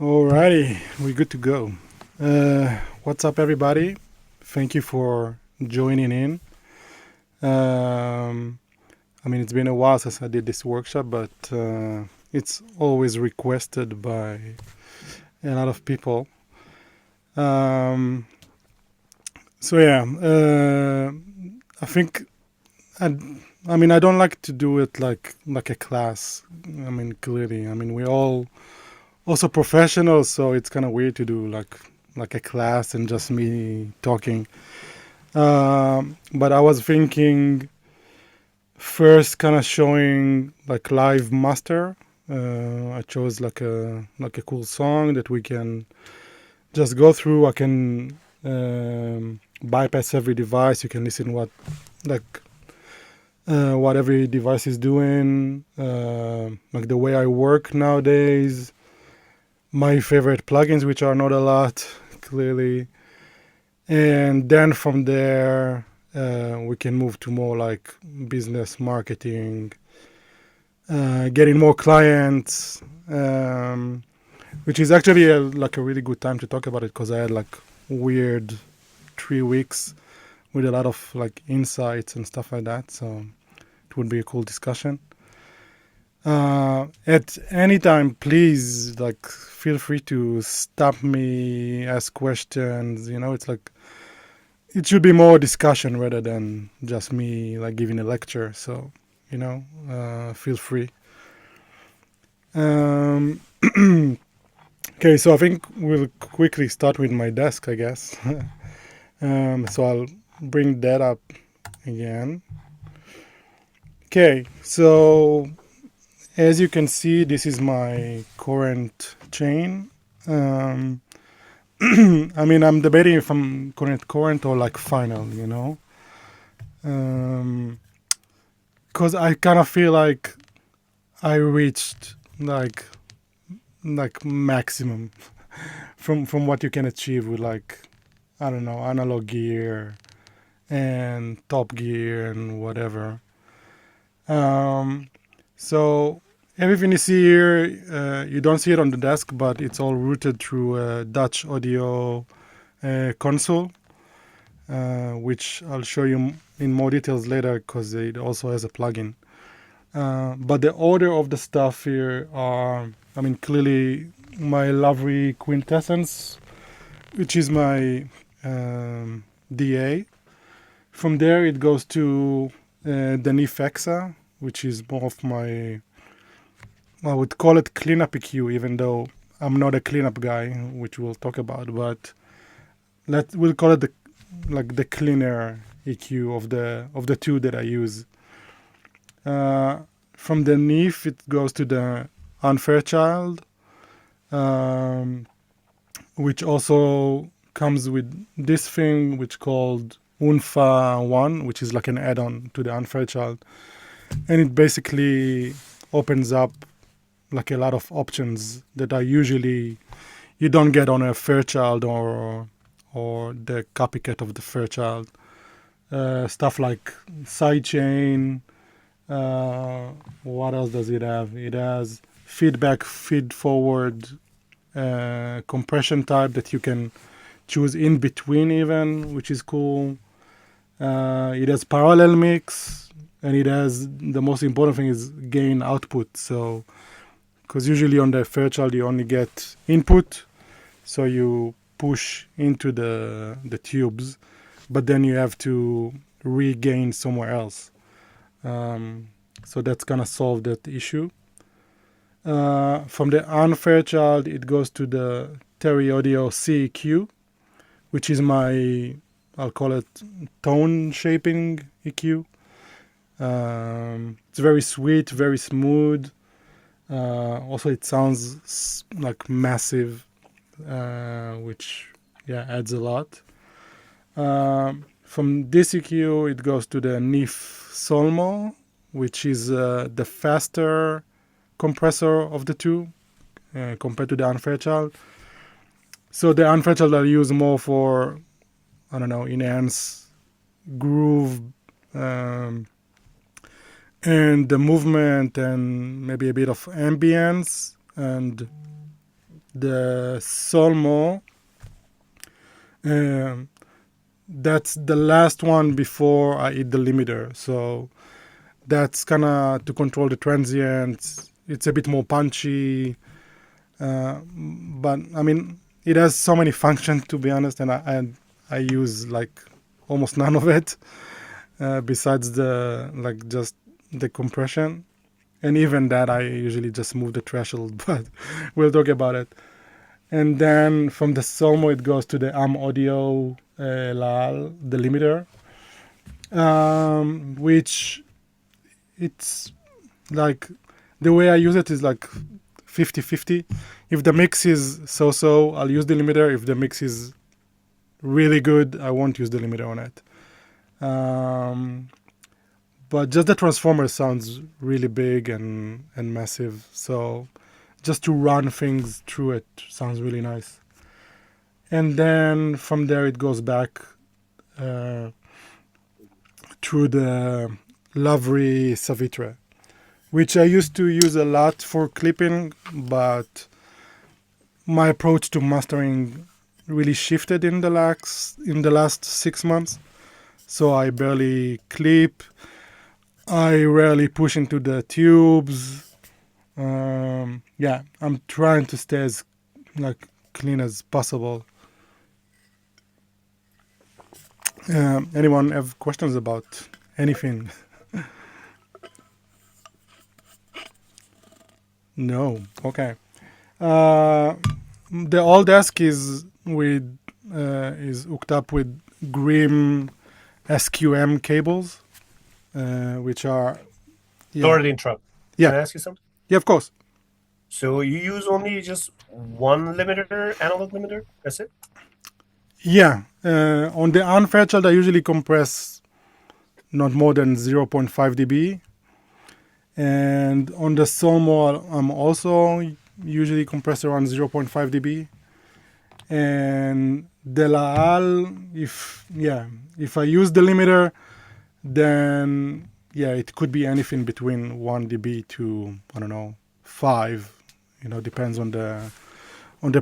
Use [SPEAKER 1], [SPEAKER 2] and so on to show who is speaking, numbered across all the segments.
[SPEAKER 1] Alrighty, we're good to go. What's up, everybody? Thank you for joining in. It's been a while since I did this workshop, but it's always requested by a lot of people. Um, so yeah, I think I don't like to do it like a class. Clearly, we're all also professionals, so it's kind of weird to do like a class and just me talking. But I was thinking first, kind of showing like live master. I chose like a cool song that we can just go through. I can bypass every device. You can listen like what every device is doing, like the way I work nowadays. My favorite plugins, which are not a lot, clearly. And then from there, we can move to more like business marketing, getting more clients, which is actually like a really good time to talk about it because I had like weird 3 weeks with a lot of like insights and stuff like that. So it would be a cool discussion. At any time, please, like, feel free to stop me, ask questions. It's like it should be more discussion rather than just me like giving a lecture. So, feel free. Um, okay, so I think we'll quickly start with my desk, I guess. So I'll bring that up again. Okay, so as you can see, this is my current chain. I'm debating if I'm current or like final, because I kind of feel like I reached like maximum from what you can achieve with like, I don't know, analog gear and top gear and whatever. So everything you see here, you don't see it on the desk, but it's all routed through a Dutch audio console, which I'll show you in more details later because it also has a plugin. But the order of the stuff here are, clearly my lovely quintessence, which is my DA. From there, it goes to the Nifexa, which is more of my, I would call it cleanup EQ, even though I'm not a cleanup guy, which we'll talk about. But we'll call it the cleaner EQ of the two that I use. From the Nif, it goes to the UnFairchild, which also comes with this thing which called Unfa 1, which is like an add-on to the UnFairchild. And it basically opens up like a lot of options that are usually you don't get on a Fairchild or the copycat of the Fairchild. Stuff like sidechain. What else does it have? It has feedback, feed forward, compression type that you can choose in between even, which is cool. It has parallel mix, and it has, the most important thing is gain output. So, because usually on the Fairchild you only get input, so you push into the tubes, but then you have to regain somewhere else. So that's gonna solve that issue. From the UnFairchild, it goes to the Terry Audio CEQ, which is my, I'll call it tone shaping EQ. It's very sweet, very smooth. Also, it sounds like massive, which adds a lot. From this EQ, it goes to the NIF Solmo, which is the faster compressor of the two compared to the UnFairchild. So the UnFairchild I use more for, I don't know, enhance groove and the movement and maybe a bit of ambience. And the Solmo, um, that's the last one before I hit the limiter. So that's kind of to control the transients. It's a bit more punchy. But I mean, it has so many functions, to be honest, and I use like almost none of it besides the like just the compression, and even that I usually just move the threshold. But we'll talk about it. And then from the Somo it goes to the Audio LAL, the limiter, which it's like the way I use it is like 50-50. If the mix is so-so, I'll use the limiter. If the mix is really good, I won't use the limiter on it. But just the transformer sounds really big and massive. So just to run things through it sounds really nice. And then from there it goes back through the Lavry Savitre, which I used to use a lot for clipping, but my approach to mastering really shifted in the last 6 months. So I barely clip. I rarely push into the tubes. Yeah, I'm trying to stay as like clean as possible. Anyone have questions about anything? No. Okay. The old desk is hooked up with Grimm SQM cables, which are
[SPEAKER 2] Sorry to interrupt.
[SPEAKER 1] Yeah.
[SPEAKER 2] Can I ask you something?
[SPEAKER 1] Yeah, of course.
[SPEAKER 2] So you use only just one limiter, analog limiter? That's it?
[SPEAKER 1] Yeah. On the UnFairchild, I usually compress not more than 0.5 dB. And on the Solmo, I'm also usually compress around 0.5 dB. And the Laal, if I use the limiter, then it could be anything between 1 dB to, I don't know, 5. Depends on the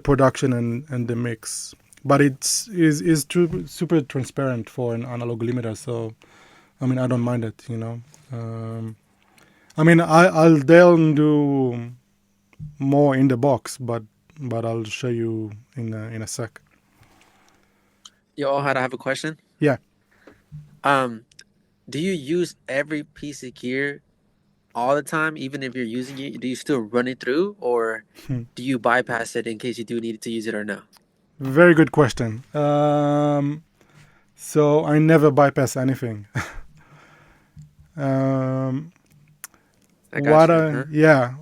[SPEAKER 1] production and the mix. But it's super transparent for an analog limiter, so I mean I don't mind it. I mean I'll do more in the box, but I'll show you in a sec.
[SPEAKER 3] Yo, Ohad, I have a question.
[SPEAKER 1] Yeah.
[SPEAKER 3] Do you use every piece of gear all the time, even if you're using it? Do you still run it through, or do you bypass it in case you do need to use it or no?
[SPEAKER 1] Very good question. So I never bypass anything.
[SPEAKER 3] I got you.
[SPEAKER 1] Yeah,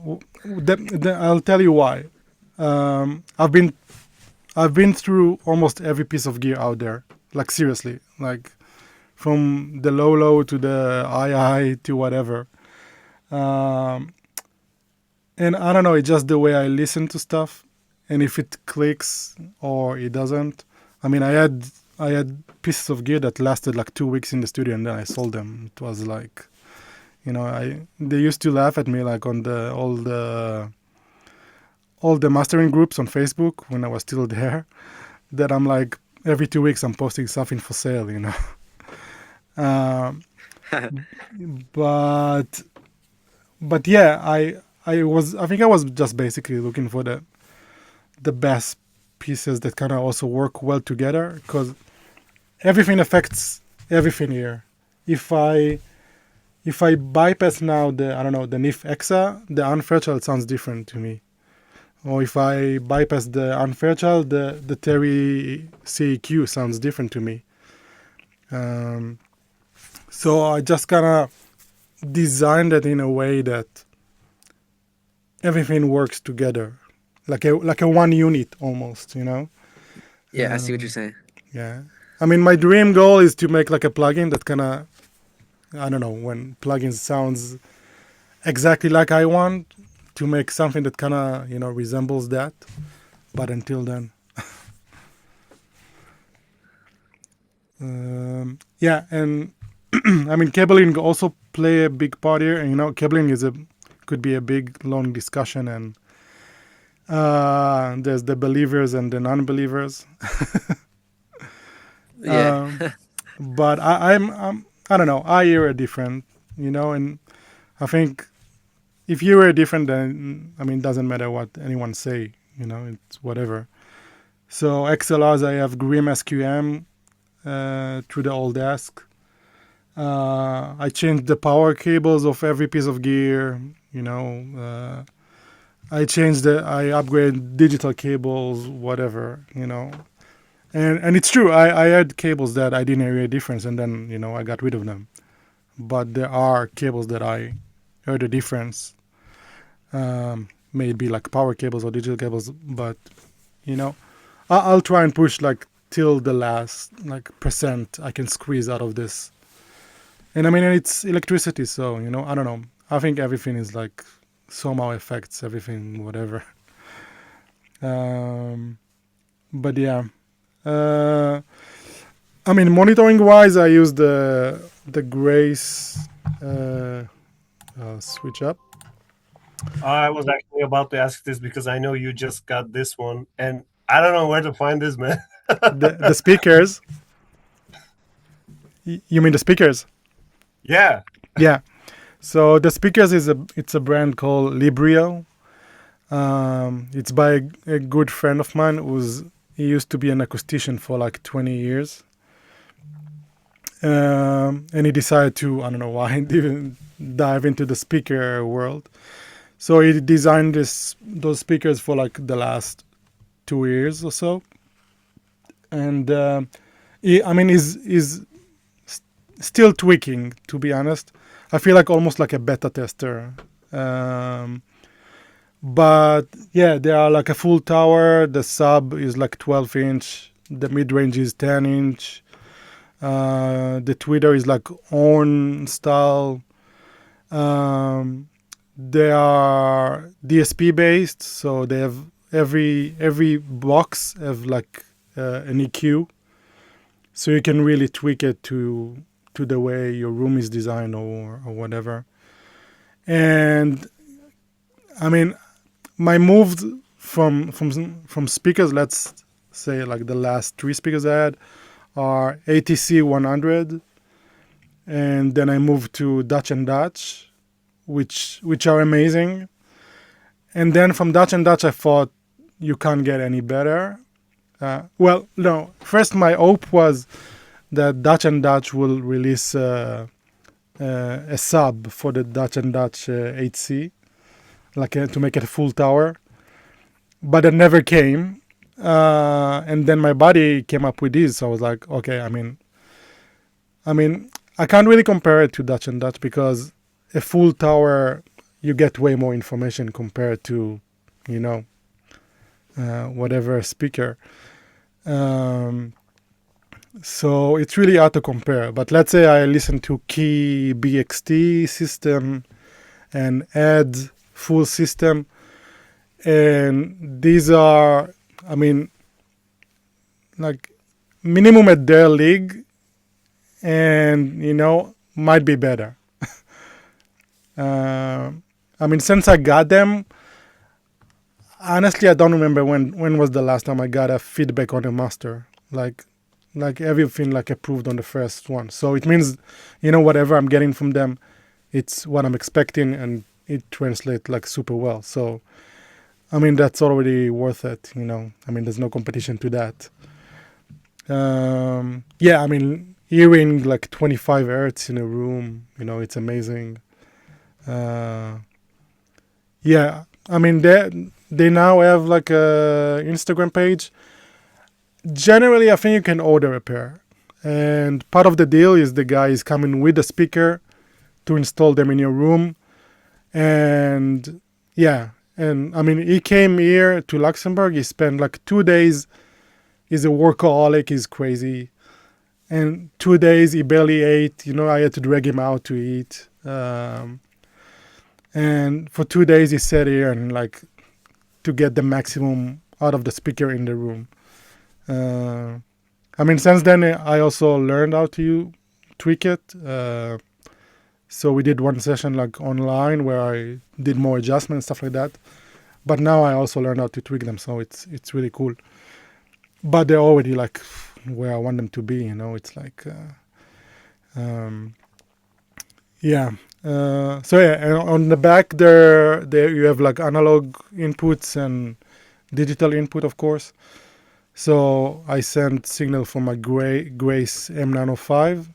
[SPEAKER 1] I'll tell you why. I've been through almost every piece of gear out there. Like seriously, like from the low to the high to whatever. And I don't know, it's just the way I listen to stuff, and if it clicks or it doesn't. I mean, I had pieces of gear that lasted like 2 weeks in the studio, and then I sold them. It was like, they used to laugh at me like on all the mastering groups on Facebook when I was still there, that I'm like every 2 weeks I'm posting something for sale, But yeah, I think I was just basically looking for the best pieces that kind of also work well together, because everything affects everything here. If I bypass now the NIF Exa, the UnFairchild sounds different to me. Or if I bypass the UnFairchild, the Terry CEQ sounds different to me. So I just kind of designed it in a way that everything works together, like a one unit almost,
[SPEAKER 3] Yeah, I see what you're saying.
[SPEAKER 1] Yeah, I mean, my dream goal is to make like a plugin that kind of, I don't know, when plugins sounds exactly like I want, to make something that kind of resembles that. But until then, yeah, and I mean, cabling also play a big part here. And cabling could be a big long discussion, and There's the believers and the non-believers.
[SPEAKER 3] Yeah.
[SPEAKER 1] But I don't know. I hear it different, and I think if you hear it different, then it doesn't matter what anyone say, it's whatever. So XLRs, I have Grim SQM through the old desk. I changed the power cables of every piece of gear, I upgraded digital cables, whatever, And it's true, I had cables that I didn't hear a difference, and then, I got rid of them. But there are cables that I heard a difference. Maybe like power cables or digital cables, but, I'll try and push like till the last percent I can squeeze out of this. And it's electricity, so, I don't know. I think everything is like somehow affects everything, whatever. But yeah. Monitoring wise, I use the Grace switch up.
[SPEAKER 2] I was actually about to ask this because I know you just got this one, and I don't know where to find this, man.
[SPEAKER 1] The speakers. You mean the speakers?
[SPEAKER 2] Yeah.
[SPEAKER 1] Yeah. So the speakers it's a brand called Librio. It's by a good friend of mine he used to be an acoustician for like 20 years. And he decided to, I don't know why, didn't dive into the speaker world. So he designed those speakers for like the last 2 years or so. And he's still tweaking, to be honest. I feel like almost like a beta tester. But yeah, they are like a full tower. The sub is like 12 inch. The mid range is 10 inch. The tweeter is like horn style. They are DSP based, so they have every box have like an EQ, so you can really tweak it to the way your room is designed or whatever. And my move from speakers, let's say like the last 3 speakers I had are ATC 100, and then I moved to Dutch and Dutch, which are amazing. And then from Dutch and Dutch, I thought you can't get any better. Well, no. First, my hope was that Dutch and Dutch will release a sub for the Dutch and Dutch 8C, to make it a full tower. But it never came. And then my buddy came up with this. So I was like, okay, I can't really compare it to Dutch and Dutch because a full tower, you get way more information compared to, whatever speaker. So it's really hard to compare. But let's say I listen to Key BXT system and add full system. And these are, like minimum at their league and, might be better. Since I got them, honestly, I don't remember when was the last time I got a feedback on a master. Like everything approved on the first one. So it means, whatever I'm getting from them, it's what I'm expecting and it translates super well. So, that's already worth it, there's no competition to that. Hearing 25 hertz in a room, it's amazing. They now have a Instagram page. Generally, I think you can order a pair. And part of the deal is the guy is coming with a speaker to install them in your room. And yeah, he came here to Luxembourg. He spent 2 days. He's a workaholic. He's crazy. And 2 days he barely ate. I had to drag him out to eat. And for 2 days he sat here and to get the maximum out of the speaker in the room. Since then I also learned how to tweak it. So we did one session online where I did more adjustments, stuff like that. But now I also learned how to tweak them, so it's really cool. But they're already like where I want them to be. It's like yeah. So yeah, and on the back there you have like analog inputs and digital input, of course. So I send signal from my Grace M905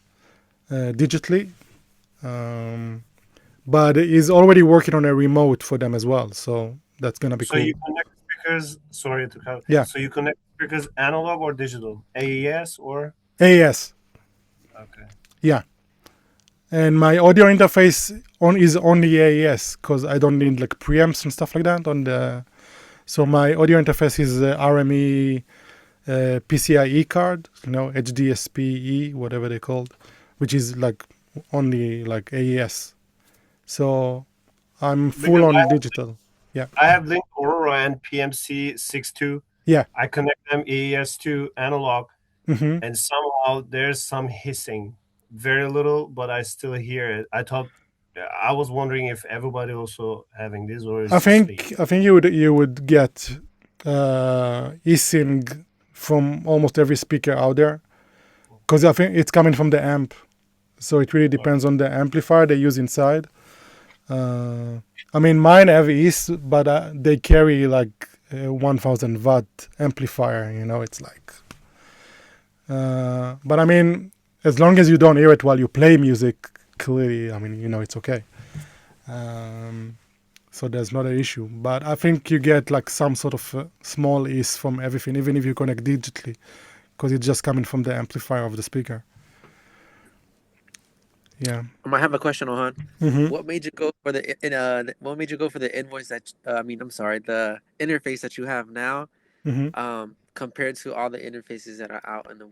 [SPEAKER 1] digitally, but he's already working on a remote for them as well. So that's gonna be
[SPEAKER 2] So
[SPEAKER 1] cool.
[SPEAKER 2] you connect speakers. Sorry to cut.
[SPEAKER 1] Yeah,
[SPEAKER 2] So you connect speakers analog or digital? AES or
[SPEAKER 1] AES.
[SPEAKER 2] okay.
[SPEAKER 1] Yeah, and my audio interface is only AES because I don't need like preamps and stuff like that on the. So my audio interface is RME PCIe card, HDSPE, whatever they called, which is like only like AES. So I'm full
[SPEAKER 2] Because
[SPEAKER 1] on digital. Yeah.
[SPEAKER 2] I have linked Aurora and PMC62.
[SPEAKER 1] Yeah.
[SPEAKER 2] I connect them AES to analog,
[SPEAKER 1] hmm
[SPEAKER 2] and somehow there's some hissing. Very little, but I still hear it. I was wondering if everybody also having this or
[SPEAKER 1] I
[SPEAKER 2] is just me.
[SPEAKER 1] think you would get eSync from almost every speaker out there because I think it's coming from the amp. So it really depends on the amplifier they use inside. I mean, mine have ES, but they carry like a 1000 watt amplifier. It's like. But I mean, as long as you don't hear it while you play music, clearly, I mean, it's okay. So there's not an issue. But I think you get like some sort of small ES from everything, even if you connect digitally, because it's just coming from the amplifier of the speaker. Yeah.
[SPEAKER 3] I might have a question, Ohad.
[SPEAKER 1] hmm
[SPEAKER 3] What made you go for what made you go for the invoice that I'm sorry, the interface that you have now,
[SPEAKER 1] hmm
[SPEAKER 3] compared to all the interfaces that are out in the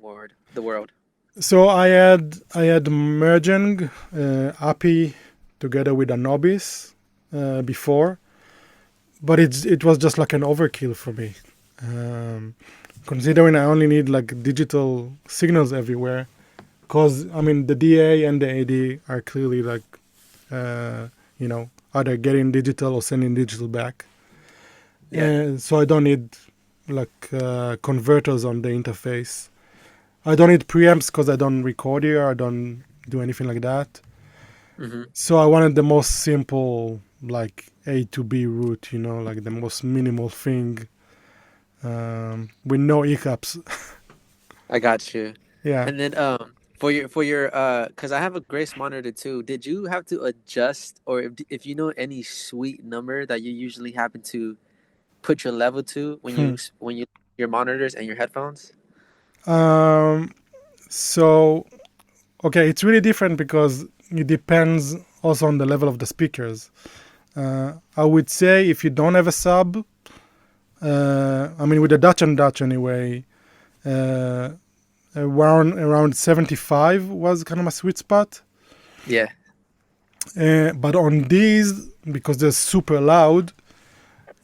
[SPEAKER 3] world?
[SPEAKER 1] So I had merging API together with Anubis before, but it was just like an overkill for me. Considering I only need like digital signals everywhere, because I mean the DA and the AD are clearly like either getting digital or sending digital back.
[SPEAKER 3] Yeah.
[SPEAKER 1] So I don't need like converters on the interface. I don't need preamps because I don't record here. I don't do anything like that.
[SPEAKER 3] Mm-hmm.
[SPEAKER 1] So I wanted the most simple, like A to B route, like the most minimal thing, with no hiccups.
[SPEAKER 3] I got you.
[SPEAKER 1] Yeah.
[SPEAKER 3] And then for your because I have a Grace monitor too. Did you have to adjust, or if you know any sweet number that you usually happen to put your level to when you your monitors and your headphones?
[SPEAKER 1] So, okay, it's really different because it depends also on the level of the speakers. I would say if you don't have a sub, I mean, with the Dutch anyway, around 75 was kind of my sweet spot.
[SPEAKER 3] Yeah.
[SPEAKER 1] But on these, because they're super loud,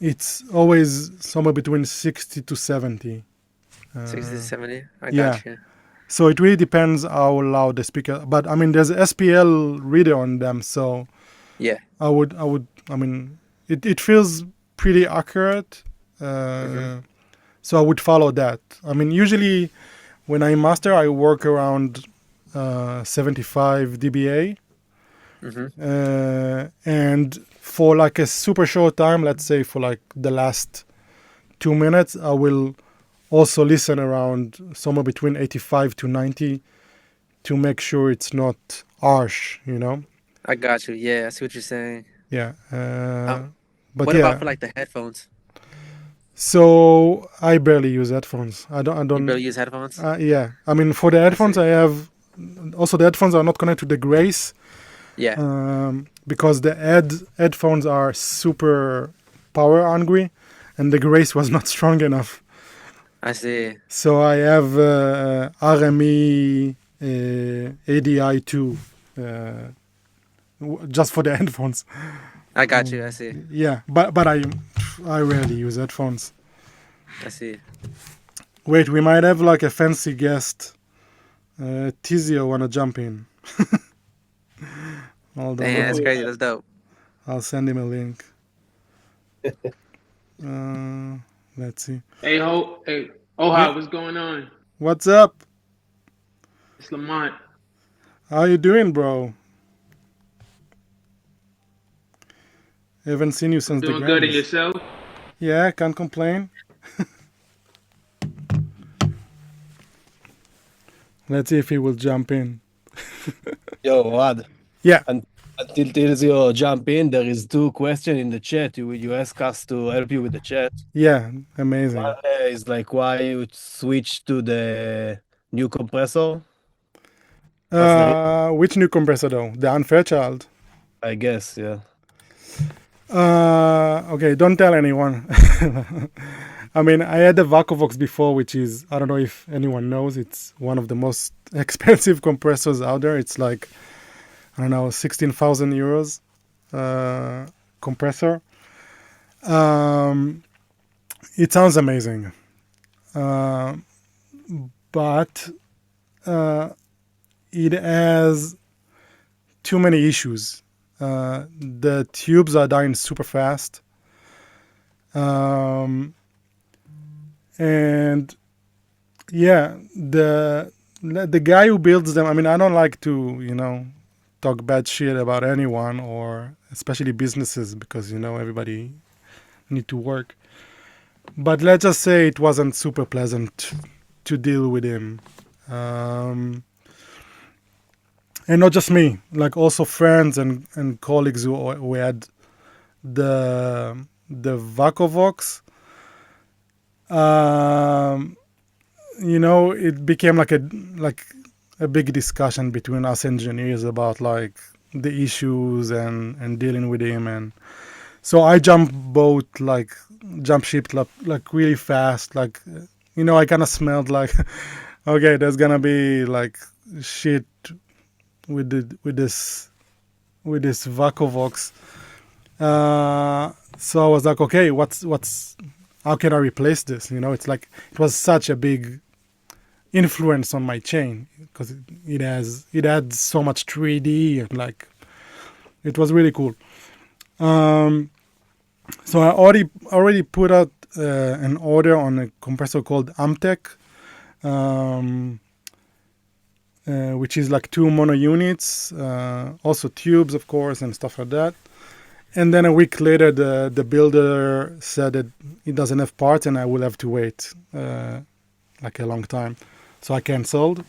[SPEAKER 1] it's always somewhere between 60 to 70.
[SPEAKER 3] 60 to 70. I
[SPEAKER 1] yeah.
[SPEAKER 3] got you.
[SPEAKER 1] So it really depends how loud the speaker. But I mean, there's SPL reader on them, so
[SPEAKER 3] Yeah.
[SPEAKER 1] I mean, it feels pretty accurate. So I would follow that. I mean, usually when I master, I work around 75 dBA. And for like a super short time, let's say for like the last 2 minutes, I will also listen around somewhere between 85 to 90 to make sure it's not harsh,
[SPEAKER 3] I got you. Yeah, I see what you're saying.
[SPEAKER 1] Yeah. But
[SPEAKER 3] what
[SPEAKER 1] yeah.
[SPEAKER 3] about for like the headphones?
[SPEAKER 1] So I barely use headphones. I don't.
[SPEAKER 3] You barely use headphones?
[SPEAKER 1] Yeah. I mean, for the headphones, I have. Also, the headphones are not connected to the Grace.
[SPEAKER 3] Yeah.
[SPEAKER 1] Because the headphones are super power hungry, and the Grace was not strong enough.
[SPEAKER 3] I see.
[SPEAKER 1] So I have RME ADI2 just for the headphones.
[SPEAKER 3] I got you. I see.
[SPEAKER 1] Yeah, but I rarely use headphones.
[SPEAKER 3] I see.
[SPEAKER 1] Wait, we might have like a fancy guest. Tizio wanna jump in? Hold on.
[SPEAKER 3] Damn, that's crazy. That's dope.
[SPEAKER 1] I'll send him a link. Let's see.
[SPEAKER 4] Hey,
[SPEAKER 1] Yeah.
[SPEAKER 4] Ohad, what's going on?
[SPEAKER 1] What's up?
[SPEAKER 4] It's Lamont.
[SPEAKER 1] How you doing, bro? Haven't seen you
[SPEAKER 4] I'm
[SPEAKER 1] since the
[SPEAKER 4] doing good, and
[SPEAKER 1] Grammys.
[SPEAKER 4] yourself?
[SPEAKER 1] Yeah, can't complain. Let's see if he will jump in.
[SPEAKER 5] Yo, Ohad.
[SPEAKER 1] Yeah.
[SPEAKER 5] And until you jump in, there is two questions in the chat. You ask us to help you with the chat.
[SPEAKER 1] Yeah,
[SPEAKER 5] One
[SPEAKER 1] amazing.
[SPEAKER 5] is like why you switch to the new compressor. What's the
[SPEAKER 1] Which new compressor though? The UnFairchild.
[SPEAKER 5] I guess, yeah.
[SPEAKER 1] Okay, don't tell anyone. I mean, I had the Vacovox before, which is, I don't know if anyone knows, it's one of the most expensive compressors out there. It's like, I don't know, 16,000 euros compressor. It sounds amazing. But it has too many issues. The tubes are dying super fast. And yeah, the guy who builds them, I mean, I don't like to, talk bad shit about anyone or especially businesses because, everybody need to work. But let's just say it wasn't super pleasant to deal with him. And not just me, like also friends and colleagues who had the Vacovox. It became like a big discussion between us engineers about like the issues and dealing with him, and so I jump ship like really fast, like I kind of smelled like okay, there's gonna be like shit with this Vacovox. So I was like, okay, what's how can I replace this? It's like it was such a big influence on my chain because it had so much 3D and like it was really cool. So I already put out an order on a compressor called Amtech, which is like 2 mono units, also tubes, of course, and stuff like that. And then a week later, the builder said that it doesn't have parts and I will have to wait like a long time. So I canceled.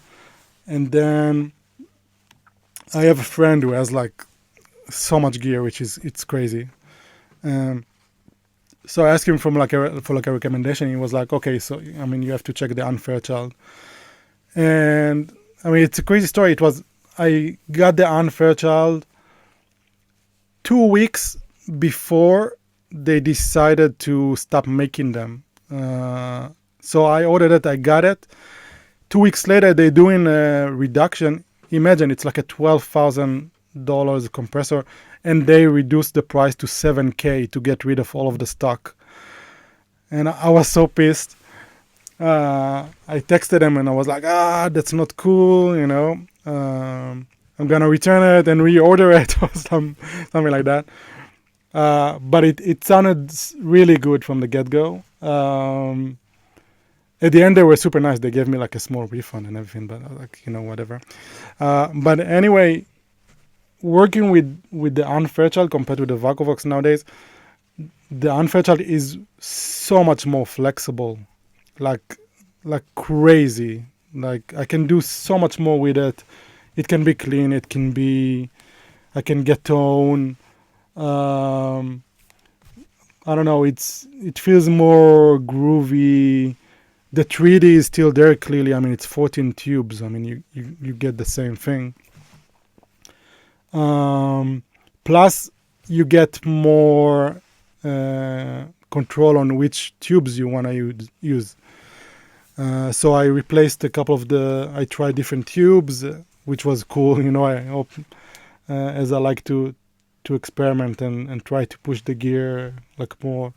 [SPEAKER 1] And then I have a friend who has like so much gear, it's crazy. So I asked him for like a recommendation. He was like, okay, so I mean, you have to check the UnFairchild. And I mean, it's a crazy story. I got the UnFairchild 2 weeks before they decided to stop making them. So I ordered it, I got it. 2 weeks later, they're doing a reduction. Imagine it's like a $12,000 compressor, and they reduced the price to $7,000 to get rid of all of the stock. And I was so pissed. I texted them and I was like, that's not cool, I'm gonna return it and reorder it or something like that. But it sounded really good from the get-go. At the end, they were super nice. They gave me like a small refund and everything, but like, whatever. But anyway, working with the UnFairchild compared with the Vacovox nowadays, the UnFairchild is so much more flexible, like crazy. Like I can do so much more with it. It can be clean. I can get tone. I don't know. It feels more groovy. The 3D is still there clearly. I mean, it's 14 tubes. I mean, you get the same thing. Plus, you get more control on which tubes you want to use. So I replaced a couple of I tried different tubes, which was cool. I hope, as I like to experiment and try to push the gear like more.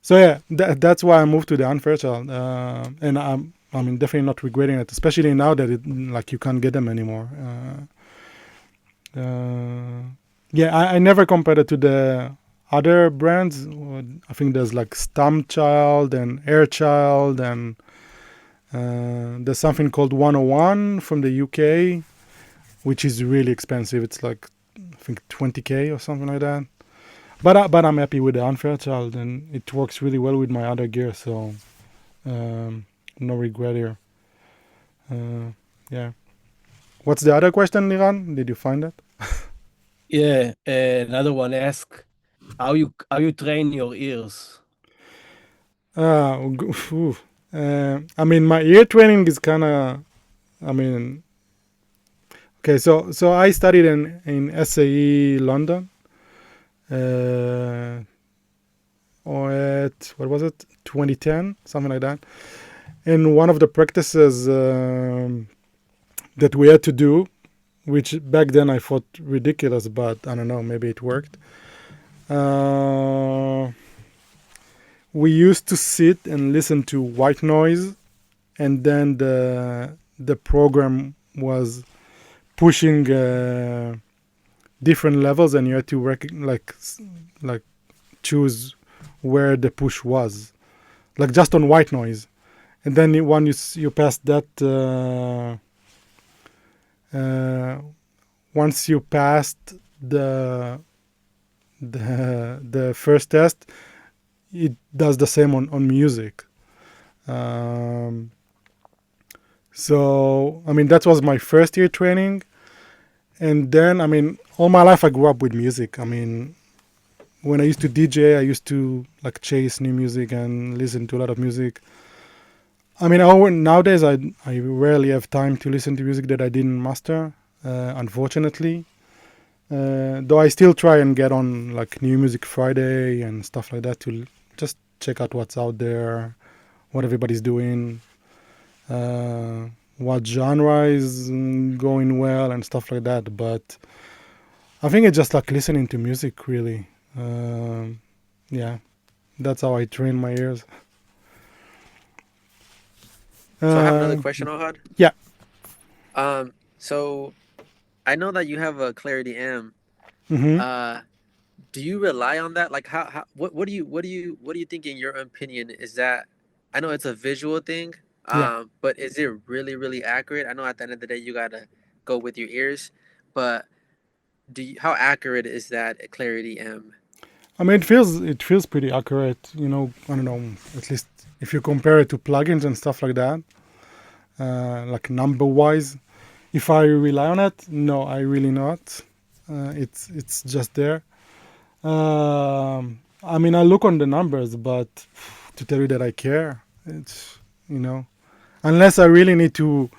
[SPEAKER 1] So yeah, that's why I moved to the UnFairchild, and I'm definitely not regretting it, especially now that you can't get them anymore. Yeah, I never compared it to the other brands. I think there's like UnFairchild and UnFairchild, and there's something called 101 from the UK, which is really expensive. It's like, I think, 20K or something like that. But I'm happy with the UnFairchild, and it works really well with my other gear, so no regret here. Yeah. What's the other question, Liran? Did you find it?
[SPEAKER 5] Yeah, another one ask how you train your ears.
[SPEAKER 1] Ooh. I mean, my ear training is kind of, I mean, okay, so I studied in SAE London, or at, what was it, 2010, something like that. And one of the practices that we had to do, which back then I thought ridiculous, but I don't know, maybe it worked. We used to sit and listen to white noise, and then the program was pushing different levels, and you had to like choose where the push was, like just on white noise. And then once you pass that, once you passed the first test, it does the same on music. So, I mean, that was my first year training. And then, I mean, all my life I grew up with music. I mean, when I used to DJ, I used to like chase new music and listen to a lot of music. I mean, nowadays I rarely have time to listen to music that I didn't master, unfortunately. Though I still try and get on like New Music Friday and stuff like that to just check out what's out there, what everybody's doing, what genre is going well and stuff like that. But I think it's just like listening to music, really. Yeah, that's how I train my ears.
[SPEAKER 3] So I have another question, Ohad.
[SPEAKER 1] Yeah.
[SPEAKER 3] So I know that you have a Clarity M.
[SPEAKER 1] Mm-hmm.
[SPEAKER 3] Do you rely on that? Like, what do you think, in your opinion, is that? I know it's a visual thing,
[SPEAKER 1] Yeah.
[SPEAKER 3] but is it really, really accurate? I know at the end of the day you gotta go with your ears, but how accurate is that Clarity M?
[SPEAKER 1] I mean, it feels pretty accurate. You know, I don't know. At least if you compare it to plugins and stuff like that, like number wise. If I rely on it, no, I really not. It's just there. I mean, I look on the numbers, but to tell you that I care, it's, unless I really need to.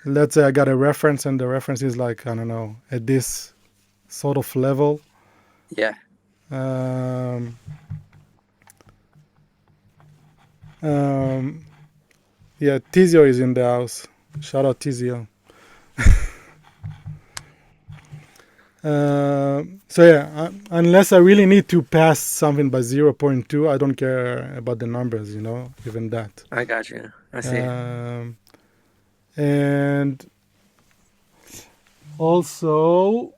[SPEAKER 1] Let's say I got a reference, and the reference is like, I don't know, at this sort of level.
[SPEAKER 3] Yeah.
[SPEAKER 1] Yeah, Tizio is in the house. Shout out Tizio. So yeah, unless I really need to pass something by 0.2, I don't care about the numbers, even that.
[SPEAKER 3] I got you. I see.
[SPEAKER 1] And also,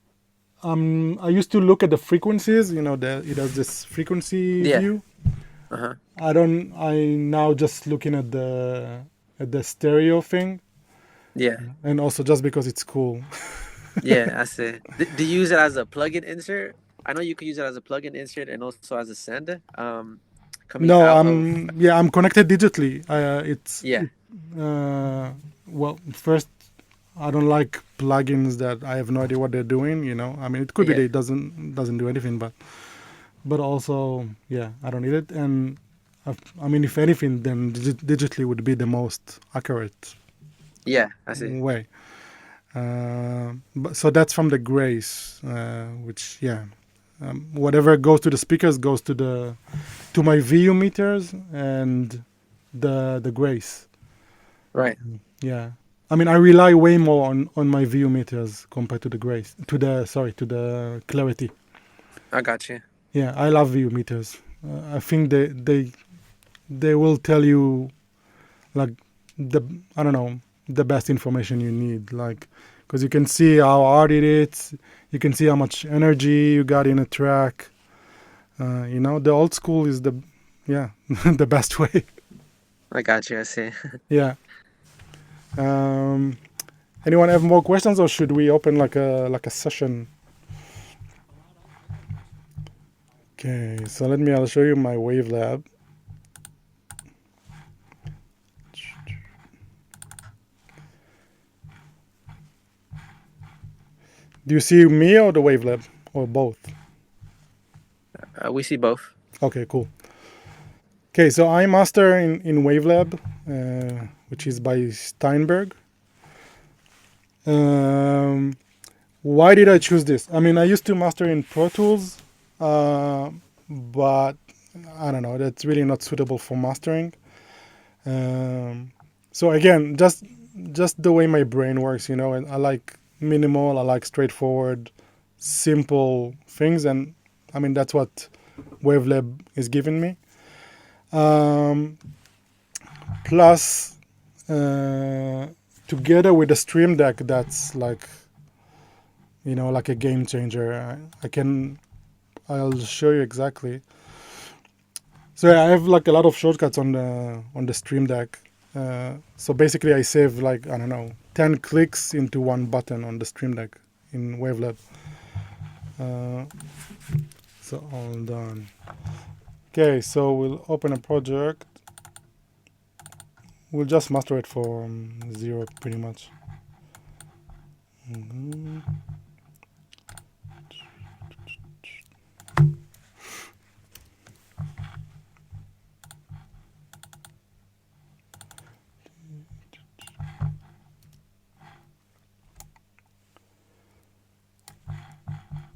[SPEAKER 1] I used to look at the frequencies. It has this frequency view.
[SPEAKER 3] Uh-huh.
[SPEAKER 1] I'm now just looking at the stereo thing.
[SPEAKER 3] Yeah.
[SPEAKER 1] And also just because it's cool.
[SPEAKER 3] Yeah, I see. Do you use it as a plug-in insert? I know you can use it as a plug-in insert and also as a send.
[SPEAKER 1] No, I'm connected digitally. Well, first, I don't like plugins that I have no idea what they're doing. I mean, it could be that it doesn't do anything, but also, yeah, I don't need it. And I mean, if anything, then digitally would be the most accurate.
[SPEAKER 3] Yeah, I see.
[SPEAKER 1] Way. So that's from the Grace, which whatever goes to the speakers goes to my VU meters and the Grace.
[SPEAKER 3] Right.
[SPEAKER 1] Yeah. I mean, I rely way more on my VU meters compared to the Grace, to the Clarity.
[SPEAKER 3] I got you.
[SPEAKER 1] Yeah, I love VU meters. I think they will tell you, like, the best information you need, like, because you can see how hard it is, you can see how much energy you got in a track, The old school is the the best way.
[SPEAKER 3] I got you. I see.
[SPEAKER 1] Yeah. Anyone have more questions, or should we open like a session? Okay, so I'll show you my Wavelab. Do you see me or the Wavelab, or both?
[SPEAKER 3] We see both.
[SPEAKER 1] Okay, cool. Okay, so I master in Wavelab, which is by Steinberg. Why did I choose this? I mean, I used to master in Pro Tools, but I don't know, that's really not suitable for mastering. So again, just the way my brain works, I like minimal, I like straightforward, simple things, and I mean that's what Wavelab is giving me. Plus, together with the Stream Deck, that's like, like a game changer. I'll show you exactly. So yeah, I have like a lot of shortcuts on the Stream Deck. So basically, I save like, I don't know, 10 clicks into one button on the Stream Deck in Wavelab. So all done. Okay, so we'll open a project. We'll just master it for 0 pretty much.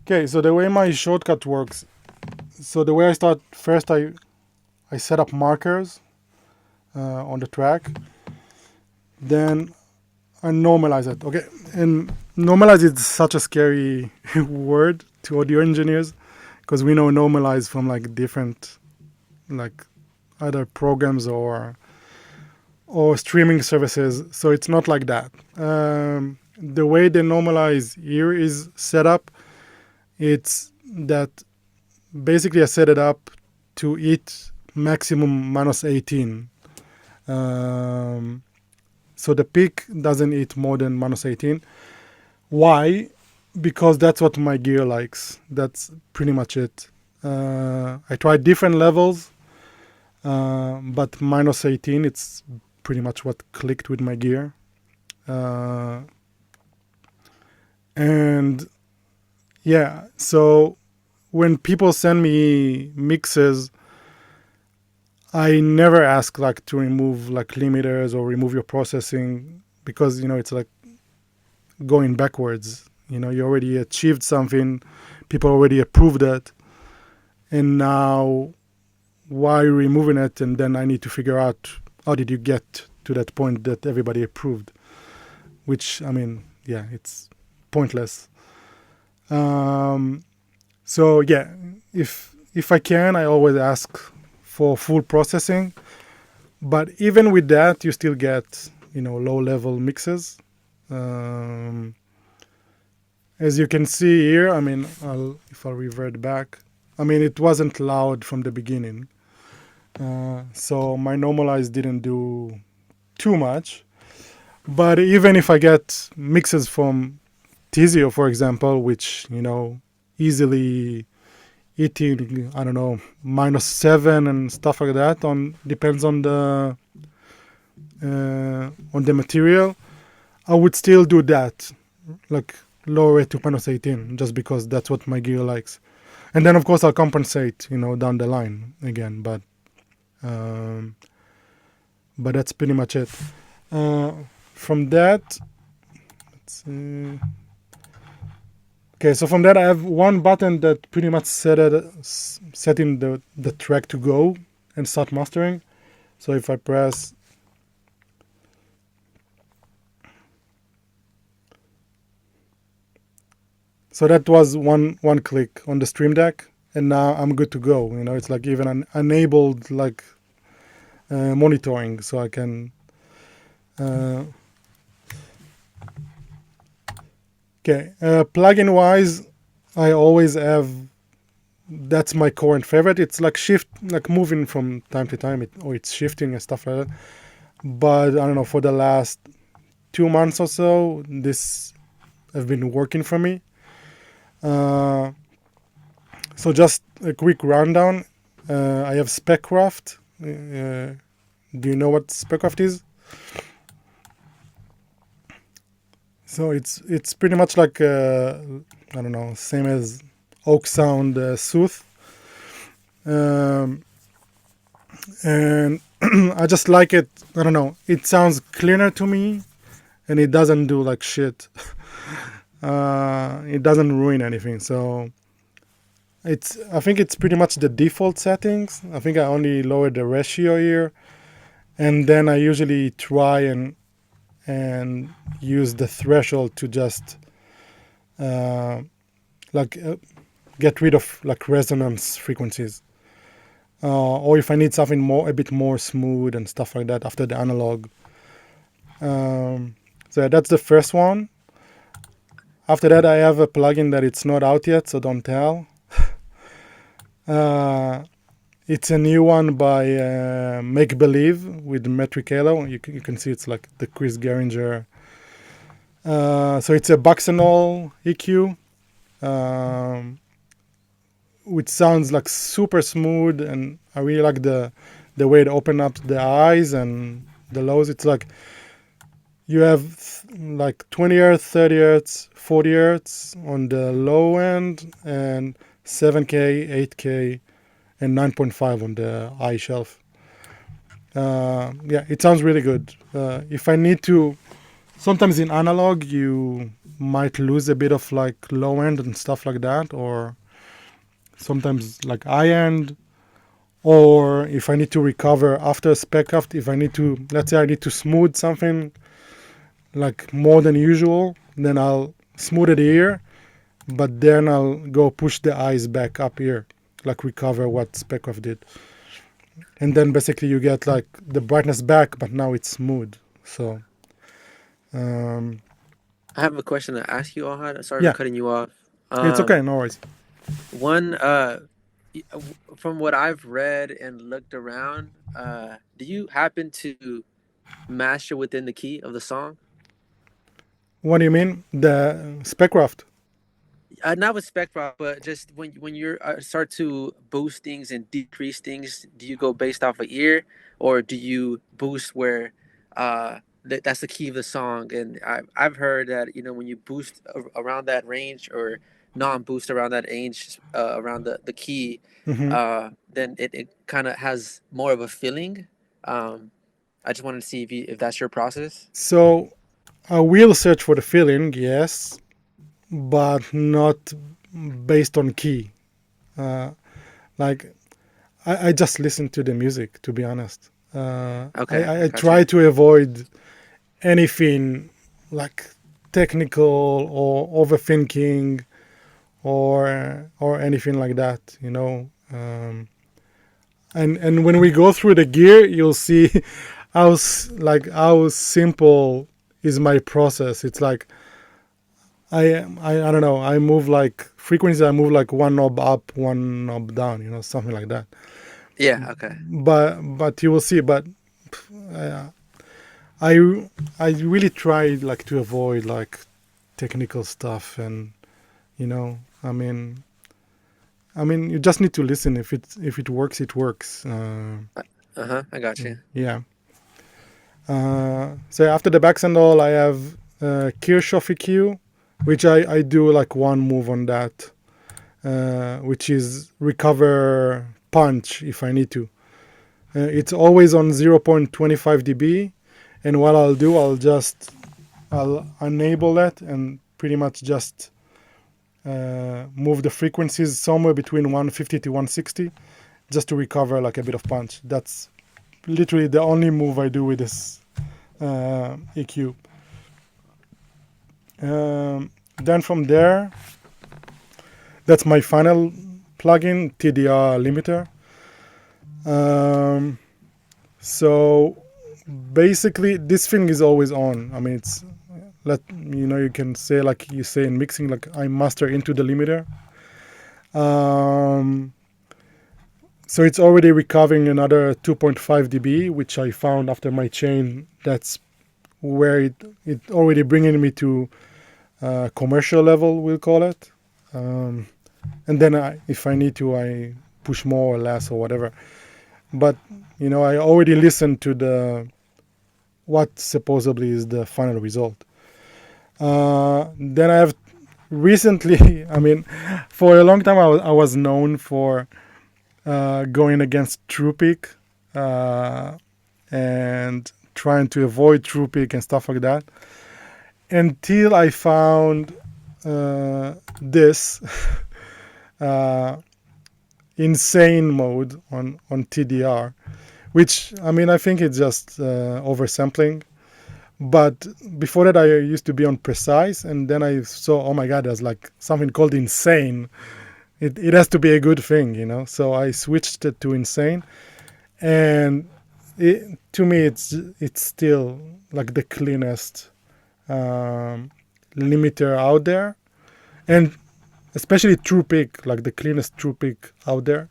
[SPEAKER 1] Okay, so the way my shortcut works, so the way I start, first I set up markers on the track, then I normalize it. Okay, and normalize is such a scary word to audio engineers, because we know normalize from like different, like either programs or streaming services. So it's not like that. The way the normalize here is set up, it's that basically I set it up to eat maximum -18. So the peak doesn't eat more than -18. Why? Because that's what my gear likes. That's pretty much it. I tried different levels, but -18, it's pretty much what clicked with my gear. And yeah, so when people send me mixes, I never ask like to remove like limiters or remove your processing, because it's like going backwards. You already achieved something, people already approved it, and now why removing it? And then I need to figure out how did you get to that point that everybody approved, which I mean, yeah, it's pointless. So yeah, if I can, I always ask for full processing, but even with that, you still get low-level mixes. As you can see here, I mean, if I'll revert back, I mean, it wasn't loud from the beginning, so my normalize didn't do too much. But even if I get mixes from Tizio, for example, which easily eating, I don't know, -7 and stuff like that, depends on the material, I would still do that, like lower it to -18, just because that's what my gear likes. And then of course I'll compensate, down the line again, but that's pretty much it. From that, let's see. Okay, so from that I have one button that pretty much setting the track to go and start mastering. So if I press, so that was one click on the Stream Deck, and now I'm good to go. It's like even enabled like monitoring, so I can. Okay, plugin wise, I always have that's my current favorite. It's like moving from time to time, or it's shifting and stuff like that. But I don't know, for the last 2 months or so, this have been working for me. So just a quick rundown. I have Speckraft. Do you know what Speckraft is? So it's pretty much like I don't know, same as Oak Sound Sooth, and I just like it. I don't know. It sounds cleaner to me, and it doesn't do like shit. It doesn't ruin anything. So I think it's pretty much the default settings. I think I only lowered the ratio here, and then I usually try and use the threshold to just get rid of like resonance frequencies, or if I need something a bit more smooth and stuff like that after the analog. So that's the first one. After that, I have a plugin that it's not out yet, so don't tell. It's a new one by Make Believe with Metric Halo. You can see it's like the Chris Geringer. So it's a Baxanol EQ, which sounds like super smooth, and I really like the way it opens up the highs and the lows. It's like you have like 20 hertz, 30 hertz, 40 hertz on the low end, and 7K, 8K, and 9.5 on the high shelf. It sounds really good. If I need to, sometimes in analog you might lose a bit of like low end and stuff like that, or sometimes like high end, or if I need to recover after Speckraft, if I need to, let's say I need to smooth something like more than usual, then I'll smooth it here, but then I'll go push the eyes back up here, like recover what Speckraft did. And then basically you get like the brightness back, but now it's smooth. So
[SPEAKER 3] I have a question to ask you, Ohad. Sorry
[SPEAKER 1] Yeah.
[SPEAKER 3] for cutting you off.
[SPEAKER 1] it's okay, no worries.
[SPEAKER 3] One, from what I've read and looked around, do you happen to master within the key of the song?
[SPEAKER 1] What do you mean? The Speckraft?
[SPEAKER 3] Not with Spectra, but just when you start to boost things and decrease things, do you go based off of ear, or do you boost where that's the key of the song? And I've heard that when you boost around that range, or non-boost around that range, around the key, then it kind of has more of a feeling. I just wanted to see if that's your process.
[SPEAKER 1] So I will search for the feeling, yes, but not based on key. Like I just listen to the music, to be honest.
[SPEAKER 3] Okay,
[SPEAKER 1] I
[SPEAKER 3] gotcha.
[SPEAKER 1] try to avoid anything like technical or overthinking or anything like that, and when we go through the gear, you'll see how simple is my process. It's like I don't know. I move like frequency. I move like one knob up, one knob down. Something like that.
[SPEAKER 3] Yeah. Okay.
[SPEAKER 1] But you will see. But I really try like to avoid like technical stuff, and I mean you just need to listen. If it works, it works.
[SPEAKER 3] I got you.
[SPEAKER 1] Yeah. So after the backs and all, I have Kirchhoff EQ, which I do like one move on that, which is recover punch if I need to. It's always on 0.25 dB, and what I'll do, I'll enable that and pretty much just move the frequencies somewhere between 150 to 160, just to recover like a bit of punch. That's literally the only move I do with this EQ. Then from there, that's my final plugin, TDR limiter. So basically, this thing is always on. I mean, you can say, like you say in mixing, like I master into the limiter. So it's already recovering another 2.5 dB, which I found after my chain. That's where it already bringing me to commercial level, we'll call it. And then if I need to, I push more or less or whatever. But I already listened to what supposedly is the final result. Then I have recently, for a long time I was known for going against TruePic and trying to avoid TruePic and stuff like that, until I found this insane mode on TDR, which I think it's just oversampling. But before that, I used to be on precise, and then I saw, oh my God, there's like something called insane. It has to be a good thing, So I switched it to insane, and to me, it's still like the cleanest limiter out there, and especially TruePic, like the cleanest TruePic out there.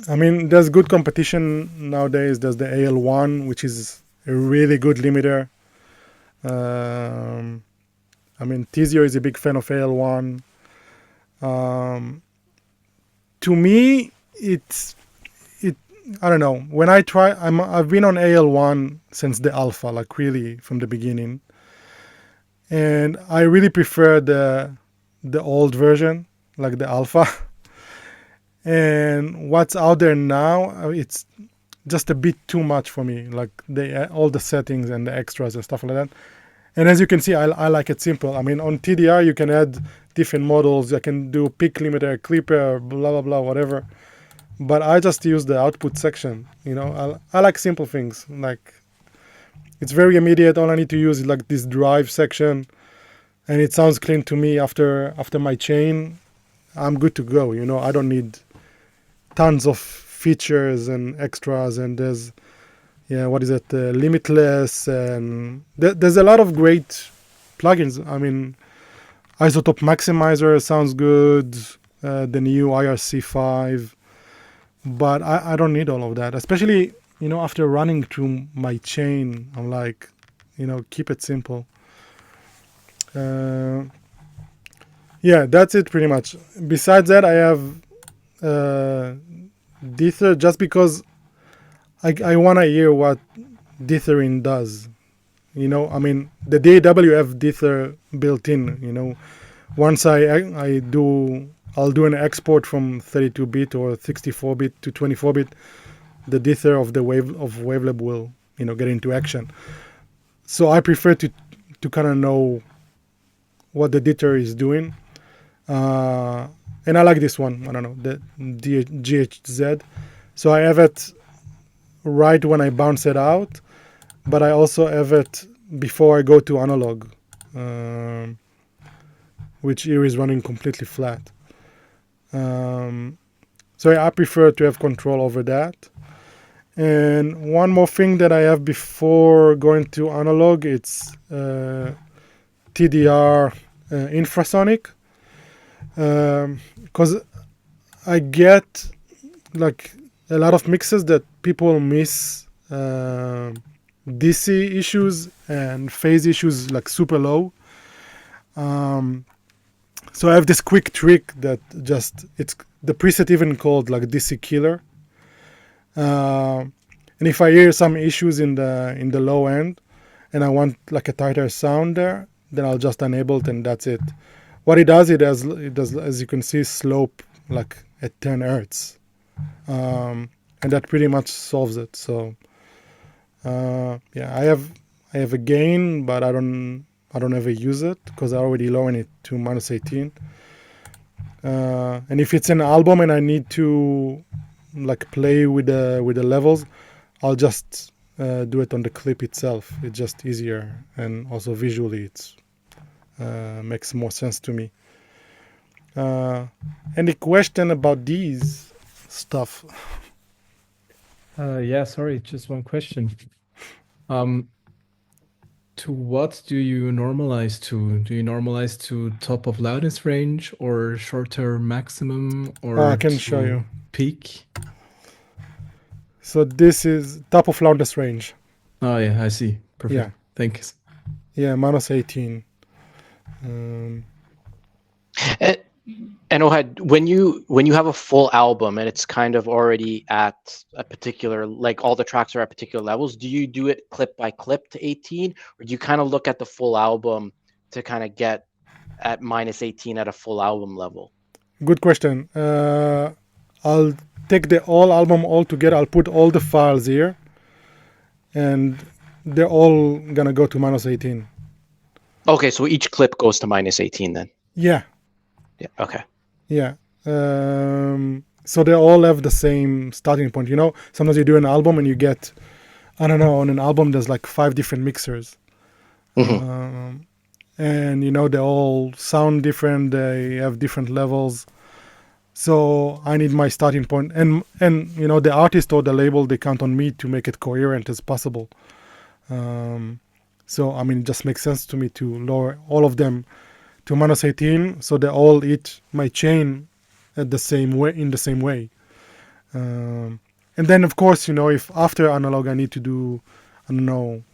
[SPEAKER 1] There's good competition nowadays. There's the AL1, which is a really good limiter. Tizio is a big fan of AL1. To me, I don't know. When I try, I've been on AL1 since the alpha, like really from the beginning, and I really prefer the old version, like the alpha. And what's out there now, it's just a bit too much for me, like all the settings and the extras and stuff like that. And as you can see, I like it simple. On TDR, you can add different models. I can do pick limiter, clipper, blah, blah, blah, whatever. But I just use the output section. I like simple things. Like, it's very immediate. All I need to use is like this drive section, and it sounds clean to me. After my chain, I'm good to go. I don't need tons of features and extras, and there's limitless, and there's a lot of great plugins. Isotope Maximizer sounds good, the new IRC5, but I don't need all of that, especially after running through my chain. I'm like, keep it simple. That's it pretty much. Besides that, I have Dither, just because I want to hear what dithering does. The DAW have dither built in. Once I'll do an export from 32-bit or 64-bit to 24-bit, the dither of the Wavelab will get into action. So I prefer to kind of know what the dither is doing. And I like this one. I don't know, the GHZ. So I have it right when I bounce it out, but I also have it before I go to analog, which here is running completely flat. So I prefer to have control over that. And one more thing that I have before going to analog, it's TDR infrasonic, because I get like a lot of mixes that people miss DC issues and phase issues like super low. So I have this quick trick that it's the preset even called like DC killer. And if I hear some issues in the low end and I want like a tighter sound there, then I'll just enable it, and that's it. What it does, as you can see, slope like at 10 hertz. And that pretty much solves it. So I have a gain, but I don't ever use it because I already lowered it to -18. And if it's an album and I need to like play with the levels, I'll just do it on the clip itself. It's just easier, and also visually it's makes more sense to me. Any question about these stuff?
[SPEAKER 6] Yeah, sorry, just one question. To what do you normalize to? Do you normalize to top of loudness range or shorter maximum or
[SPEAKER 1] I can show
[SPEAKER 6] to
[SPEAKER 1] you.
[SPEAKER 6] peak?
[SPEAKER 1] So this is top of loudness range.
[SPEAKER 6] Oh yeah, I see. Perfect.
[SPEAKER 1] Yeah.
[SPEAKER 6] Thanks.
[SPEAKER 1] Yeah, minus 18.
[SPEAKER 7] And Ohad, when you have a full album and it's kind of already at a particular, like all the tracks are at particular levels, do you do it clip by clip to 18, or do you kind of look at the full album to kind of get at minus 18 at a full album level?
[SPEAKER 1] Good question. I'll take the whole album all together. I'll put all the files here, and they're all gonna go to minus 18.
[SPEAKER 7] Okay, so each clip goes to minus 18 then.
[SPEAKER 1] Yeah.
[SPEAKER 7] Yeah. Okay.
[SPEAKER 1] Yeah. So they all have the same starting point. You know, sometimes you do an album and you get, I don't know, on an album there's like 5 different mixers.
[SPEAKER 7] Mm-hmm.
[SPEAKER 1] And you know, they all sound different, they have different levels. So I need my starting point. And you know, the artist or the label, they count on me to make it coherent as possible. So I mean, it just makes sense to me to lower all of them to minus 18, so they all eat my chain at the same way, in the same way. And then of course, you know, if after analog I need to do, I don't know,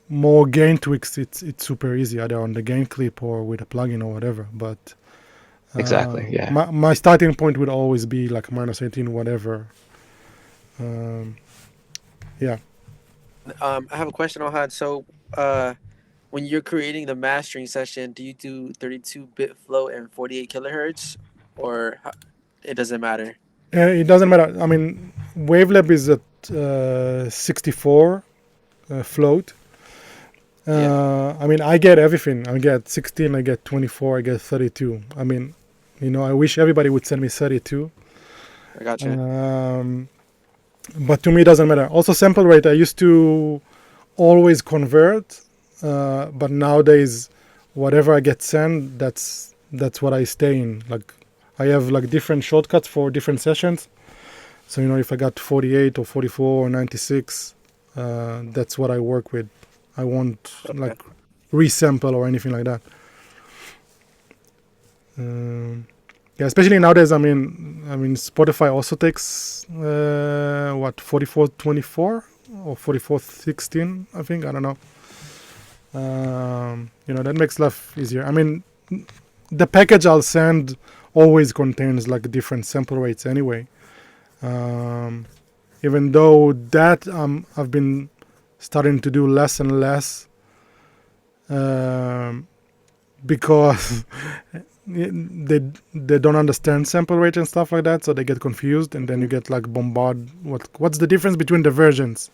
[SPEAKER 1] more gain tweaks, it's super easy, either on the gain clip or with a plugin or whatever. But
[SPEAKER 7] Exactly. Yeah.
[SPEAKER 1] my starting point would always be like minus 18, whatever. Yeah.
[SPEAKER 3] I have a question, Ohad. So, when you're creating the mastering session, do you do 32-bit flow and 48 kilohertz, or it doesn't matter?
[SPEAKER 1] It doesn't matter. I mean, Wavelab is at 64 float. I mean, I get everything. I get 16, I get 24, I get 32. I mean, you know, I wish everybody would send me 32.
[SPEAKER 3] I gotcha.
[SPEAKER 1] But to me, it doesn't matter. Also, sample rate, I used to always convert, but nowadays, whatever I get sent, that's what I stay in. Like, I have like different shortcuts for different sessions. So, you know, if I got 48 or 44 or 96, that's what I work with. I won't like resample or anything like that. Yeah, especially nowadays. I mean, Spotify also takes 4424 or 4416. I think, I don't know. You know, that makes life easier. I mean, the package I'll send always contains like different sample rates anyway. Even though that I've been starting to do less and less because they don't understand sample rate and stuff like that, so they get confused, and then you get like bombarded. What's the difference between the versions?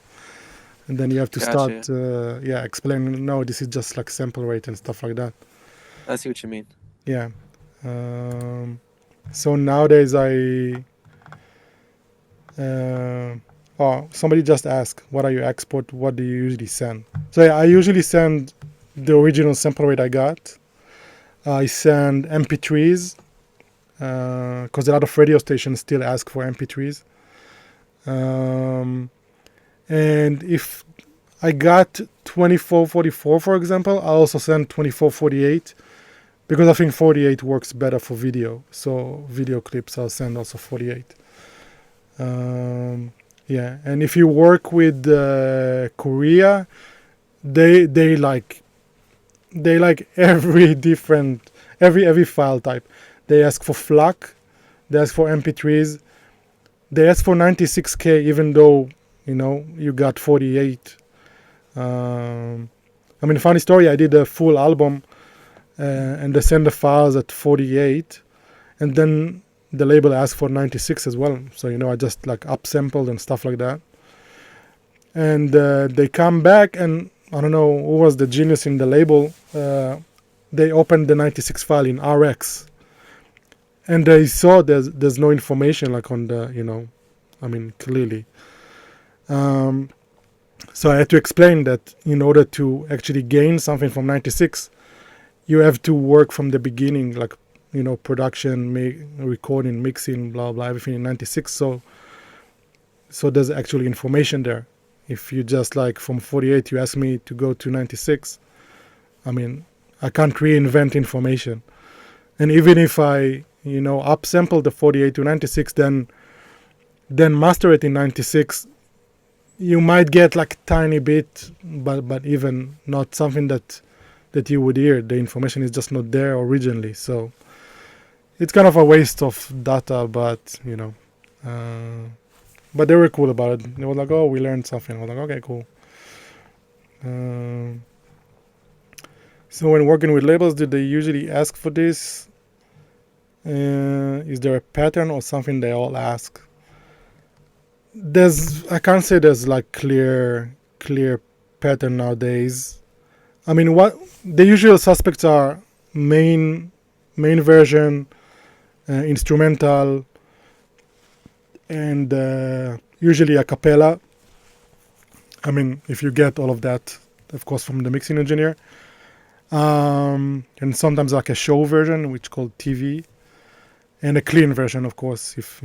[SPEAKER 1] And then you have to
[SPEAKER 3] Gotcha.
[SPEAKER 1] start explaining. No, this is just like sample rate and stuff like that.
[SPEAKER 3] I see what you mean.
[SPEAKER 1] Yeah. So nowadays somebody just asked, what are you export? What do you usually send? So yeah, I usually send the original sample rate I got. I send MP3s because a lot of radio stations still ask for MP3s. And if I got 2444, for example, I also send 2448 because I think 48 works better for video. So video clips, I'll send also 48. Yeah, and if you work with Korea, they like every file type. They ask for FLAC, they ask for MP3s, they ask for 96K, even though, you know, you got 48. I mean, funny story, I did a full album and they send the files at 48, and then the label asked for 96 as well. So, you know, I just like upsampled and stuff like that. And they come back, and I don't know who was the genius in the label. They opened the 96 file in RX, and they saw there's no information like on the, you know, I mean, clearly. So I had to explain that in order to actually gain something from 96, you have to work from the beginning, like, you know, production, recording, mixing, blah blah, everything in 96. So there's actually information there. If you just like from 48, you ask me to go to 96, I mean, I can't reinvent information. And even if I, upsample the 48 to 96, then master it in 96, you might get like a tiny bit, but even not something that you would hear. The information is just not there originally. So it's kind of a waste of data, but but they were cool about it. They were like, "Oh, we learned something." I was like, "Okay, cool." So when working with labels, did they usually ask for this? Is there a pattern or something they all ask? I can't say there's like clear pattern nowadays. I mean, what the usual suspects are: main version, instrumental, and usually a cappella. I mean, if you get all of that, of course, from the mixing engineer. And sometimes like a show version, which called TV, and a clean version, of course, if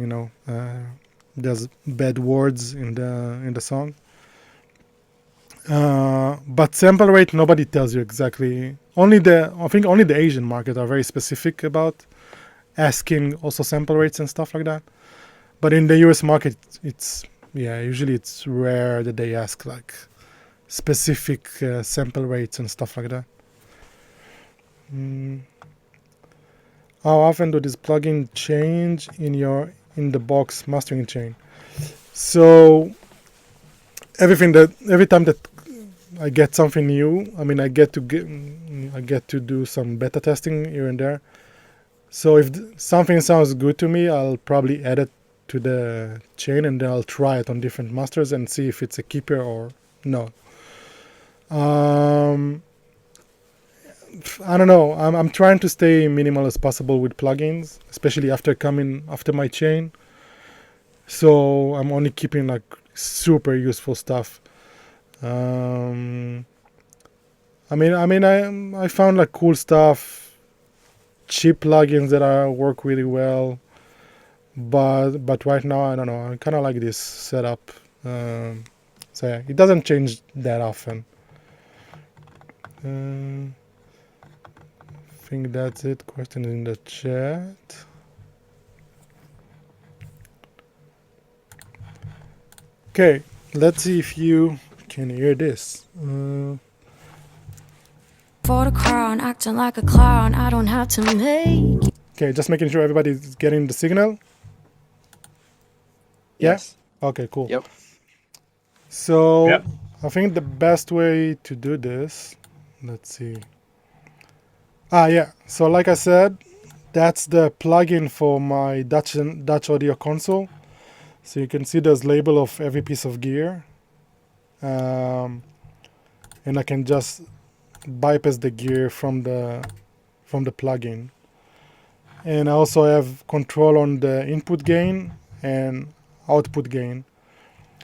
[SPEAKER 1] there's bad words in the song. But sample rate, nobody tells you exactly. I think only the Asian market are very specific about asking also sample rates and stuff like that. But in the US market, usually it's rare that they ask like specific sample rates and stuff like that. How often do this plugin change in the box mastering chain? So every time that I get something new, I mean, I get to do some beta testing here and there. So if something sounds good to me, I'll probably add it to the chain, and then I'll try it on different masters and see if it's a keeper or no. I don't know. I'm trying to stay minimal as possible with plugins, especially after my chain. So I'm only keeping like super useful stuff. I found like cool stuff, cheap plugins that work really well, but right now I don't know. I kind of like this setup. So yeah, it doesn't change that often. I think that's it. Question in the chat. Okay, let's see if you can hear this.
[SPEAKER 8] For the crown, acting like a clown, I don't have to make.
[SPEAKER 1] Okay, just making sure everybody's getting the signal.
[SPEAKER 3] Yes.
[SPEAKER 1] Yeah? Okay, cool.
[SPEAKER 3] Yep.
[SPEAKER 1] So
[SPEAKER 2] Yep.
[SPEAKER 1] I think the best way to do this, let's see. Yeah. So like I said, that's the plugin for my Dutch audio console. So you can see there's label of every piece of gear. And I can just bypass the gear from the plugin. And I also have control on the input gain and output gain.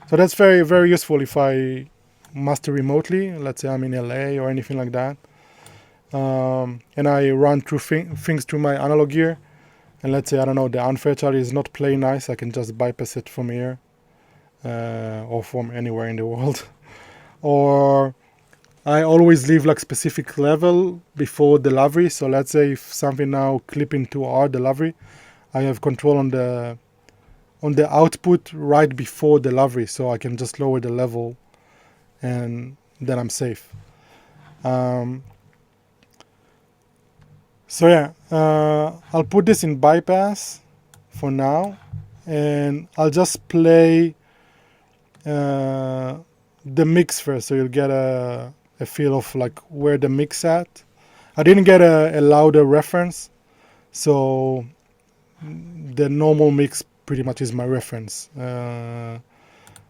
[SPEAKER 1] So that's very, very useful if I master remotely. Let's say I'm in LA or anything like that. And I run through things through my analog gear. And let's say, I don't know, the UnFairchild is not playing nice. I can just bypass it from here or from anywhere in the world. Or I always leave like specific level before the delivery. So let's say if something now clipping too hard, the delivery, I have control on the output right before the delivery. So I can just lower the level and then I'm safe. So yeah, I'll put this in bypass for now, and I'll just play the mix first, so you'll get a feel of like where the mix at. I didn't get a louder reference, so the normal mix pretty much is my reference. I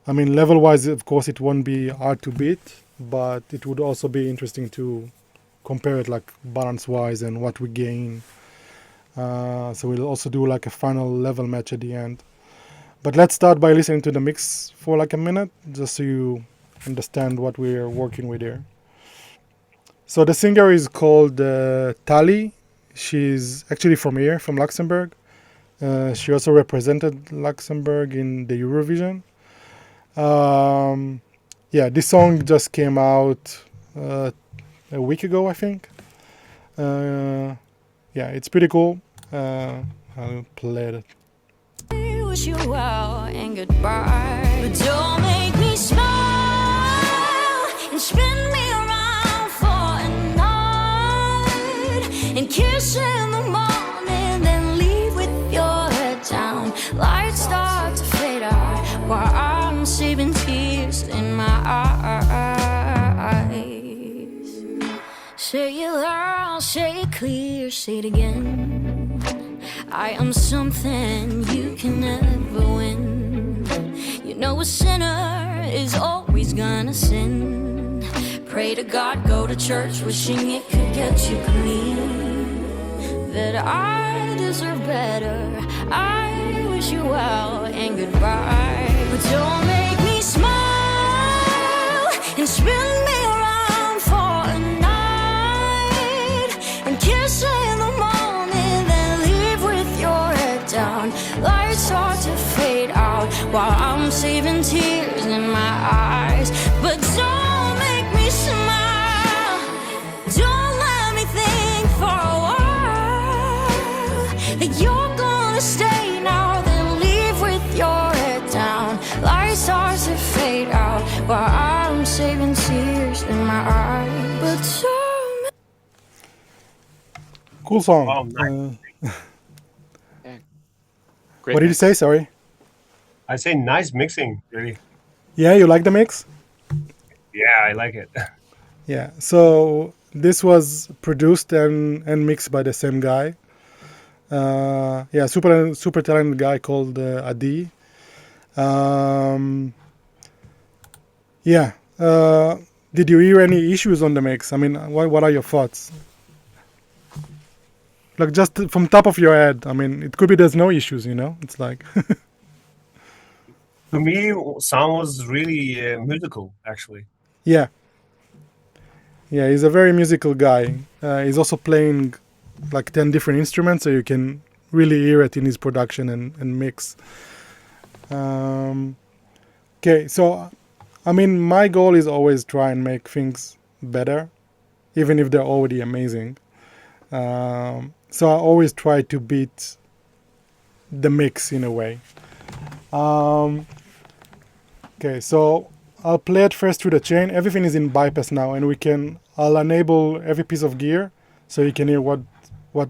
[SPEAKER 1] mean, level-wise, of course, it won't be hard to beat, but it would also be interesting to compare it like balance-wise and what we gain. So we'll also do like a final level match at the end. But let's start by listening to the mix for like a minute, just so you understand what we're working with here. So the singer is called Tali. She's actually from here, from Luxembourg. She also represented Luxembourg in the Eurovision. yeah, this song just came out a week ago, I think. Yeah, it's pretty cool. I'll play it.
[SPEAKER 8] I wish you well and goodbye, but don't make me smile and spin me around for a night and kiss in the morning, then leave with your head down. Lights start to fade out while I'm saving tears in my eyes. Say it loud, say it clear, say it again. I am something you can never win. You know a sinner is always gonna sin. Pray to God, go to church, wishing it could get you clean. That I deserve better. I wish you well and goodbye, but don't make me smile and spin me around for a night and kiss in the morning, then leave with your head down. Lights start to fade out while I'm saving tears in my eyes, but don't make me smile. Don't let me think for a while that you're gonna stay now, then leave with your head down. Lights start to fade out while I'm saving tears in my eyes, but don't.
[SPEAKER 1] Cool song.
[SPEAKER 2] Wow, nice.
[SPEAKER 7] Great
[SPEAKER 1] What did you
[SPEAKER 7] mix.
[SPEAKER 1] say? Sorry.
[SPEAKER 2] I say nice mixing, really.
[SPEAKER 1] Yeah, you like the mix?
[SPEAKER 2] Yeah, I like it.
[SPEAKER 1] Yeah. So this was produced and mixed by the same guy. Yeah, super talented guy called Adi. Yeah. Did you hear any issues on the mix? I mean, what are your thoughts? Like just from top of your head. I mean, it could be there's no issues, you know? It's like
[SPEAKER 2] To me, sound was really musical, actually.
[SPEAKER 1] yeah. Yeah, he's a very musical guy. He's also playing like 10 different instruments, so you can really hear it in his production and mix. Okay, so I mean, my goal is always try and make things better, even if they're already amazing. So I always try to beat the mix in a way. Okay, so I'll play it first through the chain. Everything is in bypass now, and I'll enable every piece of gear so you can hear what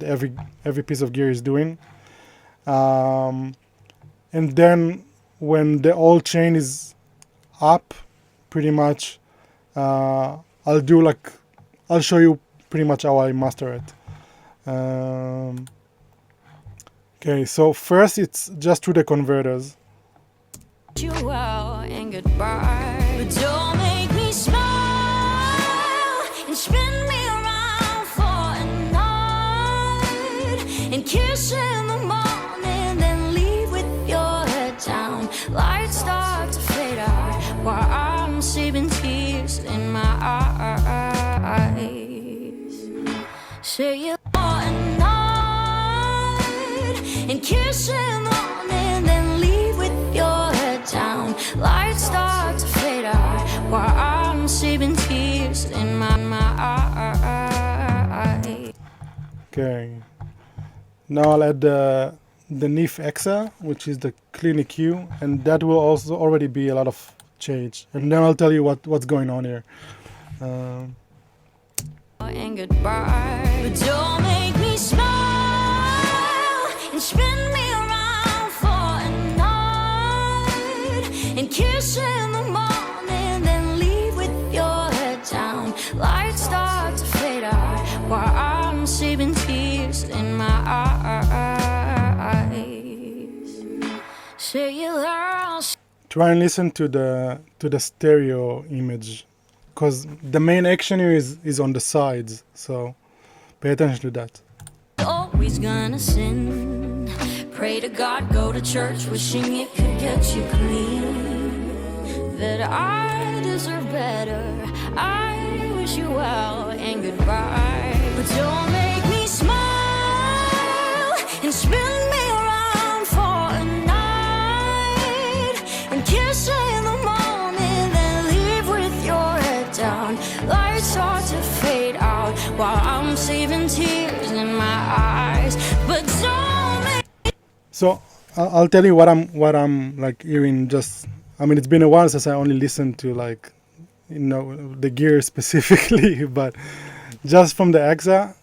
[SPEAKER 1] every piece of gear is doing. And then when the whole chain is up, pretty much, I'll show you pretty much how I master it. Okay, so first it's just through the converters.
[SPEAKER 8] You well and goodbye, but don't make me smile and spin me around for a night and kiss in the morning, then leave with your head down. Lights start to fade out while I'm saving tears in my eyes. Say you for a night and kiss in the morning, then leave with your head down. Lights start to fade out while I'm saving tears in my eyes.
[SPEAKER 1] Okay. Now I'll add the NIF Exa, which is the clean EQ, and that will also already be a lot of change. And then I'll tell you what's going on here.
[SPEAKER 8] And goodbye, but don't make me smile and spin me around for a night and kiss in the morning, then leave with your head down. Lights start to fade out while I'm saving tears in my eyes. Say it loud.
[SPEAKER 1] Try and listen to the stereo image, because the main action here is on the sides. So pay attention to that.
[SPEAKER 8] Always gonna sin. Pray to God, go to church, wishing it could get you clean. That I deserve better. I wish you well and goodbye, but don't make me smile and spin me around for a night and kiss in the morning, then leave with
[SPEAKER 1] So I'll tell you what I'm like hearing. Just I mean, it's been a while since I only listened to like the gear specifically, but just from the EXA,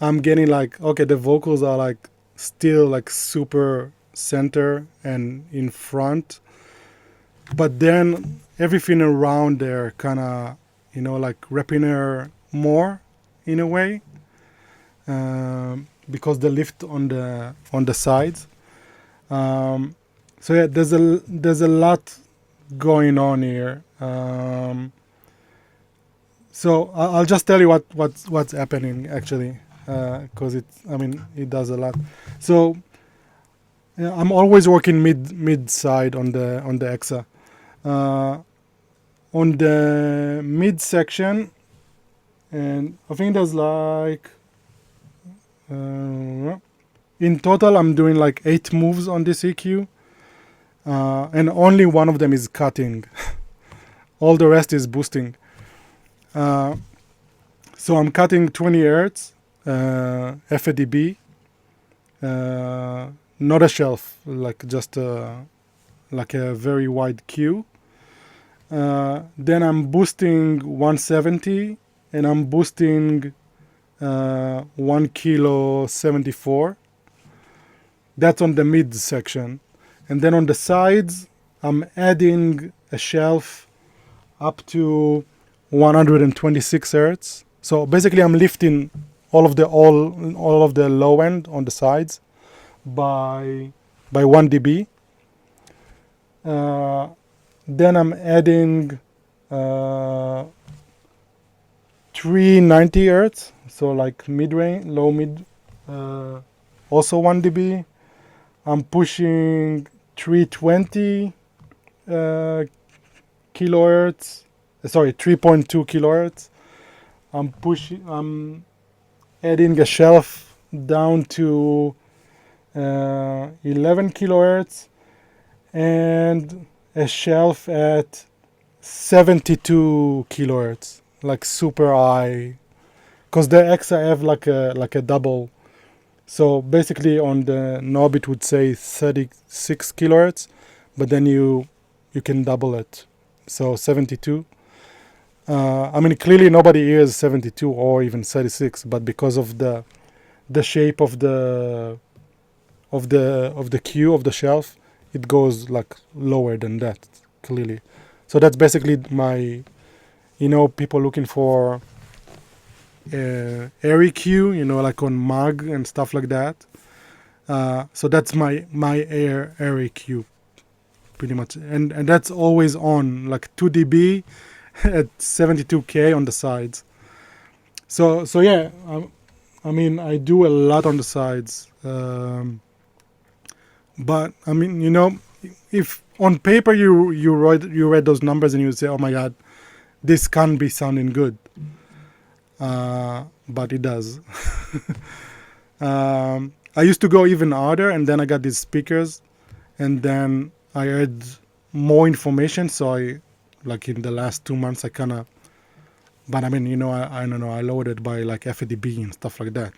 [SPEAKER 1] I'm getting like okay, the vocals are like still like super center and in front, but then everything around there kind of like rapping her more in a way, because the lift on the sides. So yeah, there's a lot going on here. So I'll just tell you what's happening actually, because it does a lot. So yeah, I'm always working mid side on the EXA. On the mid section, and I think there's like in total I'm doing like 8 moves on this EQ, and only one of them is cutting. All the rest is boosting. So I'm cutting 20 hertz, FADB, not a shelf, like just like a very wide Q. Then I'm boosting 170, and I'm boosting 1 kilo 74. That's on the mid section. And then on the sides, I'm adding a shelf up to 126 hertz. So basically I'm lifting all of the low end on the sides by 1 dB. Then I'm adding 390 hertz, so like mid-range, low mid, also 1 dB. I'm pushing 320 kilohertz, 3.2 kilohertz. I'm adding a shelf down to 11 kilohertz and a shelf at 72 kilohertz, like super high, because the EXA have like a double. So basically on the knob it would say 36 kilohertz, but then you can double it, so 72. Clearly nobody hears 72 or even 36, but because of the shape of the queue of the shelf, it goes like lower than that, clearly. So that's basically my, people looking for airy Q, like on mug and stuff like that. So that's my airy Q, pretty much, and that's always on, like 2 dB at 72K on the sides. So yeah, I do a lot on the sides. But if on paper you read those numbers and you say, oh my God, this can't be sounding good. But it does. I used to go even harder, and then I got these speakers, and then I heard more information. So I, like in the last 2 months, I kind of, but I don't know, I lowered it by like FADB and stuff like that.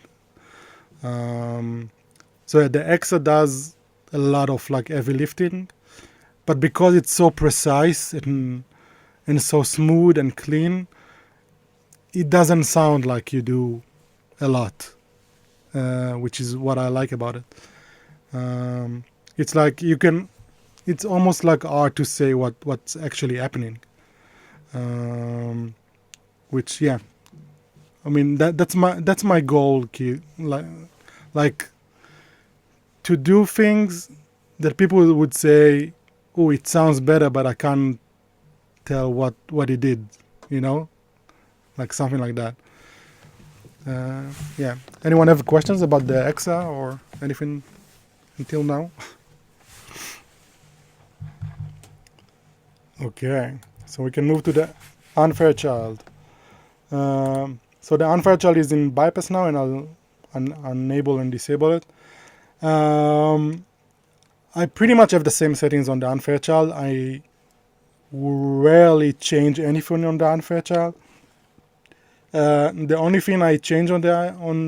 [SPEAKER 1] So yeah, the EXA does a lot of like heavy lifting, but because it's so precise and so smooth and clean, it doesn't sound like you do a lot, which is what I like about it. It's like it's almost like art to say what's actually happening. Which, yeah, that's my goal, like to do things that people would say, oh, it sounds better, but I can't tell what it did, like something like that. Yeah. Anyone have questions about the EXA or anything until now? Okay, so we can move to the UnFairchild. So the UnFairchild is in bypass now, and I'll enable and disable it. I pretty much have the same settings on the UnFairchild. I rarely change anything on the UnFairchild. The only thing I change on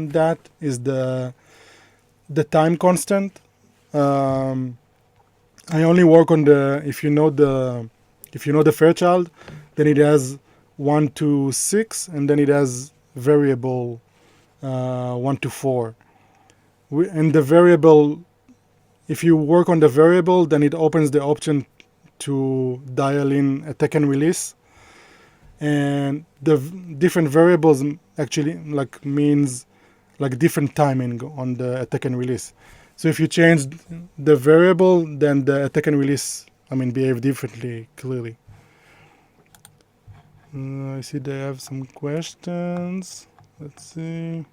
[SPEAKER 1] that is the time constant. I only work on the if you know the Fairchild, then it has 1 to 6, and then it has variable 1 to 4. And the variable, if you work on the variable, then it opens the option to dial in attack and release, and the different variables actually like means like different timing on the attack and release. So if you change the variable, then the attack and release, behave differently, clearly. I see they have some questions. Let's see.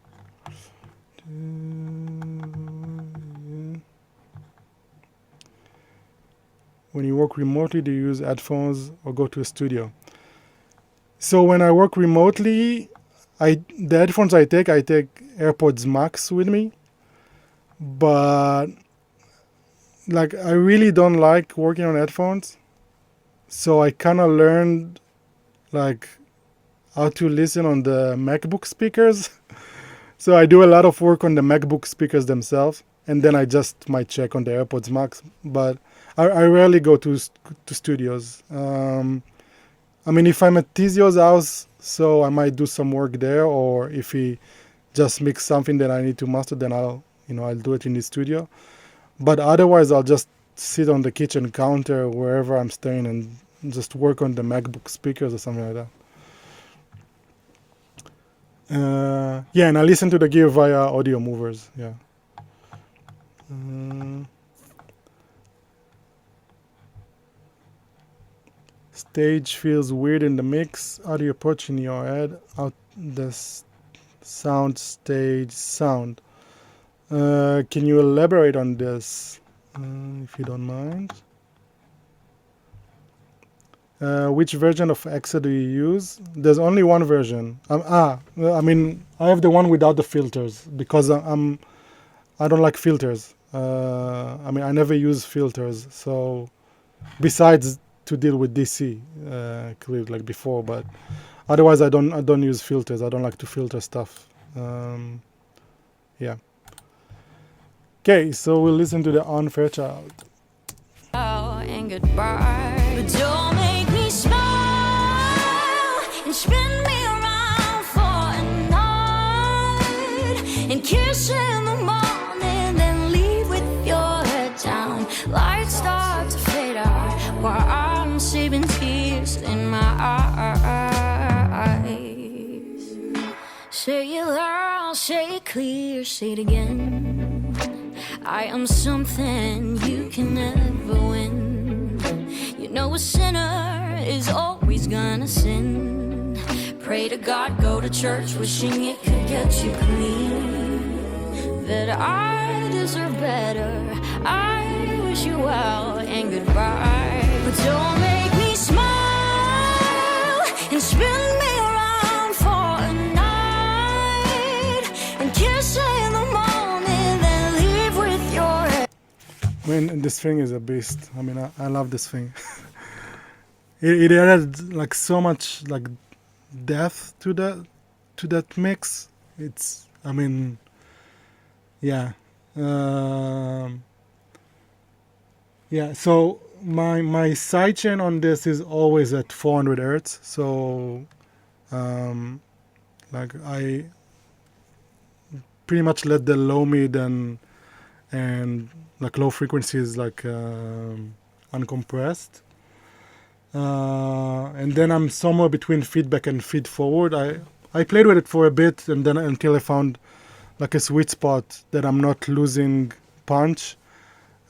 [SPEAKER 1] When you work remotely, do you use headphones or go to a studio? So when I work remotely, the headphones I take AirPods Max with me. But like I really don't like working on headphones, so I kind of learned like how to listen on the MacBook speakers. So I do a lot of work on the MacBook speakers themselves, and then I just might check on the AirPods Max. But I rarely go to studios. If I'm at Tizio's house, so I might do some work there, or if he just mix something that I need to master, then I'll do it in the studio. But otherwise, I'll just sit on the kitchen counter wherever I'm staying and just work on the MacBook speakers or something like that. And I listen to the gear via audio movers. Yeah. Stage feels weird in the mix. How do you approach in your head out the sound stage sound? Can you elaborate on this, if you don't mind? Which version of Exa do you use? There's only one version. I have the one without the filters because I don't like filters. I never use filters. So besides to deal with DC, clearly like before, but otherwise I don't use filters. I don't like to filter stuff. Yeah. Okay, so we'll listen to the UnFairchild.
[SPEAKER 8] And goodbye, but don't make me smile and spin me around for a night and kiss in the morning, then leave with your head down. Lights start to fade out while I'm saving tears in my eyes. Say it loud, say it clear, say it again. I am something you can never win. You know a sinner is always gonna sin. Pray to God, go to church, wishing it could get you clean. That I deserve better. I wish you well and goodbye. But don't make me smile and spin me around for a night and kiss in the morning, then leave with your head.
[SPEAKER 1] This thing is a beast. I love this thing. it added like so much like depth to that mix. It's yeah. Yeah, so my sidechain on this is always at 400 hertz. So like I pretty much let the low mid and like low frequencies like uncompressed. And then I'm somewhere between feedback and feed forward. I played with it for a bit, and then until I found like a sweet spot that I'm not losing punch,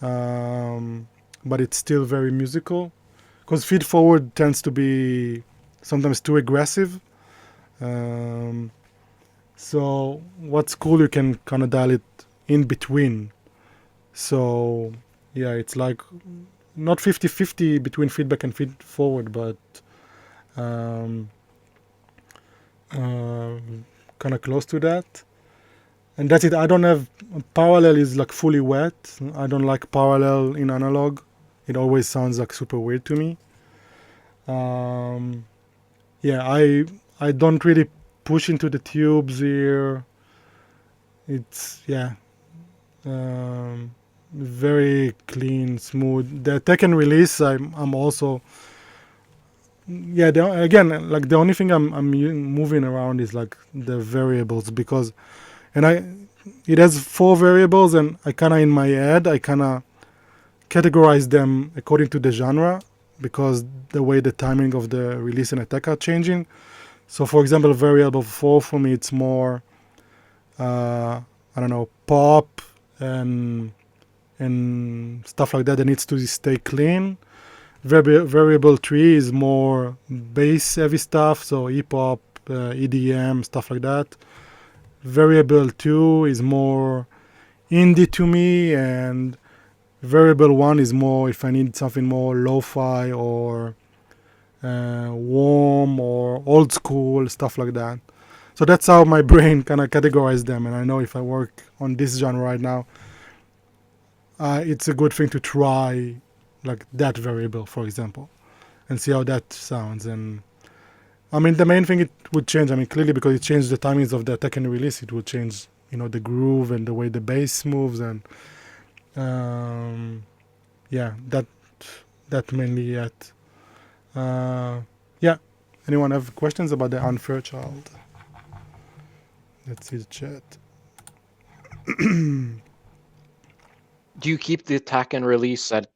[SPEAKER 1] but it's still very musical. Because feed forward tends to be sometimes too aggressive. So what's cool, you can kind of dial it in between. So yeah, it's like not 50-50 between feedback and feed forward, but kind of close to that. And that's it. I don't have parallel is like fully wet. I don't like parallel in analog. It always sounds like super weird to me. Yeah, I don't really push into the tubes here. It's yeah. very clean, smooth. The attack and release, I'm also, yeah. Again, like the only thing I'm moving around is like the variables because, and it has 4 variables, and I kind of in my head I kind of categorize them according to the genre because the way the timing of the release and attack are changing. So, for example, variable 4 for me it's more, I don't know, pop and stuff like that needs to stay clean. Variable 3 is more bass heavy stuff, so hip hop, EDM, stuff like that. Variable 2 is more indie to me, and variable 1 is more if I need something more lo-fi or warm or old school, stuff like that. So that's how my brain kind of categorizes them, and I know if I work on this genre right now, it's a good thing to try like that variable, for example, and see how that sounds. And I mean, the main thing it would change, I mean, clearly because it changed the timings of the attack and release, it would change, the groove and the way the bass moves, and yeah, that mainly it. Yeah. Anyone have questions about the UnFairchild? Let's see the chat.
[SPEAKER 7] Do you keep the attack and release at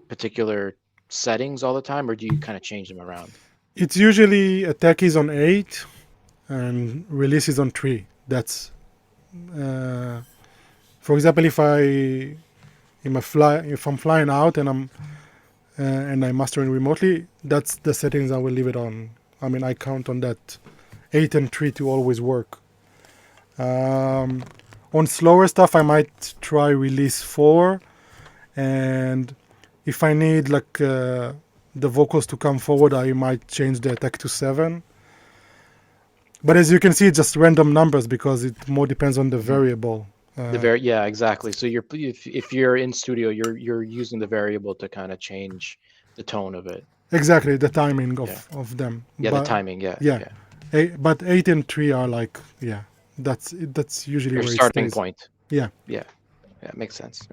[SPEAKER 7] particular settings all the time, or do you kind of change them around?
[SPEAKER 1] It's usually attack is on 8 and release is on 3. That's, for example, if I'm flying out and I'm mastering remotely, that's the settings I will leave it on. I mean, I count on that 8 and 3 to always work. On slower stuff, I might try release 4, and if I need like the vocals to come forward, I might change the attack to 7. But as you can see, it's just random numbers because it more depends on the variable.
[SPEAKER 7] Yeah, exactly. So if you're in studio, you're using the variable to kind of change the tone of it.
[SPEAKER 1] Exactly, the timing of them.
[SPEAKER 7] Yeah, the timing. Yeah.
[SPEAKER 1] But 8 and 3 are like, yeah, that's usually
[SPEAKER 7] Your
[SPEAKER 1] where
[SPEAKER 7] starting
[SPEAKER 1] it stays.
[SPEAKER 7] point.
[SPEAKER 1] Yeah.
[SPEAKER 7] Makes sense.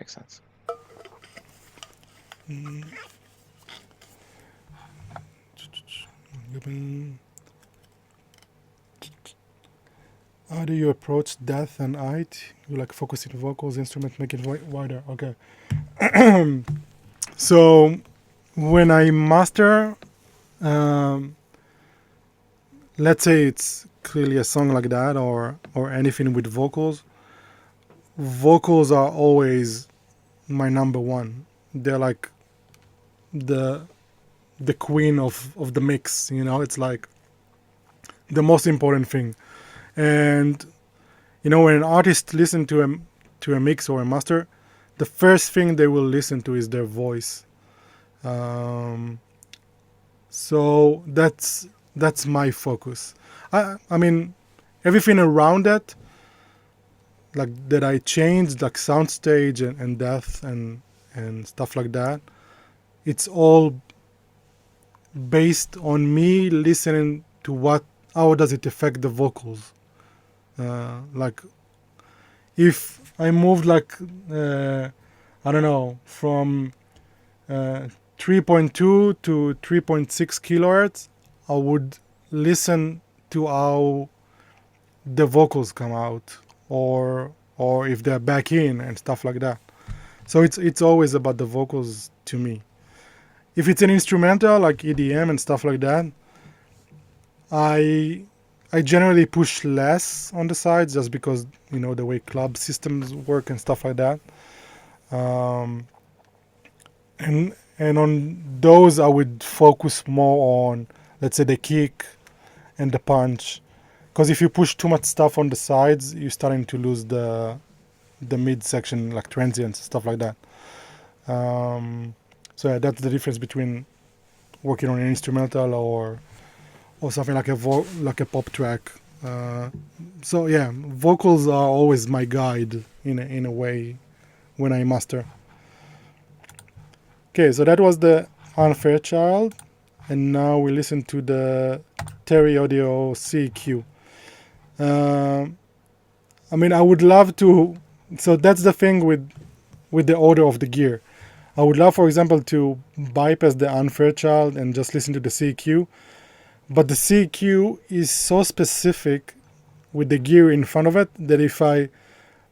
[SPEAKER 1] How do you approach depth and height? You like focusing vocals, instrument, make it wider. Okay. So when I master, let's say it's clearly a song like that, or anything with vocals. Vocals are always my number one. They're like the queen of the mix. It's like the most important thing. And when an artist listens to a mix or a master, the first thing they will listen to is their voice. So that's my focus. I mean, everything around that, like that I changed, like soundstage and depth and stuff like that. It's all based on me listening to how does it affect the vocals. Like if I moved like I don't know, from 3.2 to 3.6 kilohertz, I would listen to how the vocals come out, or if they're back in and stuff like that. So it's always about the vocals to me. If it's an instrumental like EDM and stuff like that, I generally push less on the sides just because the way club systems work and stuff like that. And on those I would focus more on, let's say, the kick and the punch, because if you push too much stuff on the sides, you're starting to lose the mid section, like transients, stuff like that. So yeah, that's the difference between working on an instrumental or something like a pop track. So yeah, vocals are always my guide in a way when I master. Okay, so that was the UnFairchild, and now we listen to the Terry Audio CQ. I mean, I would love to. So that's the thing with with the order of the gear. I would love, for example, to bypass the UnFairchild and just listen to the CEQ. But the CEQ is so specific with the gear in front of it that if I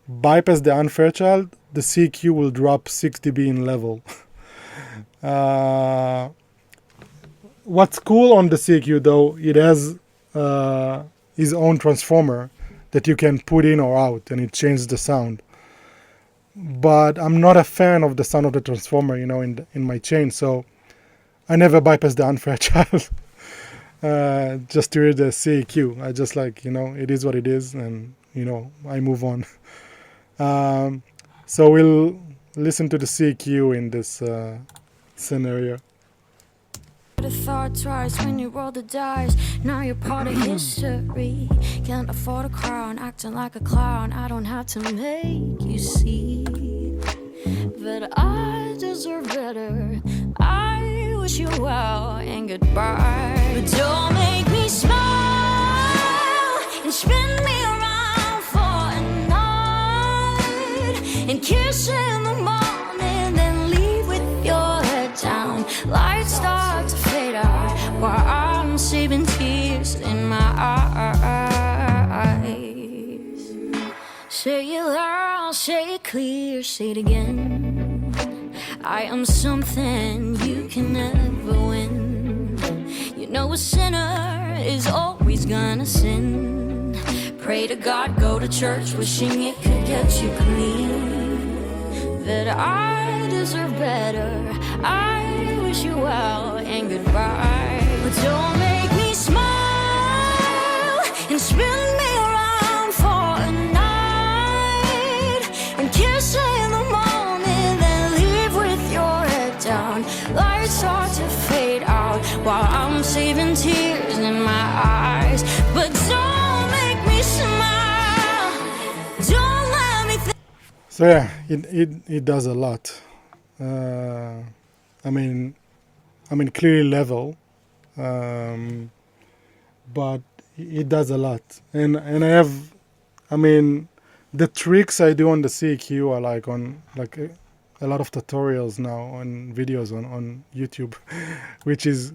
[SPEAKER 1] bypass the UnFairchild, the CEQ will drop 6 dB in level. What's cool on the CEQ though, it has his own transformer that you can put in or out, and it changes the sound. But I'm not a fan of the sound of the transformer, in my chain, so I never bypass the UnFairchild just to hear the CEQ. I just it is what it is, and I move on. So we'll listen to the CEQ in this scenario.
[SPEAKER 8] The thought twice when you roll the dice. Now you're part of history. Can't afford a crown, acting like a clown. I don't have to make you see that I deserve better. I wish you well and goodbye. But don't make me smile and spin me around for a night and kiss in the morning, then leave with your head down. Lights start to fade out while I'm saving tears in my eyes. Say it loud, say it clear, say it again. I am something you can never win. You know a sinner is always gonna sin. Pray to God, go to church, wishing it could get you clean. That I deserve better. I wish you well and goodbye. But don't make me smile and spin me around for a night and kiss in the morning, then leave with your head down. Lights start to fade out while I'm saving tears in my eyes. But don't make me smile. Don't let me think.
[SPEAKER 1] So yeah, it does a lot. I mean, clearly level, but it does a lot. And I have, the tricks I do on the CEQ are on a lot of tutorials now on videos on YouTube, which is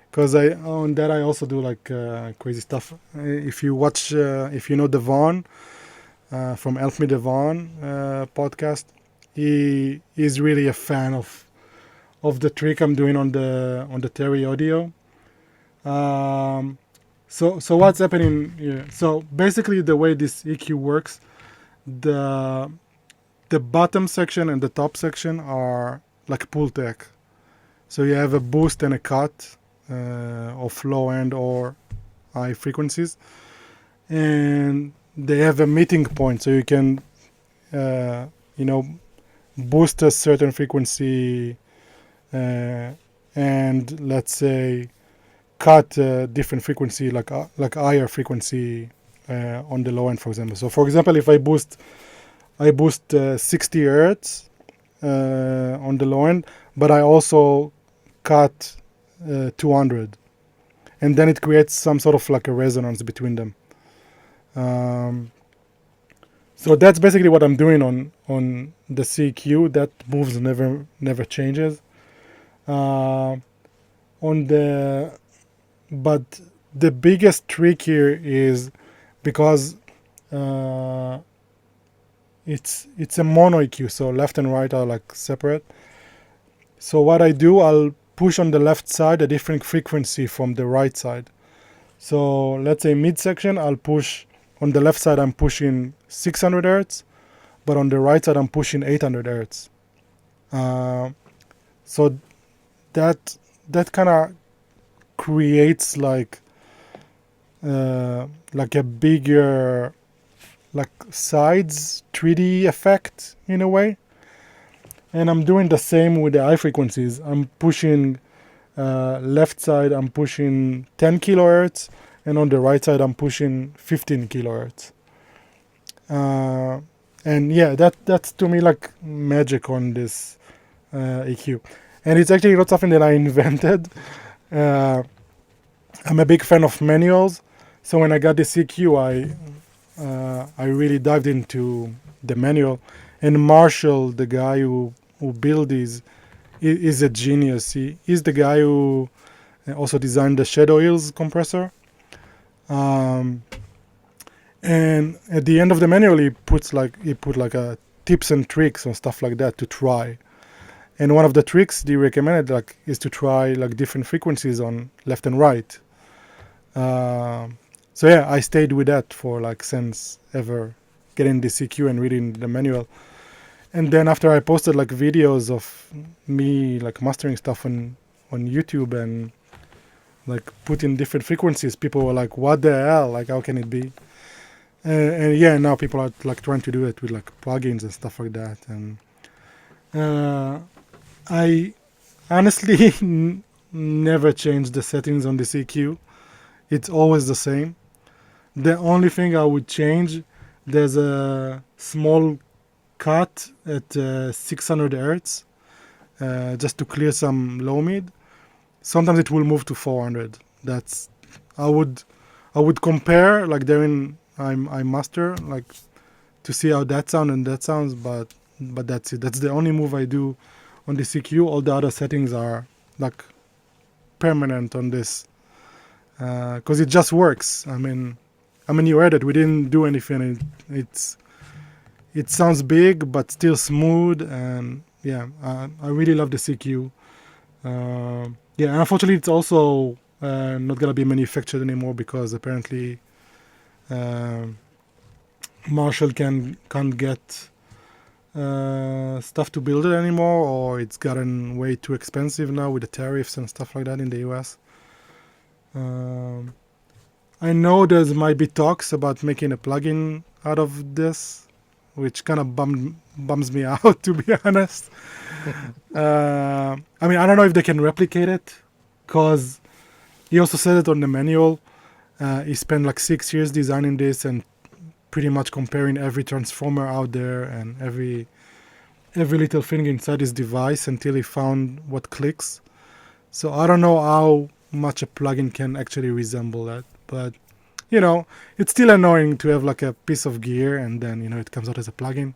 [SPEAKER 1] because on that I also do crazy stuff. If you watch, if you know Devon from Help Me Devon podcast, he is really a fan of the trick I'm doing on the Terry audio. So what's happening here? So basically the way this EQ works, the bottom section and the top section are like pull tech. So you have a boost and a cut of low end or high frequencies, and they have a meeting point, so you can boost a certain frequency and let's say cut a different frequency like higher frequency on the low end, for example. So for example, if I boost 60 hertz on the low end, but I also cut 200, and then it creates some sort of a resonance between them. So that's basically what I'm doing on the CEQ. That moves never changes. But the biggest trick here is because it's a mono EQ, so left and right are separate. So what I do, I'll push on the left side a different frequency from the right side. So let's say midsection, I'll push on the left side, I'm pushing 600 hertz, but on the right side, I'm pushing 800 hertz. So that kind of creates a bigger sides 3D effect in a way. And I'm doing the same with the high frequencies. I'm pushing left side, I'm pushing 10 kilohertz, and on the right side, I'm pushing 15 kilohertz. And yeah, that's to me magic on this EQ. And it's actually not something that I invented. I'm a big fan of manuals. So when I got this EQ, I really dived into the manual, And Marshall, the guy who built these, is a genius. He's the guy who also designed the Shadow Hills compressor. And at the end of the manual, he put like a tips and tricks and stuff like that to try. And one of the tricks they recommended is to try different frequencies on left and right. So yeah, I stayed with that for since ever getting the CQ and reading the manual. And then after I posted videos of me mastering stuff on YouTube and putting different frequencies, people were like, "What the hell? How can it be?" And yeah, now people are trying to do it with plugins and stuff like that. And I honestly never changed the settings on the CQ. It's always the same. The only thing I would change, there's a small cut at 600 hertz, just to clear some low mid. Sometimes it will move to 400. That's I would compare during I master to see how that sounds and that sounds, but that's it. That's the only move I do on the CQ. All the other settings are permanent on this, because it just works. I mean, you heard it. We didn't do anything. It sounds big, but still smooth. And yeah, I really love the CQ. Yeah, and unfortunately, it's also not gonna be manufactured anymore because apparently Marshall can't get stuff to build it anymore, or it's gotten way too expensive now with the tariffs and stuff like that in the US. I know there might be talks about making a plugin out of this, which kind of bums me out, to be honest. I mean, I don't know if they can replicate it, because he also said it on the manual. He spent 6 years designing this and pretty much comparing every transformer out there and every little thing inside his device until he found what clicks. So I don't know how much a plugin can actually resemble that, but it's still annoying to have a piece of gear and then it comes out as a plugin.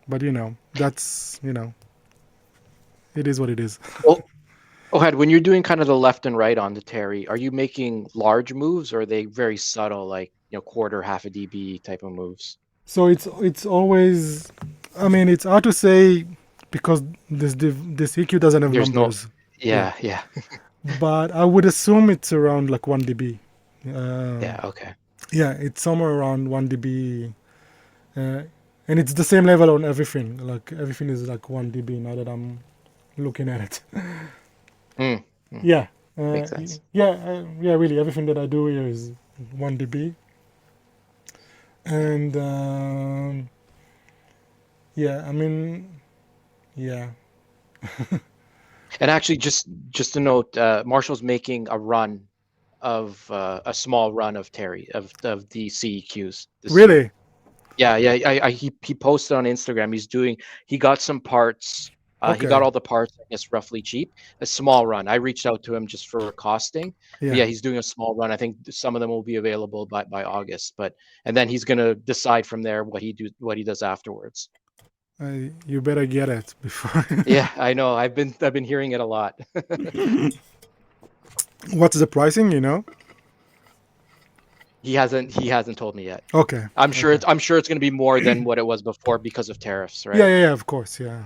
[SPEAKER 1] But that's it is what it is.
[SPEAKER 7] Well, Ohad, when you're doing kind of the left and right on the Terry, are you making large moves, or are they very subtle, quarter, half a dB type of moves?
[SPEAKER 1] So it's always, I mean, it's hard to say because this EQ doesn't have
[SPEAKER 7] There's
[SPEAKER 1] numbers.
[SPEAKER 7] Yeah.
[SPEAKER 1] But I would assume it's around 1 dB.
[SPEAKER 7] Yeah, okay.
[SPEAKER 1] Yeah, it's somewhere around 1 dB. And it's the same level on everything. Everything is 1 dB now that I'm looking at it. Yeah.
[SPEAKER 7] Makes sense.
[SPEAKER 1] Yeah, really, everything that I do here is 1 dB. And yeah, I mean, yeah.
[SPEAKER 7] And actually, just to note, Marshall's making a run of a small run of Terry of the CEQs.
[SPEAKER 1] Really?
[SPEAKER 7] Yeah. He posted on Instagram. He got some parts.
[SPEAKER 1] Okay.
[SPEAKER 7] He got all the parts, I guess, roughly cheap. A small run. I reached out to him just for costing. Yeah, he's doing a small run. I think some of them will be available by August. And then he's gonna decide from there what he does afterwards.
[SPEAKER 1] You better get it before.
[SPEAKER 7] Yeah, I know. I've been hearing it a lot.
[SPEAKER 1] What's the pricing?
[SPEAKER 7] He hasn't told me yet.
[SPEAKER 1] Okay.
[SPEAKER 7] I'm sure it's going to be more than what it was before because of tariffs, right?
[SPEAKER 1] Yeah, of course, yeah.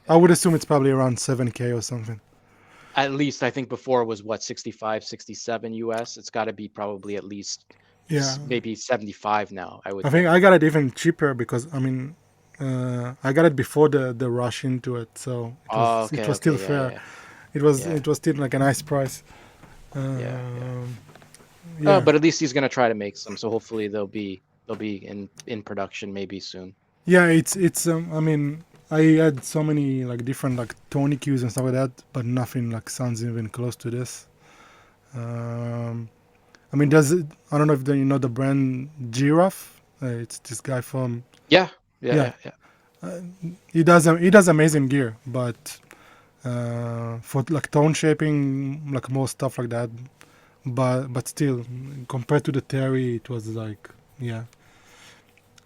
[SPEAKER 1] I would assume it's probably around 7K or something.
[SPEAKER 7] At least I think before it was 65, 67 US. It's got to be probably at least maybe 75 now. I think
[SPEAKER 1] I got it even cheaper because I mean I got it before the rush into it, so it was still fair. Yeah. It was still a nice price.
[SPEAKER 7] But at least he's gonna try to make some, so hopefully they'll be in production maybe soon.
[SPEAKER 1] Yeah, it's I mean, I had so many different tone EQs and stuff like that, but nothing sounds even close to this. I mean, I don't know if you know the brand Giraffe. It's this guy from
[SPEAKER 7] yeah.
[SPEAKER 1] He does amazing gear, but for tone shaping, more stuff like that. But still, compared to the Terry, it was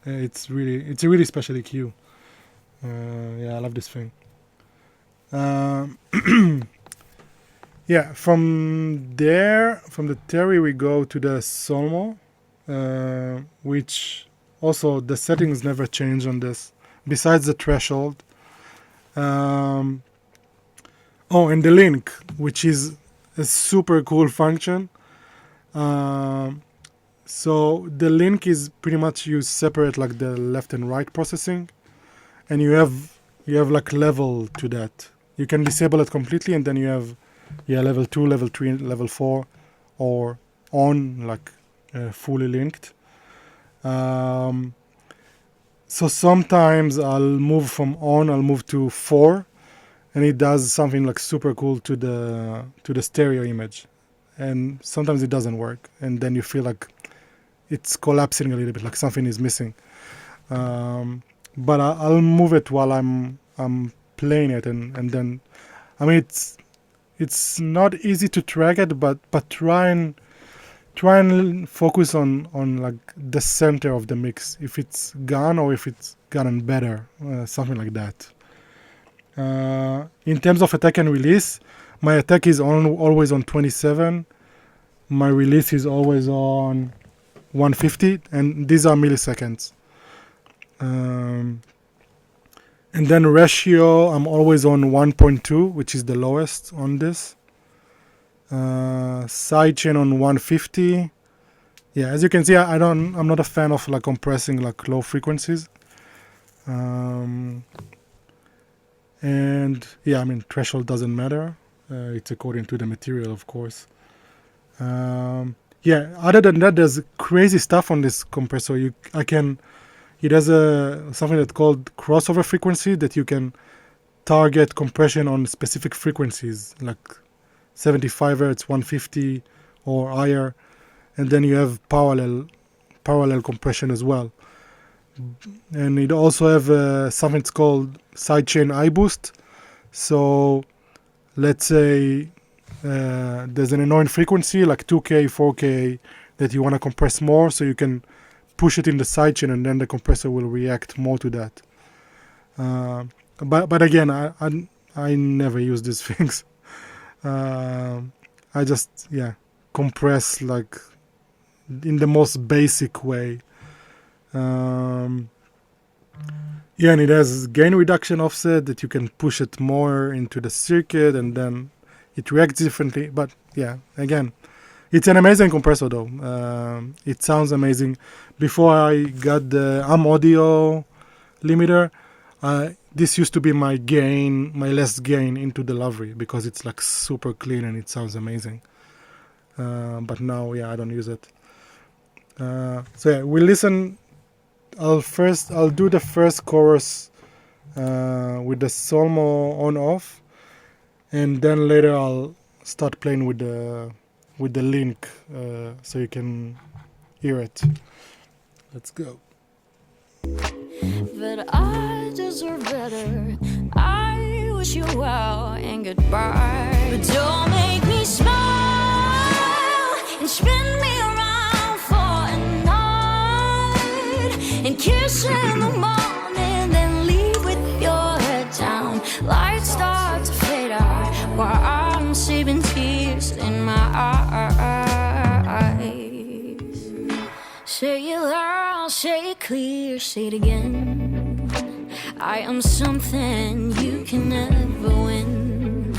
[SPEAKER 1] It's a really special EQ. Yeah, I love this thing. Yeah, from the Terry, we go to the Solmo, which also the settings never change on this, besides the threshold. And the link, which is a super cool function. So the link is pretty much you separate like the left and right processing, and you have like level to that. You can disable it completely, and then you have level 2, level 3, level 4, or on like fully linked. So sometimes I'll move from on, I'll move to 4, and it does something like super cool to the stereo image. And sometimes it doesn't work, and then you feel like it's collapsing a little bit, like something is missing. But I'll move it while I'm playing it, and then, I mean, it's not easy to track it, but try and focus on like the center of the mix, if it's gone or if it's gotten better, something like that. In terms of attack and release, my attack is always on 27. My release is always on 150, and these are milliseconds. And then ratio, I'm always on 1.2, which is the lowest on this. Sidechain on 150. Yeah, as you can see, I'm not a fan of like compressing like low frequencies. And yeah, I mean, threshold doesn't matter. It's according to the material, of course. Yeah, other than that, there's crazy stuff on this compressor. It has something that's called crossover frequency, that you can target compression on specific frequencies, like 75 Hertz, 150 or higher. And then you have parallel compression as well. And it also have something that's called sidechain iBoost. So let's say there's an annoying frequency like 2K, 4K that you want to compress more, so you can push it in the sidechain, and then the compressor will react more to that. But again, I never use these things. I just compress like in the most basic way. And it has gain reduction offset that you can push it more into the circuit, and then it reacts differently. But yeah, again, it's an amazing compressor though. It sounds amazing. Before I got the audio limiter, this used to be my less gain into the Lavry, because it's like super clean and it sounds amazing. But now, I don't use it. We listen. I'll do the first chorus with the Solmo on off, and then later I'll start playing with the link, so you can hear it. Let's go.
[SPEAKER 8] But I deserve better. I wish you well and goodbye. But don't make me smile and spin me around for a night, and kiss in the morning, then leave with your head down. Lights start to fade out while I'm saving tears in my eyes. Say it loud, say it clear, say it again. I am something you can never win.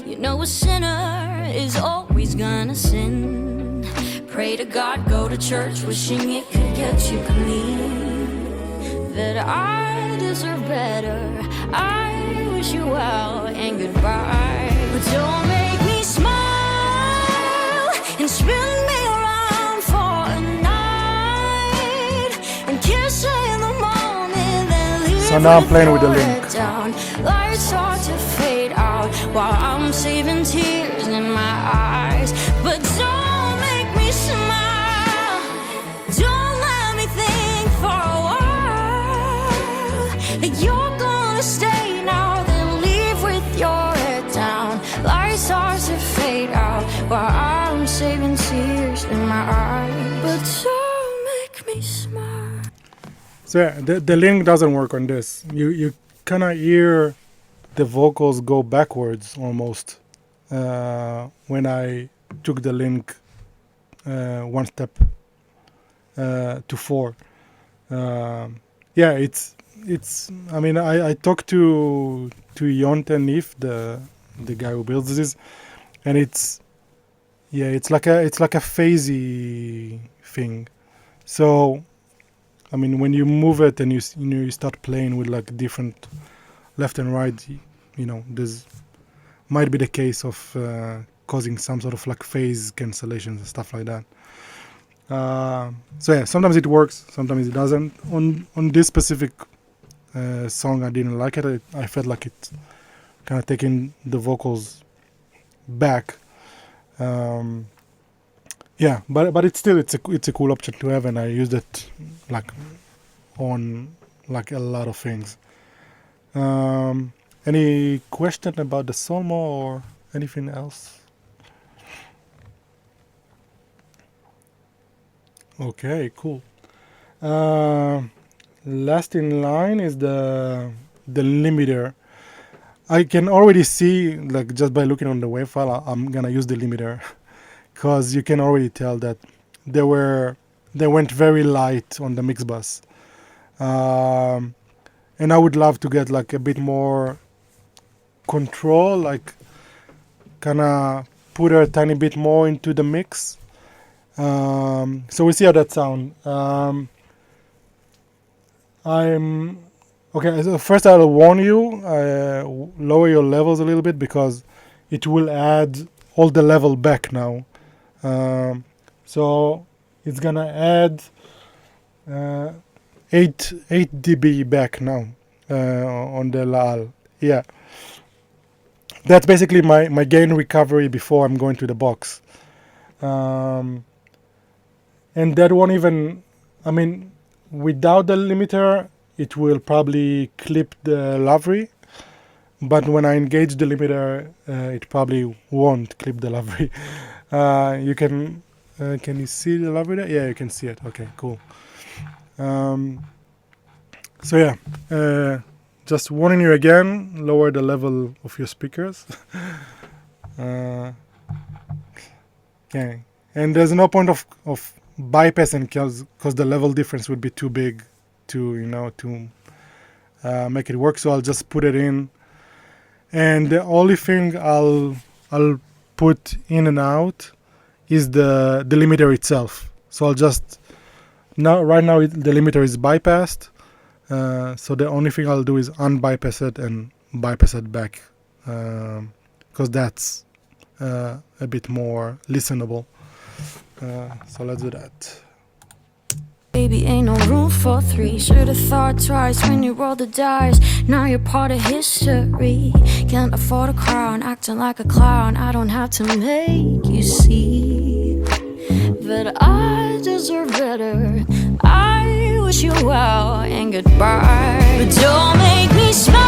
[SPEAKER 8] You know a sinner is always gonna sin. Pray to God, go to church, wishing it could get you clean. That I deserve better. I wish you well and goodbye. But don't make me smile and spin me around for a night, and kiss in the morning, then leave.
[SPEAKER 1] So now I'm playing with the link.
[SPEAKER 8] Down. Lights start to fade out while I'm saving tears in my eyes. But don't make me smile. Don't let me think for a while that you're gonna stay now, then leave with your head down. Lights start to fade out while I'm saving tears in my eyes. But don't make me smile.
[SPEAKER 1] So yeah, the link doesn't work on this. You kind of hear the vocals go backwards almost when I took the link one step to 4. Yeah, it's. I mean, I talked to Yontanif, the guy who builds this, and it's like a phasey thing. So, I mean, when you move it and you start playing with like different left and right, there's might be the case of causing some sort of like phase cancellations and stuff like that. So yeah, sometimes it works, sometimes it doesn't. On this specific song, I didn't like it. I felt like it kind of taking the vocals back. Yeah, but it's a cool option to have, and I used it like on like a lot of things. Any question about the Solmo or anything else? Okay, cool. Last in line is the limiter. I can already see, like, just by looking on the wave file, I'm gonna use the limiter because you can already tell that they went very light on the mix bus. And I would love to get like a bit more control, like kind of put a tiny bit more into the mix. So we see how that sound. Okay, so first I'll warn you, lower your levels a little bit because it will add all the level back now. So it's gonna add 8 dB back now on the LAL. Yeah, that's basically my gain recovery before I'm going to the box. And that won't even, I mean, without the limiter, it will probably clip the lavry. But when I engage the limiter, it probably won't clip the lavry. You can you see the lavry there? Yeah, you can see it. Okay, cool. So yeah, just warning you again, lower the level of your speakers. Okay, and there's no point of bypassing because the level difference would be too big to make it work. So I'll just put it in, and the only thing I'll put in and out is the limiter itself. So I'll just right now the limiter is bypassed. So the only thing I'll do is unbypass it and bypass it back, because that's a bit more listenable. So let's do that.
[SPEAKER 8] Baby, ain't no room for 3. Should've thought twice when you rolled the dice. Now you're part of history. Can't afford a crown, acting like a clown. I don't have to make you see that I deserve better. I wish you well and goodbye. But don't make me smile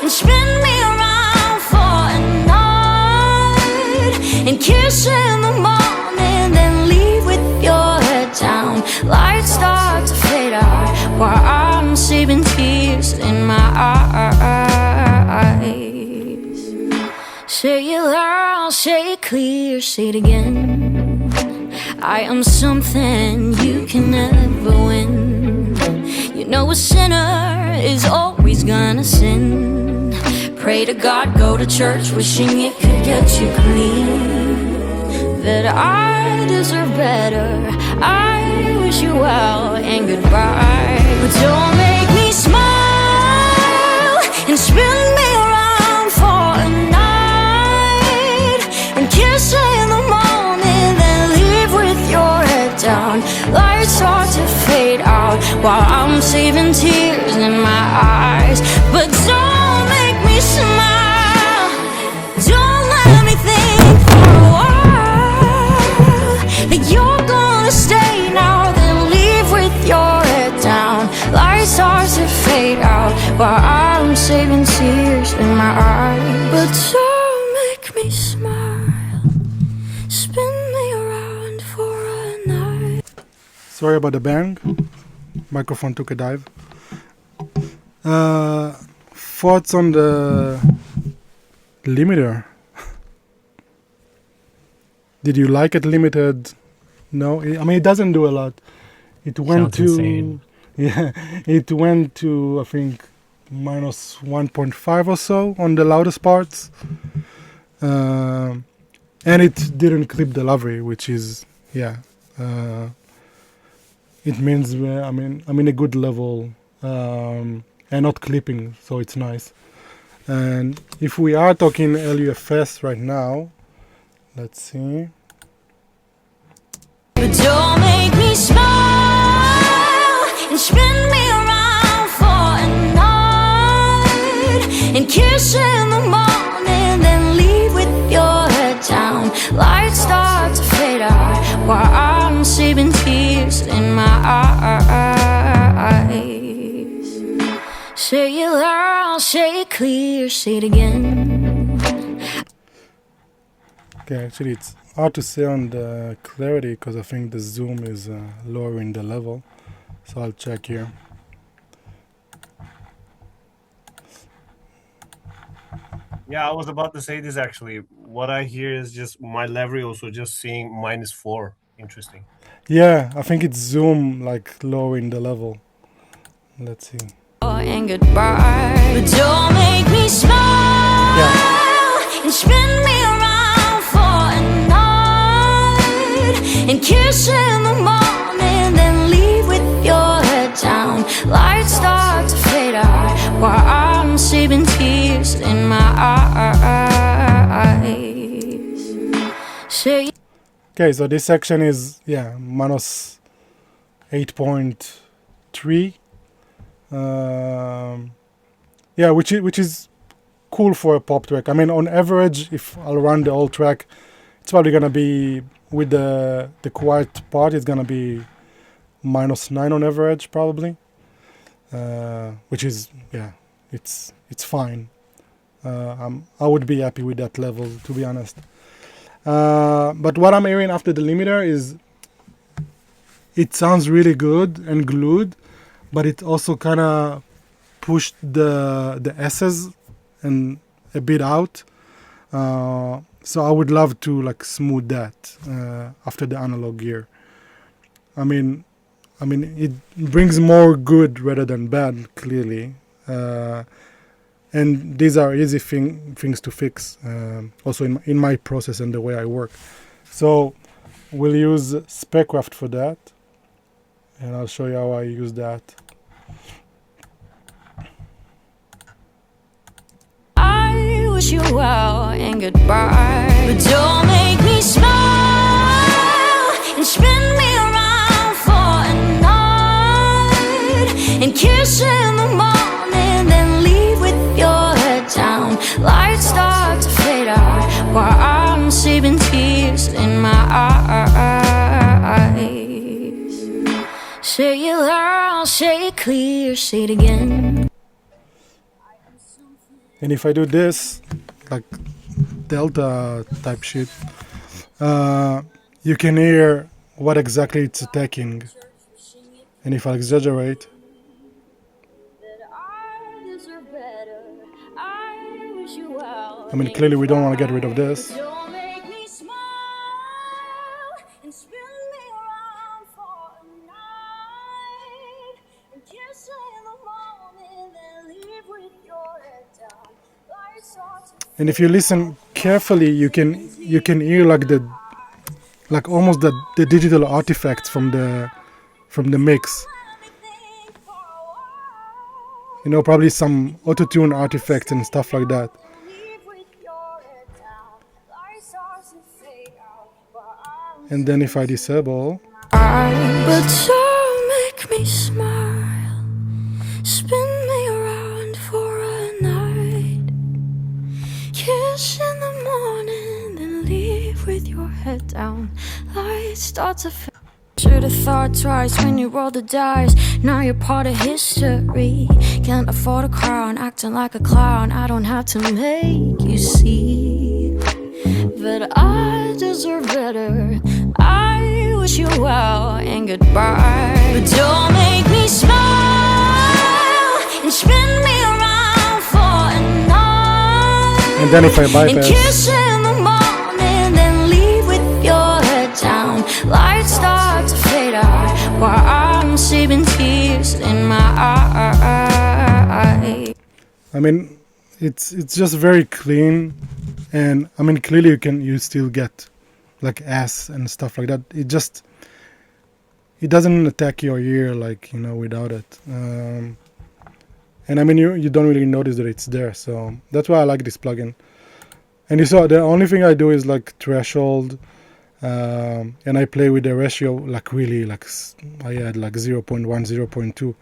[SPEAKER 8] and spin me around for a night and kiss in the morning, then leave with your head down. Lights start to fade out while I'm saving tears in my eyes. Say it loud, say it clear, say it again. I am something you can never win. You know a sinner is always gonna sin. Pray to God, go to church, wishing it could get you clean. That I deserve better. I wish you well and goodbye. But don't make me smile and spin me around for a night and kiss in the morning, then leave with your head down. Lights start to fade out while I'm saving tears in my eyes. But don't make me smile. Don't let me think for a while that you're gonna stay now, then leave with your head down. Lights start to fade out while I'm saving tears in my eyes. But don't make me smile. Spin me around for a night.
[SPEAKER 1] Sorry about the bang. microphone took a dive. Thoughts on the limiter? Did you like it limited? No, I mean it doesn't do a lot. It went
[SPEAKER 6] Sounds
[SPEAKER 1] to
[SPEAKER 6] insane.
[SPEAKER 1] yeah, it went to I think minus 1.5 or so on the loudest parts, and it didn't clip the lavry, which is it means I'm in a good level and not clipping, so it's nice. And if we are talking LUFS right now, let's see.
[SPEAKER 8] But don't make me smile and spin me around for a night and kiss in the morning, then leave with your head down. Lights start to fade out while I'm saving tears in my eyes. Say it loud, say it clear, say it again.
[SPEAKER 1] Okay, actually it's hard to say on the clarity because I think the zoom is lowering the level, so I'll check here.
[SPEAKER 2] Yeah, I was about to say this actually. What I hear is just my level also just seeing -4. Interesting.
[SPEAKER 1] Yeah, I think it's zoom like lowering the level. Let's see.
[SPEAKER 8] And goodbye, but don't make me smile and spin me around for a night and kiss in the morning, then leave with your head down. Lights start to fade out while I'm saving tears in my eyes. Say
[SPEAKER 1] Okay, so this section is minus 8.3. Which is cool for a pop track. I mean, on average, if I'll run the whole track, it's probably gonna be with the quiet part. It's gonna be -9 on average, probably, which is it's fine. I would be happy with that level, to be honest. But what I'm hearing after the limiter is it sounds really good and glued, but it also kind of pushed the S's and a bit out. So I would love to like smooth that after the analog gear. I mean, it brings more good rather than bad, clearly. And these are easy things to fix, also in my process and the way I work. So we'll use Specraft for that. And I'll show you how I use that.
[SPEAKER 8] I wish you well and goodbye, but don't make me smile and spin me around for a night and kiss in the morning, then leave with your head down. Lights start to fade out while I'm saving tears in my eyes. Say it loud, say it clear, say it again.
[SPEAKER 1] And if I do this, like delta type shit, you can hear what exactly it's attacking. And if I exaggerate, I mean, clearly we don't want to get rid of this. And if you listen carefully, you can hear like almost the digital artifacts from the mix. You know, probably some auto-tune artifacts and stuff like that. And then if I disable,
[SPEAKER 8] but don't make me smile, spin me around for a night, kiss in the morning, then leave with your head down. Lights start to fade. Should've thought twice when you rolled the dice. Now you're part of history. Can't afford a crown, acting like a clown. I don't have to make you see, but I deserve better. I wish you well and goodbye, but don't make me
[SPEAKER 1] then if I
[SPEAKER 8] and
[SPEAKER 1] bypass,
[SPEAKER 8] kiss in the morning, then leave with your head down. Lights start to fade out while I'm saving tears in my eyes.
[SPEAKER 1] I mean, it's just very clean, and I mean, clearly you still get like S and stuff like that. It doesn't attack your ear like, without it. And I mean, you don't really notice that it's there, so that's why I like this plugin. And you saw the only thing I do is like threshold, and I play with the ratio like really like I had like 0.1, 0.2.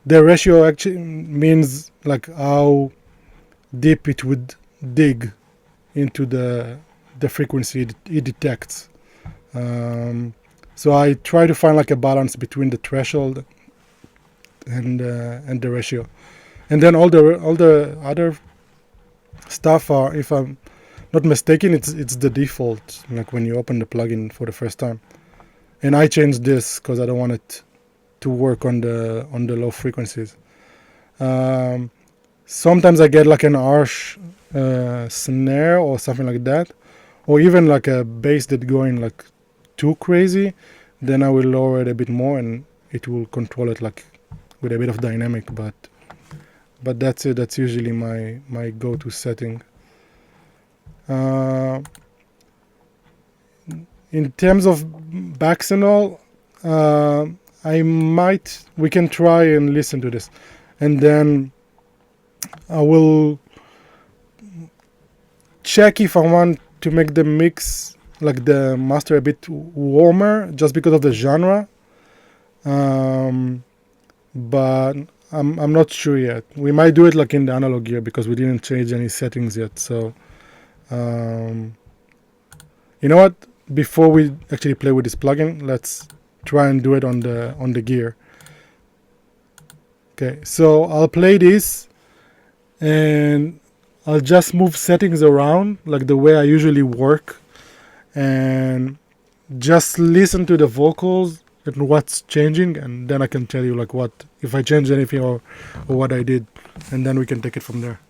[SPEAKER 1] The ratio actually means like how deep it would dig into the frequency it detects. So I try to find like a balance between the threshold and the ratio, and then all the other stuff are, if I'm not mistaken, it's the default, like when you open the plugin for the first time. And I changed this because I don't want it to work on the low frequencies. Sometimes I get like an harsh snare or something like that, or even like a bass that going like too crazy. Then I will lower it a bit more, and it will control it like with a bit of dynamic. But that's it. That's usually my go-to setting. In terms of Baxanol, we can try and listen to this, and then I will check if I want to make the mix, like the master, a bit warmer, just because of the genre. But I'm not sure yet. We might do it like in the analog gear because we didn't change any settings yet. So, you know what? Before we actually play with this plugin, let's try and do it on the gear. Okay, so I'll play this, and I'll just move settings around like the way I usually work, and just listen to the vocals and what's changing, and then I can tell you like what, if I changed anything or what I did, and then we can take it from there.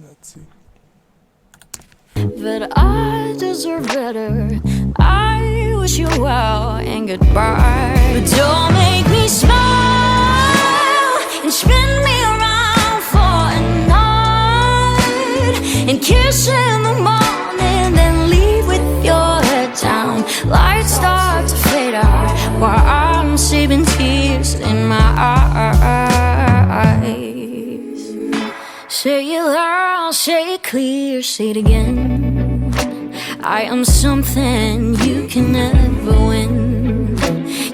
[SPEAKER 1] Let's see.
[SPEAKER 8] But I deserve better. I wish you well and goodbye. But don't make me smile and spin me around for a night, and kiss in the morning, then leave with your head down. Lights start to fade out while I'm saving tears in my eyes. Say it loud, say it clear, say it again. I am something you can never win.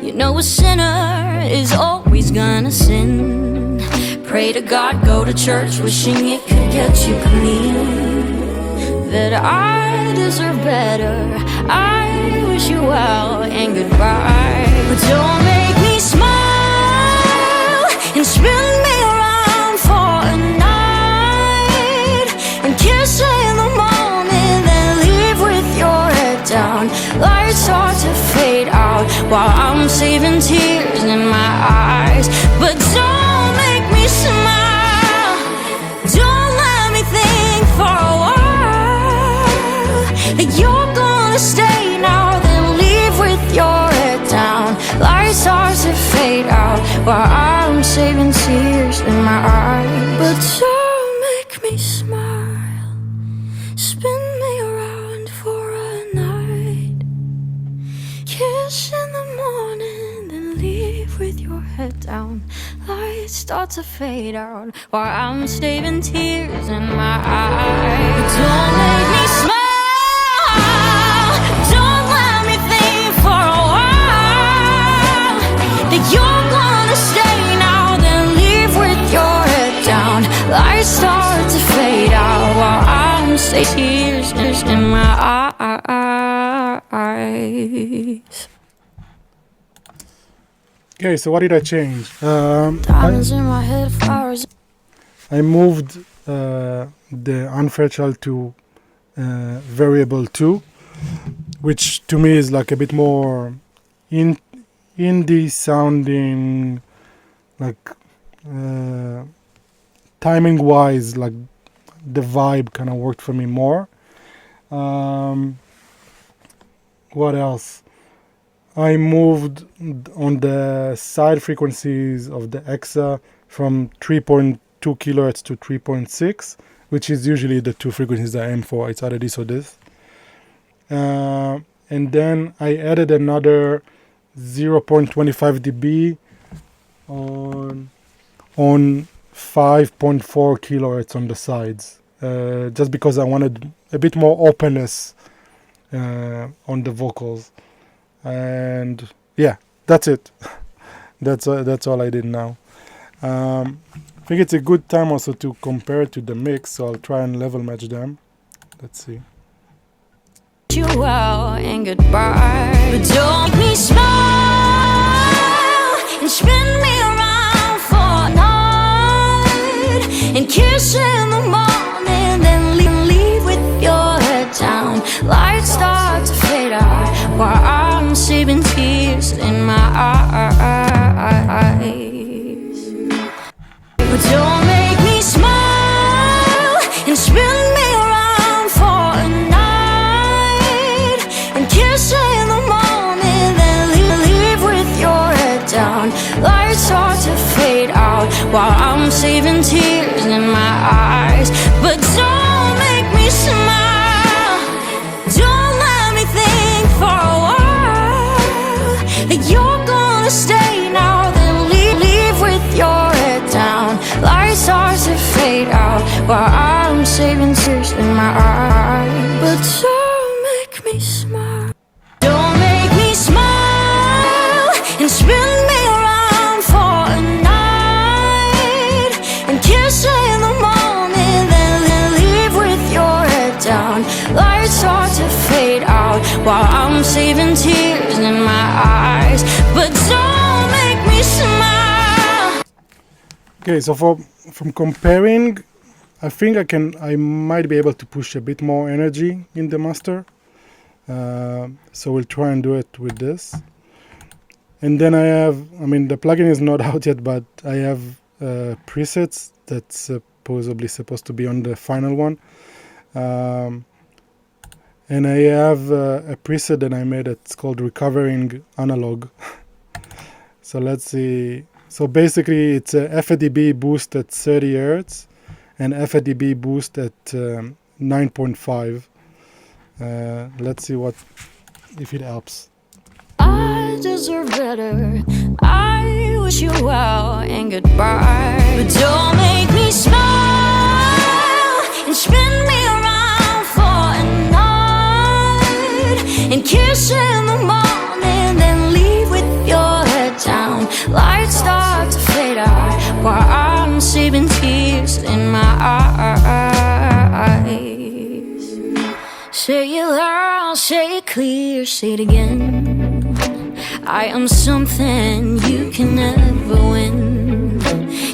[SPEAKER 8] You know a sinner is always gonna sin. Pray to God, go to church, wishing it could get you clean. That I deserve better. I wish you well and goodbye. But don't make me smile and spin me around for a night, and kiss in the morning, then leave with your head down. Lights start to fade out while I'm saving tears in my eyes. But don't make me smile. Don't let me think for a while that you're gonna stay now, then leave with your head down. Lights start to fade out while I'm saving tears in my eyes. But don't make me smile. Spin me around for a night, kiss in the morning, then leave with your head down. Lights start to fade out while I'm saving tears in my eyes. Don't make me smile. Don't let me think for a while that you're gonna stay now, then leave with your head down. Lights start to fade out while I'm saving tears in my eyes.
[SPEAKER 1] Okay, so what did I change?
[SPEAKER 8] Diamonds in my head, flowers.
[SPEAKER 1] I moved the UnFairchild to variable 2, which to me is like a bit more indie sounding, like timing wise, like the vibe kind of worked for me more. What else? I moved on the side frequencies of the EXA from 3.2 kilohertz to 3.6, which is usually the two frequencies I aim for. It's either this or this. And then I added another 0.25 dB on 5.4 kilohertz on the sides, just because I wanted a bit more openness on the vocals. And yeah, that's it. That's all I did now. I think it's a good time also to compare it to the mix, so I'll try and level match them. Let's see.
[SPEAKER 8] You out and goodbye, but don't make me smile and spin me around for a night and kiss in the morning, then leave with your head down. Lights start to fade out while I'm saving tears in my eyes. But don't make me smile and spin me around for a night and kiss in the morning, then leave with your head down. Lights start to fade out while I'm saving tears in my eyes. But don't make me smile. Don't let me think for a while that you're gonna stay now, then leave with your head down. Lights start to fade out while I'm saving tears in my eyes. But don't make me smile. Don't make me smile and spin me around for a night and kiss in the morning, then leave with your head down. Lights start to fade out while I'm saving tears in my eyes. But don't make me smile.
[SPEAKER 1] Okay, so from comparing, I think I might be able to push a bit more energy in the master. So we'll try and do it with this. And then the plugin is not out yet, but I have presets that's supposed to be on the final one. And I have a preset that I made that's called Recovering Analog. So let's see. So basically it's a FADB boost at 30 Hz and FADB boost at 9.5. Let's see if it helps.
[SPEAKER 8] I deserve better. I wish you well and goodbye. But don't make me smile and spin me around for a night and kiss in the morning, then leave with your head down. Lights start to fade out while I'm saving tears in my eyes. Say it loud, say it clear, say it again. I am something you can never win.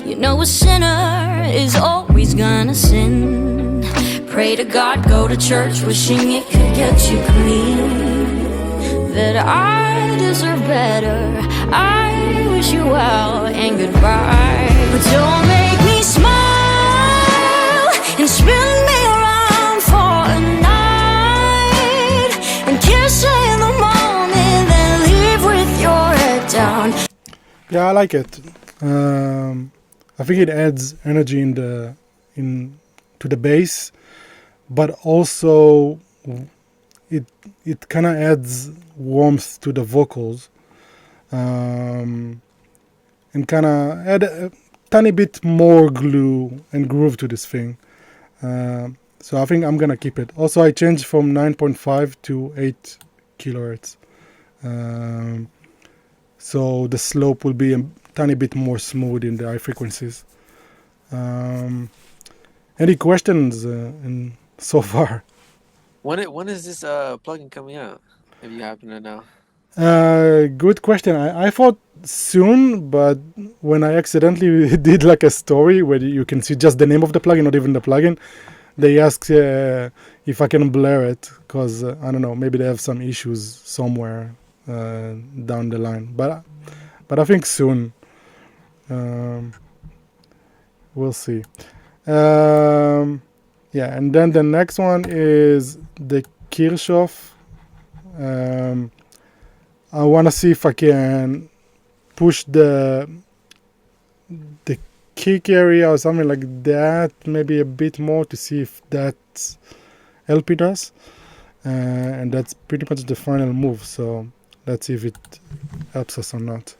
[SPEAKER 8] You know a sinner is always gonna sin. Pray to God, go to church, wishing it could get you clean. That I deserve better. I wish you well and goodbye. But don't make me smile and spin me around for a night and kiss in the morning, then leave with your head down.
[SPEAKER 1] Yeah, I like it. I think it adds energy to the bass, but also it kind of adds warmth to the vocals, and kind of add a tiny bit more glue and groove to this thing. So I think I'm gonna keep it. Also, I changed from 9.5 to 8 kilohertz. So the slope will be a tiny bit more smooth in the high frequencies. Any questions so far?
[SPEAKER 3] When is this plugin coming out? If you happen to know.
[SPEAKER 1] Good question. I thought soon, but when I accidentally did like a story where you can see just the name of the plugin, not even the plugin, they asked if I can blur it because I don't know, maybe they have some issues somewhere down the line. But I think soon. We'll see. Yeah, and then the next one is the Kirchhoff. I want to see if I can push the kick area or something like that, maybe a bit more, to see if that's helping us. And that's pretty much the final move. So let's see if it helps us or not.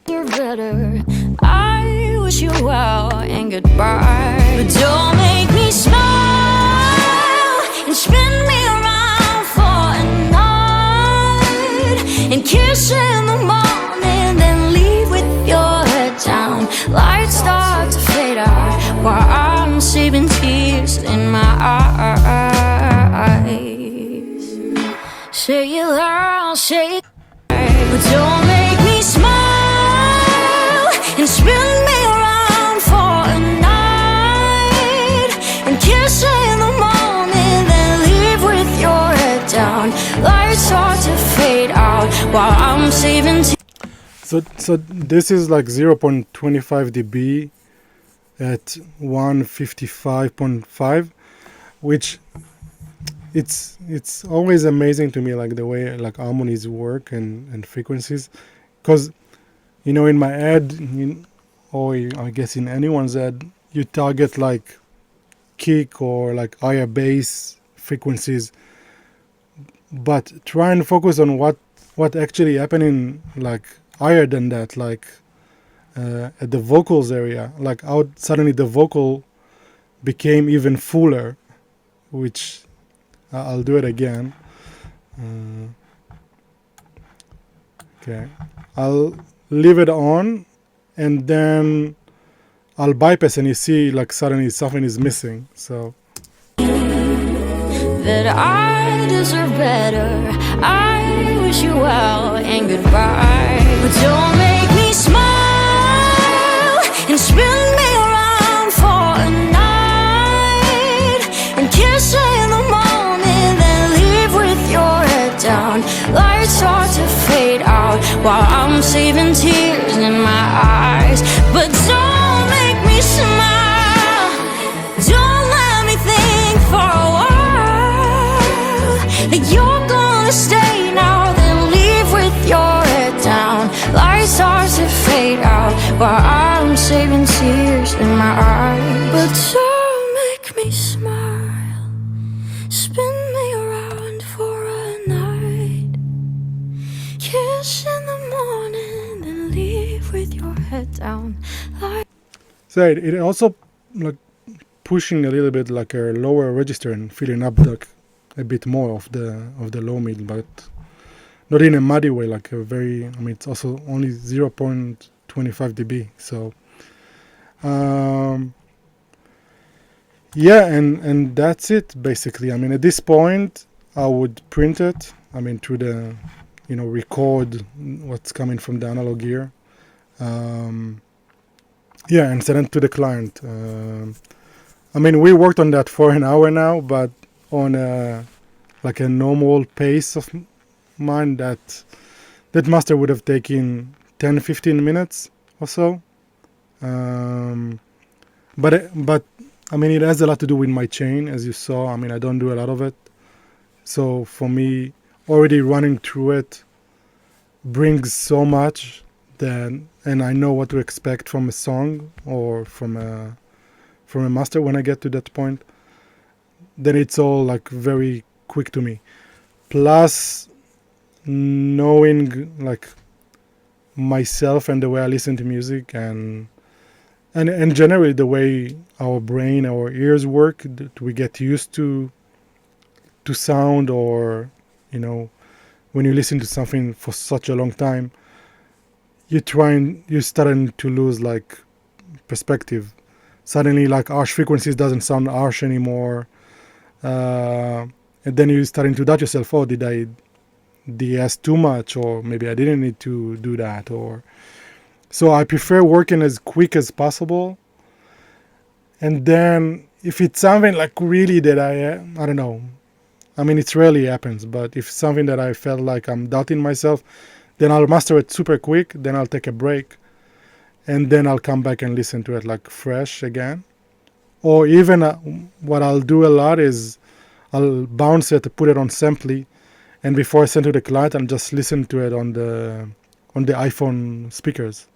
[SPEAKER 8] You're better. I wish you well and goodbye. But don't make me smile and spin me around for a night and kiss in the morning, then leave with your head down. Lights start to fade out while I'm saving tears in my eyes. Say it loud, say it, but don't make me smile and spin me around for a night and kiss in the morning, then leave with your head down. Lights start to fade out while I'm saving tears.
[SPEAKER 1] So this is like 0.25 dB at 155.5, which it's always amazing to me, like the way like harmonies work and frequencies, because in my head, or I guess in anyone's head, you target like kick or like higher bass frequencies, but try and focus on what actually happening like higher than that, like at the vocals area, like how suddenly the vocal became even fuller, which I'll do it again. Okay, I'll leave it on, and then I'll bypass, and you see like suddenly something is missing. So
[SPEAKER 8] that I deserve better. I wish you well and goodbye. But don't make me smile and spin me around for a night and kiss in the morning, then leave with your head down. Lights start to fade out while I'm saving tears in my eyes. But don't make me smile. Don't let me think for a while that you're gonna stay now, then leave with your head down. Light starts to fade out while I'm saving tears in my eyes. But don't make me smile. Spin me around for a night. Kiss in the morning, then leave with your head down.
[SPEAKER 1] So it also like pushing a little bit like a lower register and filling up like a bit more of the low mid, but not in a muddy way, like a very, it's also only 0.25 dB. So yeah, and that's it basically. At this point I would print it, through the record what's coming from the analog gear, yeah, and send it to the client. We worked on that for an hour now, but on a normal pace of mine, that master would have taken 10-15 minutes or so. But it has a lot to do with my chain, as you saw. I don't do a lot of it, so for me, already running through it brings so much. And I know what to expect from a song or from a master when I get to that point. Then it's all like very quick to me. Plus, knowing like myself and the way I listen to music and generally the way our brain, our ears work, that we get used to sound, or when you listen to something for such a long time, you're starting to lose like perspective. Suddenly, like harsh frequencies doesn't sound harsh anymore, and then you're starting to doubt yourself. Oh, did I de-ess too much, or maybe I didn't need to do that, or so I prefer working as quick as possible. And then if it's something like really that I don't know, it rarely happens, but if it's something that I felt like I'm doubting myself, then I'll master it super quick, then I'll take a break, and then I'll come back and listen to it like fresh again. or even what I'll do a lot is I'll bounce it, put it on Samply, and before I send to the client, I'll just listen to it on the iPhone speakers,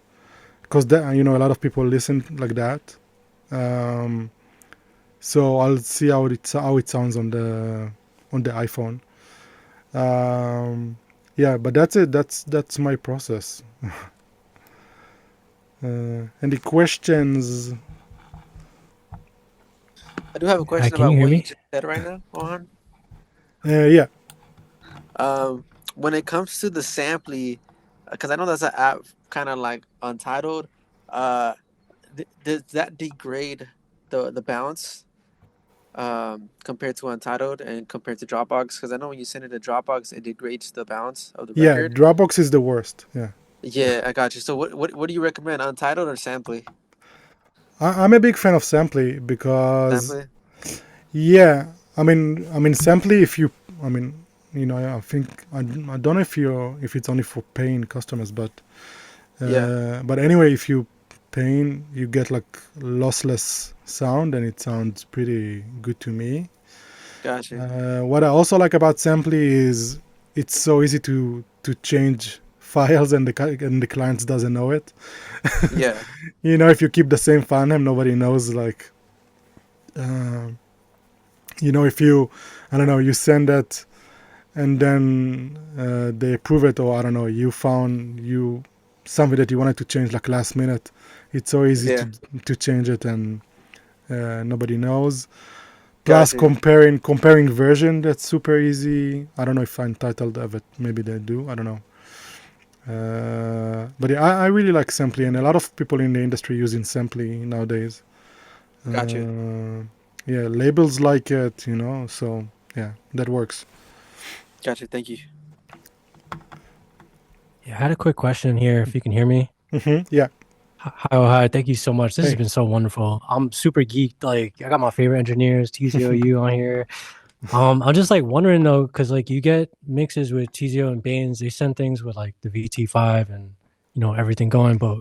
[SPEAKER 1] because a lot of people listen like that. So I'll see how it sounds on the iPhone. Yeah, but that's it. That's my process. Any questions?
[SPEAKER 3] I do have a question
[SPEAKER 9] Can you
[SPEAKER 3] about
[SPEAKER 9] hear
[SPEAKER 3] what you
[SPEAKER 9] me?
[SPEAKER 3] just said right now, Ohad.
[SPEAKER 1] Yeah.
[SPEAKER 3] When it comes to the samply, because I know that's an app kind of like Untitled. Does that degrade the bounce compared to Untitled and compared to Dropbox? Because I know when you send it to Dropbox, it degrades the bounce of the
[SPEAKER 1] Yeah,
[SPEAKER 3] record.
[SPEAKER 1] Dropbox is the worst. Yeah.
[SPEAKER 3] Yeah, I got you. So what do you recommend, Untitled or Samply?
[SPEAKER 1] I'm a big fan of Samply because,
[SPEAKER 3] Samply.
[SPEAKER 1] yeah, I mean, Samply. If you, I mean, I think I don't know if it's only for paying customers, but
[SPEAKER 3] Yeah.
[SPEAKER 1] but anyway, if you paying, you get like lossless sound, and it sounds pretty good to me.
[SPEAKER 3] Gotcha.
[SPEAKER 1] What I also like about Samply is it's so easy to change files, and the client doesn't know it.
[SPEAKER 3] Yeah.
[SPEAKER 1] If you keep the same file name, nobody knows. Like, if you, I don't know, you send it, and then they approve it, or I don't know, you found something that you wanted to change like last minute. It's so easy
[SPEAKER 3] Yeah.
[SPEAKER 1] to change it, and nobody knows. Plus,
[SPEAKER 3] Gotcha.
[SPEAKER 1] comparing version, that's super easy. I don't know if Untitled have it. Maybe they do. I don't know. But yeah, I really like Samply, and a lot of people in the industry using Samply nowadays.
[SPEAKER 3] Gotcha.
[SPEAKER 1] Yeah, labels like it, so yeah, that works.
[SPEAKER 3] Gotcha. Thank you.
[SPEAKER 9] Yeah, I had a quick question here, if you can hear me.
[SPEAKER 1] Yeah.
[SPEAKER 9] Hi, Ohad. Thank you so much. This has
[SPEAKER 1] Hey.
[SPEAKER 9] been so wonderful. I'm super geeked. Like, I got my favorite engineers, TZOU on here. I'm just like wondering though, because like you get mixes with TZO and Baines, they send things with like the VT5 and everything going, but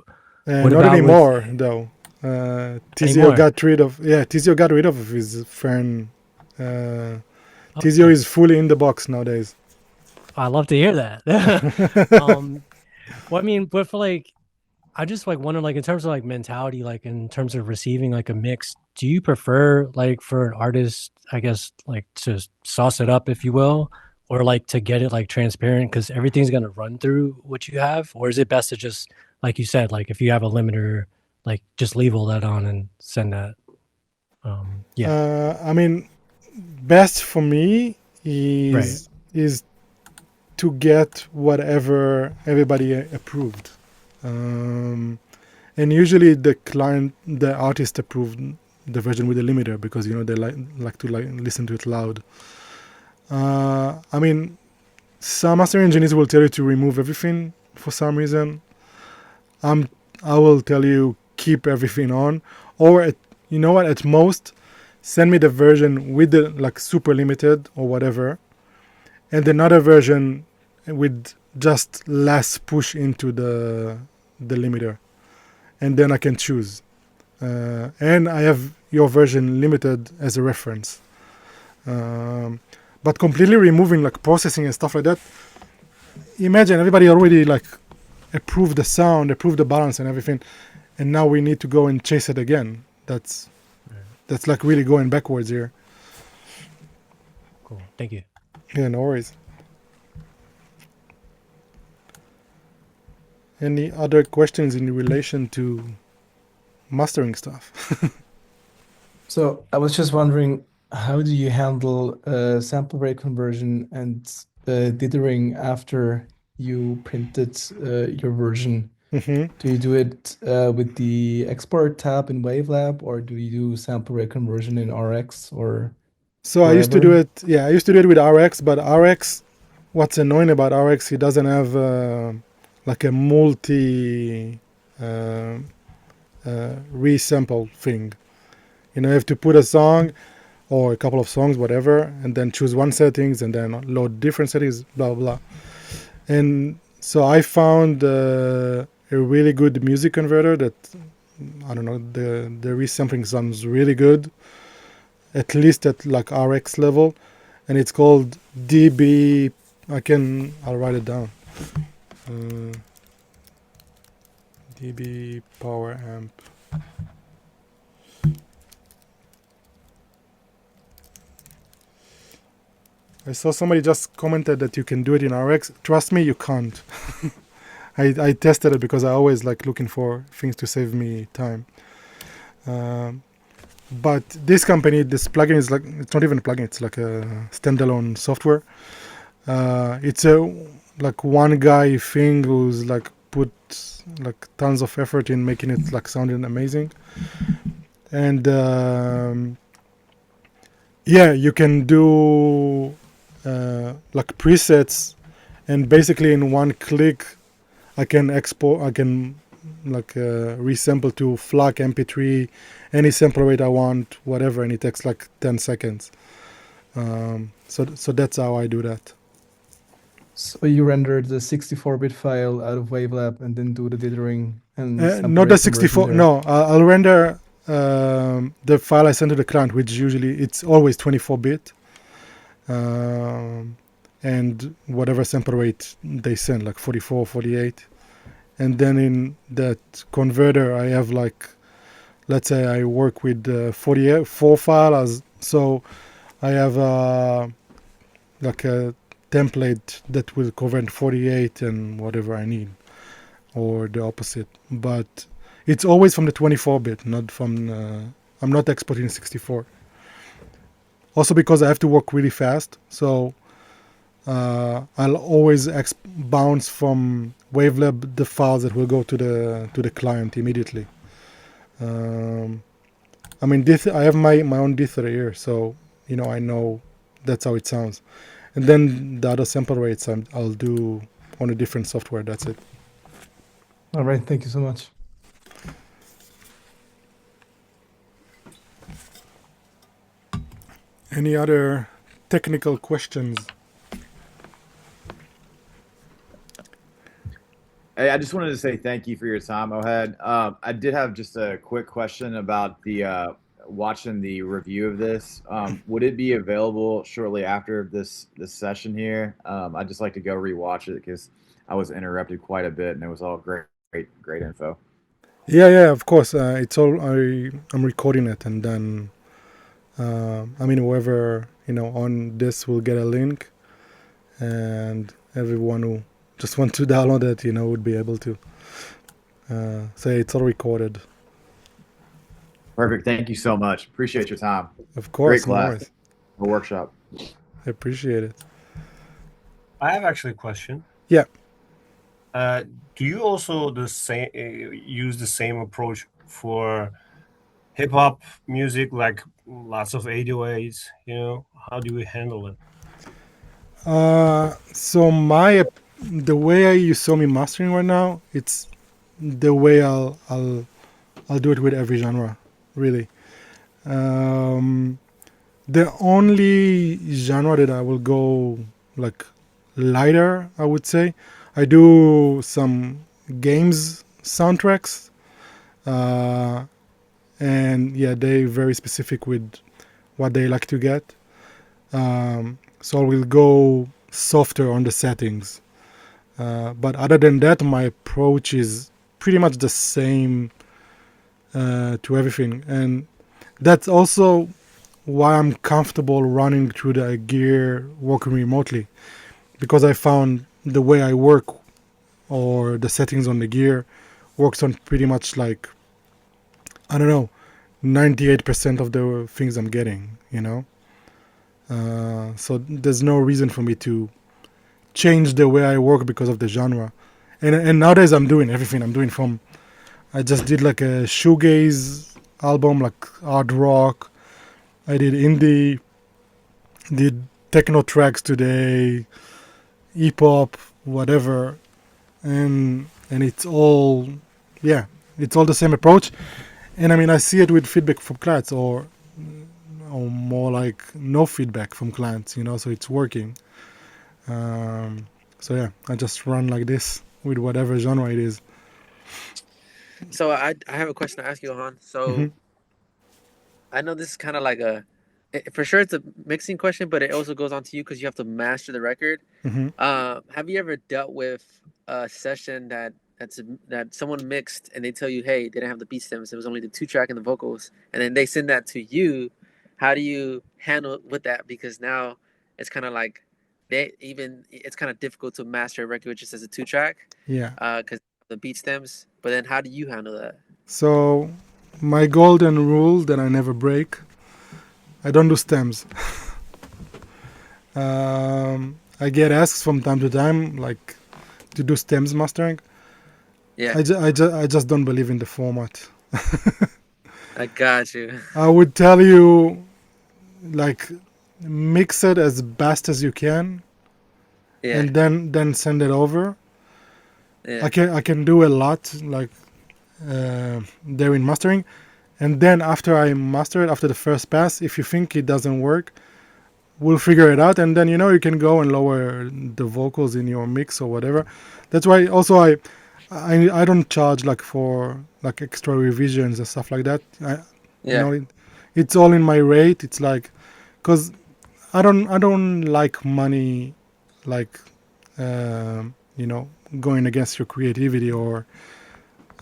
[SPEAKER 9] what
[SPEAKER 1] Not
[SPEAKER 9] about
[SPEAKER 1] anymore,
[SPEAKER 9] with
[SPEAKER 1] though. TZO
[SPEAKER 9] anymore?
[SPEAKER 1] got rid of his friend. TZO
[SPEAKER 9] Okay.
[SPEAKER 1] is fully in the box nowadays.
[SPEAKER 9] I love to hear that. Well, I mean, but for like, I just like wonder, like in terms of like mentality, like in terms of receiving like a mix, do you prefer like for an artist, I guess, like to sauce it up, if you will, or like to get it like transparent because everything's gonna run through what you have, or is it best to just, like you said, like if you have a limiter, like just leave all that on and send that? Yeah.
[SPEAKER 1] I mean, best for me is to get whatever everybody approved. And usually the artist approved the version with the limiter because they like to listen to it loud. I mean, some master engineers will tell you to remove everything for some reason. I will tell you keep everything on, or at most send me the version with the like super limited or whatever, and another version with just less push into the limiter, and then I can choose. And I have your version limited as a reference. But completely removing like processing and stuff like that. Imagine everybody already like approved the sound, approved the balance and everything, and now we need to go and chase it again. That's like really going backwards here.
[SPEAKER 9] Cool. Thank you.
[SPEAKER 1] Yeah, no worries. Any other questions in relation to mastering stuff?
[SPEAKER 6] So I was just wondering, how do you handle sample rate conversion and dithering after you printed your version?
[SPEAKER 1] Mm-hmm.
[SPEAKER 6] Do you do it with the export tab in Wavelab, or do you do sample rate conversion in RX or
[SPEAKER 1] So I used to do it. Yeah, I used to do it with RX, but RX, what's annoying about RX, it doesn't have like a multi resample thing. You have to put a song or a couple of songs, whatever, and then choose one settings and then load different settings, blah, blah. And so I found a really good music converter that, I don't know, the resampling sounds really good. at least at like RX level, and it's called DB. I'll write it down. DB power amp. I saw somebody just commented that you can do it in RX. Trust me, you can't. I tested it because I always like looking for things to save me time. But this company, this plugin is like, it's not even a plugin, it's like a standalone software. It's a like one guy thing who's like put like tons of effort in making it like sounding amazing. And yeah, you can do like presets, and basically in one click I can like resample to FLAC MP3, any sample rate I want, whatever, and it takes like 10 seconds. So that's how I do that.
[SPEAKER 6] So you render the 64-bit file out of Wavelab and then do the dithering and sample
[SPEAKER 1] Not
[SPEAKER 6] rate
[SPEAKER 1] the
[SPEAKER 6] conversion
[SPEAKER 1] 64.
[SPEAKER 6] there.
[SPEAKER 1] No, I'll render the file I send to the client, which usually it's always 24-bit, and whatever sample rate they send, like 44, 48. And then in that converter, I have like, let's say I work with 44 files, so I have like a template that will convert 48 and whatever I need, or the opposite. But it's always from the 24-bit, not from. I'm not exporting 64. Also because I have to work really fast, so I'll always bounce from Wavelab the files that will go to the client immediately. I mean, I have my own dither here, so I know that's how it sounds. And then the other sample rates I'll do on a different software. That's it.
[SPEAKER 6] All right, thank you so much.
[SPEAKER 1] Any other technical questions?
[SPEAKER 10] Hey, I just wanted to say thank you for your time, Ohad. I did have just a quick question about the watching the review of this. Would it be available shortly after this session here? I'd just like to go rewatch it because I was interrupted quite a bit, and it was all great info.
[SPEAKER 1] Yeah, of course. It's all I'm recording it, and then whoever on this will get a link, and everyone who just want to download it, would be able to. So it's all recorded.
[SPEAKER 10] Perfect. Thank you so much. Appreciate your time.
[SPEAKER 1] Of course,
[SPEAKER 10] Great class.
[SPEAKER 1] no worries.
[SPEAKER 10] A workshop.
[SPEAKER 1] I appreciate it.
[SPEAKER 2] I have actually a question.
[SPEAKER 1] Yeah.
[SPEAKER 2] Do you also use the same approach for hip hop music, like lots of 808s? How do we handle it?
[SPEAKER 1] So the way you saw me mastering right now, it's the way I'll do it with every genre, really. The only genre that I will go like lighter, I would say, I do some games soundtracks, and yeah, they're very specific with what they like to get. So I will go softer on the settings. But other than that, my approach is pretty much the same to everything. And that's also why I'm comfortable running through the gear working remotely. Because I found the way I work or the settings on the gear works on pretty much like, 98% of the things I'm getting, So there's no reason for me to change the way I work because of the genre. And nowadays I'm doing everything. I just did like a shoegaze album, like hard rock. I did indie, did techno tracks today, hip hop, whatever. And it's all the same approach. And I see it with feedback from clients or more like no feedback from clients, so it's working. So yeah, I just run like this with whatever genre it is.
[SPEAKER 3] So I have a question to ask you, Han. So I know this is kind of like for sure it's a mixing question, but it also goes on to you because you have to master the record.
[SPEAKER 1] Hmm.
[SPEAKER 3] Have you ever dealt with a session that someone mixed and they tell you, hey, they didn't have the beat stems, it was only the 2-track and the vocals, and then they send that to you? How do you handle with that? Because now it's kind of like it's kind of difficult to master a record just as a 2-track,
[SPEAKER 1] Yeah.
[SPEAKER 3] because the beat stems. But then how do you handle that?
[SPEAKER 1] So my golden rule that I never break: I don't do stems. I get asked from time to time, like, to do stems mastering.
[SPEAKER 3] Yeah,
[SPEAKER 1] I just don't believe in the format.
[SPEAKER 3] I got you.
[SPEAKER 1] I would tell you, like, mix it as best as you can,
[SPEAKER 3] Yeah,
[SPEAKER 1] and then send it over.
[SPEAKER 3] yeah,
[SPEAKER 1] I can do a lot, like, there in mastering, and then after I master it, after the first pass, if you think it doesn't work, we'll figure it out, and then you can go and lower the vocals in your mix or whatever. That's why also I don't charge like for like extra revisions and stuff like that.
[SPEAKER 3] yeah,
[SPEAKER 1] It's all in my rate. It's like, because I don't like money, like, going against your creativity, or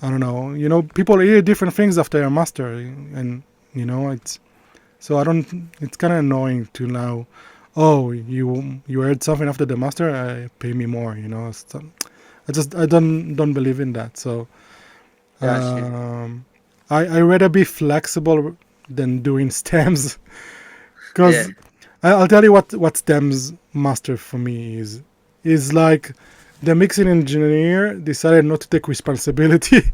[SPEAKER 1] I don't know. People hear different things after a master, and it's so I don't. It's kind of annoying to now. Oh, you heard something after the master, pay me more. So I don't believe in that. So
[SPEAKER 3] got you.
[SPEAKER 1] I rather be flexible than doing stems,
[SPEAKER 3] Yeah,
[SPEAKER 1] because I'll tell you what stems master for me is like the mixing engineer decided not to take responsibility,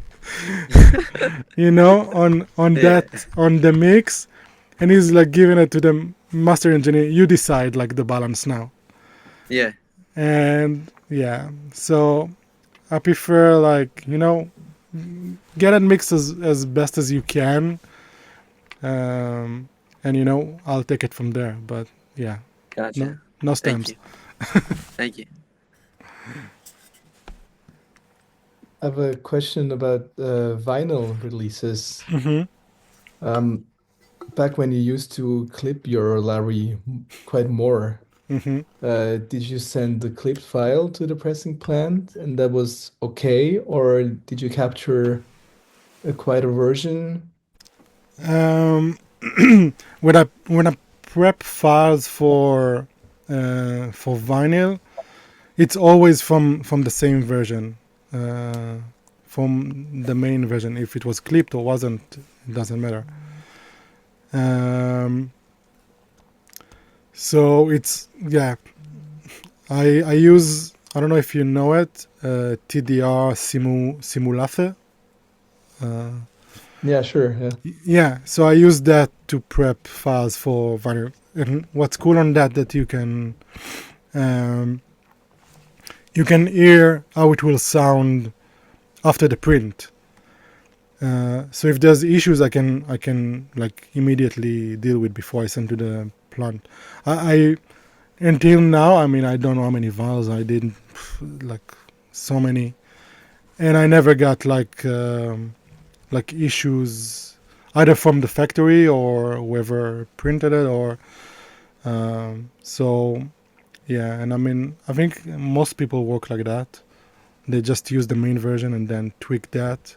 [SPEAKER 1] on
[SPEAKER 3] yeah,
[SPEAKER 1] that, on the mix, and he's like giving it to the master engineer. You decide like the balance now,
[SPEAKER 3] yeah.
[SPEAKER 1] and yeah, so I prefer, like, get it mixed as best as you can, and I'll take it from there. But yeah,
[SPEAKER 3] Gotcha.
[SPEAKER 1] no
[SPEAKER 3] Thank
[SPEAKER 1] stems.
[SPEAKER 3] you. Thank you.
[SPEAKER 6] I have a question about vinyl releases.
[SPEAKER 1] Hmm.
[SPEAKER 6] Back when you used to clip your Larry quite more,
[SPEAKER 1] Hmm.
[SPEAKER 6] did you send the clipped file to the pressing plant and that was okay, or did you capture a quieter version?
[SPEAKER 1] Um, when I prep files for vinyl, it's always from the same version, uh, from the main version. If it was clipped or wasn't, it doesn't matter. So it's, yeah. I use, I don't know if you know it, TDR Simulate.
[SPEAKER 6] Yeah, sure. Yeah.
[SPEAKER 1] Yeah, so I use that to prep files for vinyl. And what's cool on that um, you can hear how it will sound after the print. So if there's issues, I can like immediately deal with before I send to the plant. I until now, I mean, I don't know how many vials I did, like so many, and I never got like issues either from the factory or whoever printed it, or so yeah. And I mean, I think most people work like that. They just use the main version and then tweak that.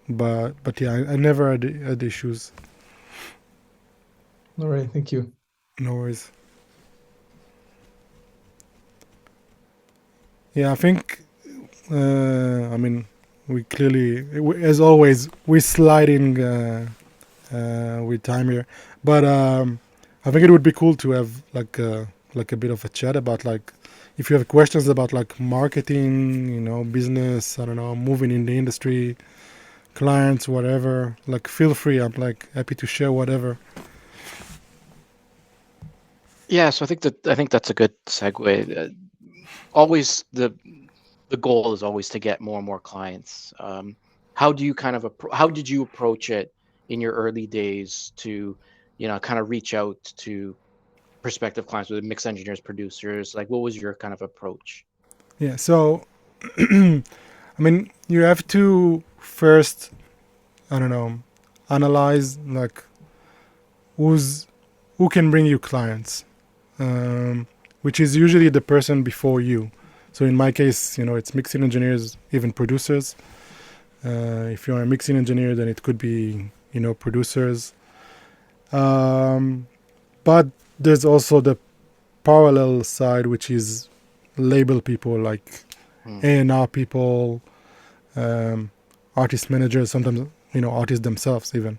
[SPEAKER 1] But yeah, I never had issues.
[SPEAKER 6] All right, thank you.
[SPEAKER 1] No worries. Yeah, I think. I mean, we clearly, as always, we're sliding with time here, but I think it would be cool to have like a bit of a chat about, like, if you have questions about like marketing, business, I don't know, moving in the industry, clients, whatever. Like, feel free. I'm like happy to share whatever.
[SPEAKER 7] Yeah, so I think that's a good segue. Always the goal is always to get more and more clients. How do you how did you approach it in your early days to, kind of reach out to prospective clients with mix engineers, producers? Like, what was your kind of approach?
[SPEAKER 1] Yeah. So, I mean, you have to first, I don't know, analyze like who can bring you clients, which is usually the person before you. So in my case, it's mixing engineers, even producers. If you're a mixing engineer, then it could be, producers. But there's also the parallel side, which is label people like A&R people, artist managers, sometimes, artists themselves even.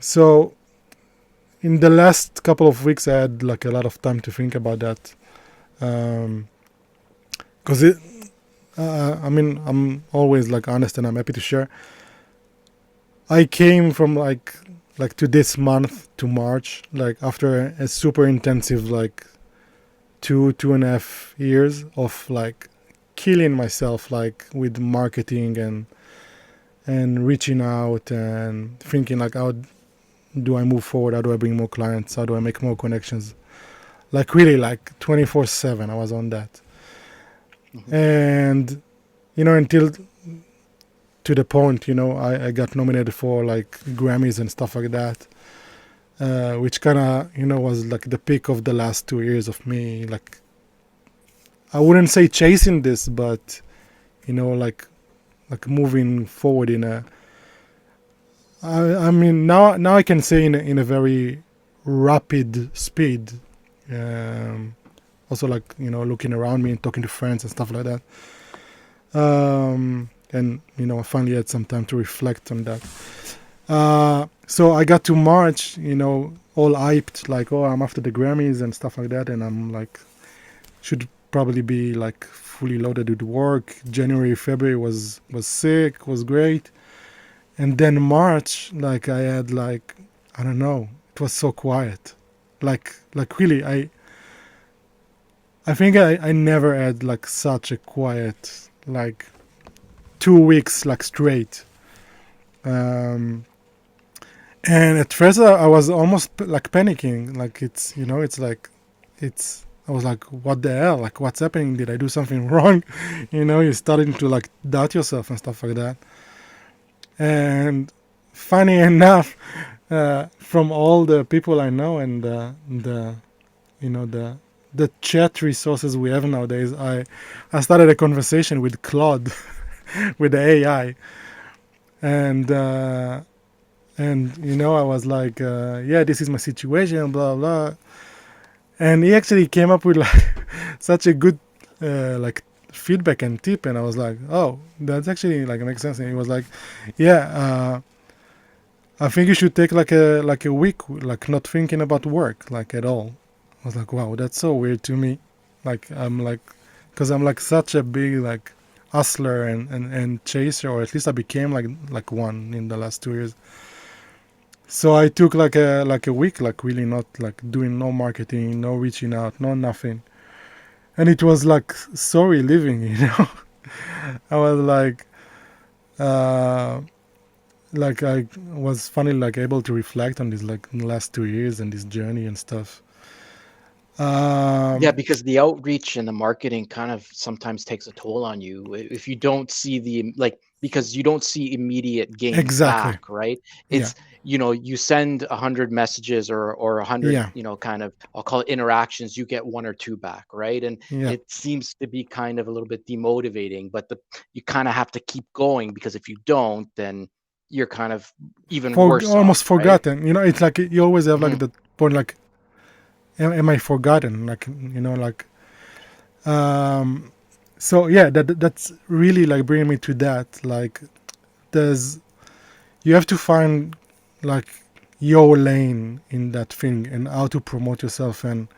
[SPEAKER 1] So in the last couple of weeks, I had like a lot of time to think about that. Because I'm always like honest and I'm happy to share. I came from like to this month to March, like after a super intensive like 2.5 years of like killing myself like with marketing and reaching out and thinking like, how do I move forward? How do I bring more clients? How do I make more connections? Like really like 24/7 I was on that. And until to the point I got nominated for like Grammys and stuff like that, which kind of was like the peak of the last 2 years of me, like I wouldn't say chasing this, but like moving forward in a now I can say in a very rapid speed. Also like looking around me and talking to friends and stuff like that. And I finally had some time to reflect on that. So I got to March, all hyped, like, oh, I'm after the Grammys and stuff like that, and I'm like, should probably be like fully loaded with work. January, February was sick, was great. And then March, like I had like, I don't know, it was so quiet. Like really, I think I never had like such a quiet, like 2 weeks like straight. And at first I was almost like panicking, like it's I was like, what the hell? Like, what's happening? Did I do something wrong? You're starting to like doubt yourself and stuff like that. And funny enough, from all the people I know and the chat resources we have nowadays, I started a conversation with Claude, with the AI, and I was like, yeah, this is my situation, blah blah, and he actually came up with like such a good like feedback and tip, and I was like, oh, that's actually like makes sense. And he was like, yeah, I think you should take like a week, like not thinking about work like at all. I was like, wow, that's so weird to me. Like I'm like, because I'm like such a big like hustler and chaser, or at least I became like one in the last 2 years. So I took like a week, like really not like doing no marketing, no reaching out, no nothing. And it was like so relieving, I was like I was finally like able to reflect on this like in the last 2 years and this journey and stuff.
[SPEAKER 7] Yeah, because the outreach and the marketing kind of sometimes takes a toll on you if you don't see because you don't see immediate gains
[SPEAKER 1] Exactly.
[SPEAKER 7] back, right? It's you send 100 messages or 100
[SPEAKER 1] Yeah.
[SPEAKER 7] kind of, I'll call it interactions, you get 1 or 2 back, right? And
[SPEAKER 1] Yeah.
[SPEAKER 7] it seems to be kind of a little bit demotivating, but you kind of have to keep going, because if you don't, then you're kind of even worse
[SPEAKER 1] almost
[SPEAKER 7] off,
[SPEAKER 1] forgotten,
[SPEAKER 7] right?
[SPEAKER 1] it's like you always have like the point like, am I forgotten, like so yeah, that's really like bringing me to that, like you have to find like your lane in that thing and how to promote yourself, and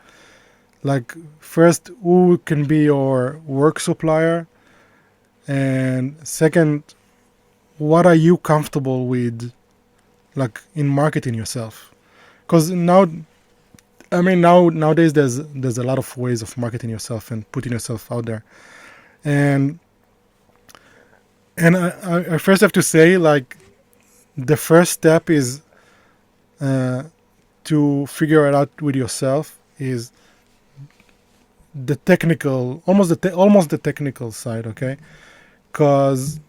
[SPEAKER 1] like first, who can be your work supplier, and second, what are you comfortable with like in marketing yourself? Because nowadays there's a lot of ways of marketing yourself and putting yourself out there, and I first have to say, like, the first step is to figure it out with yourself is the technical, almost the technical side, okay? Because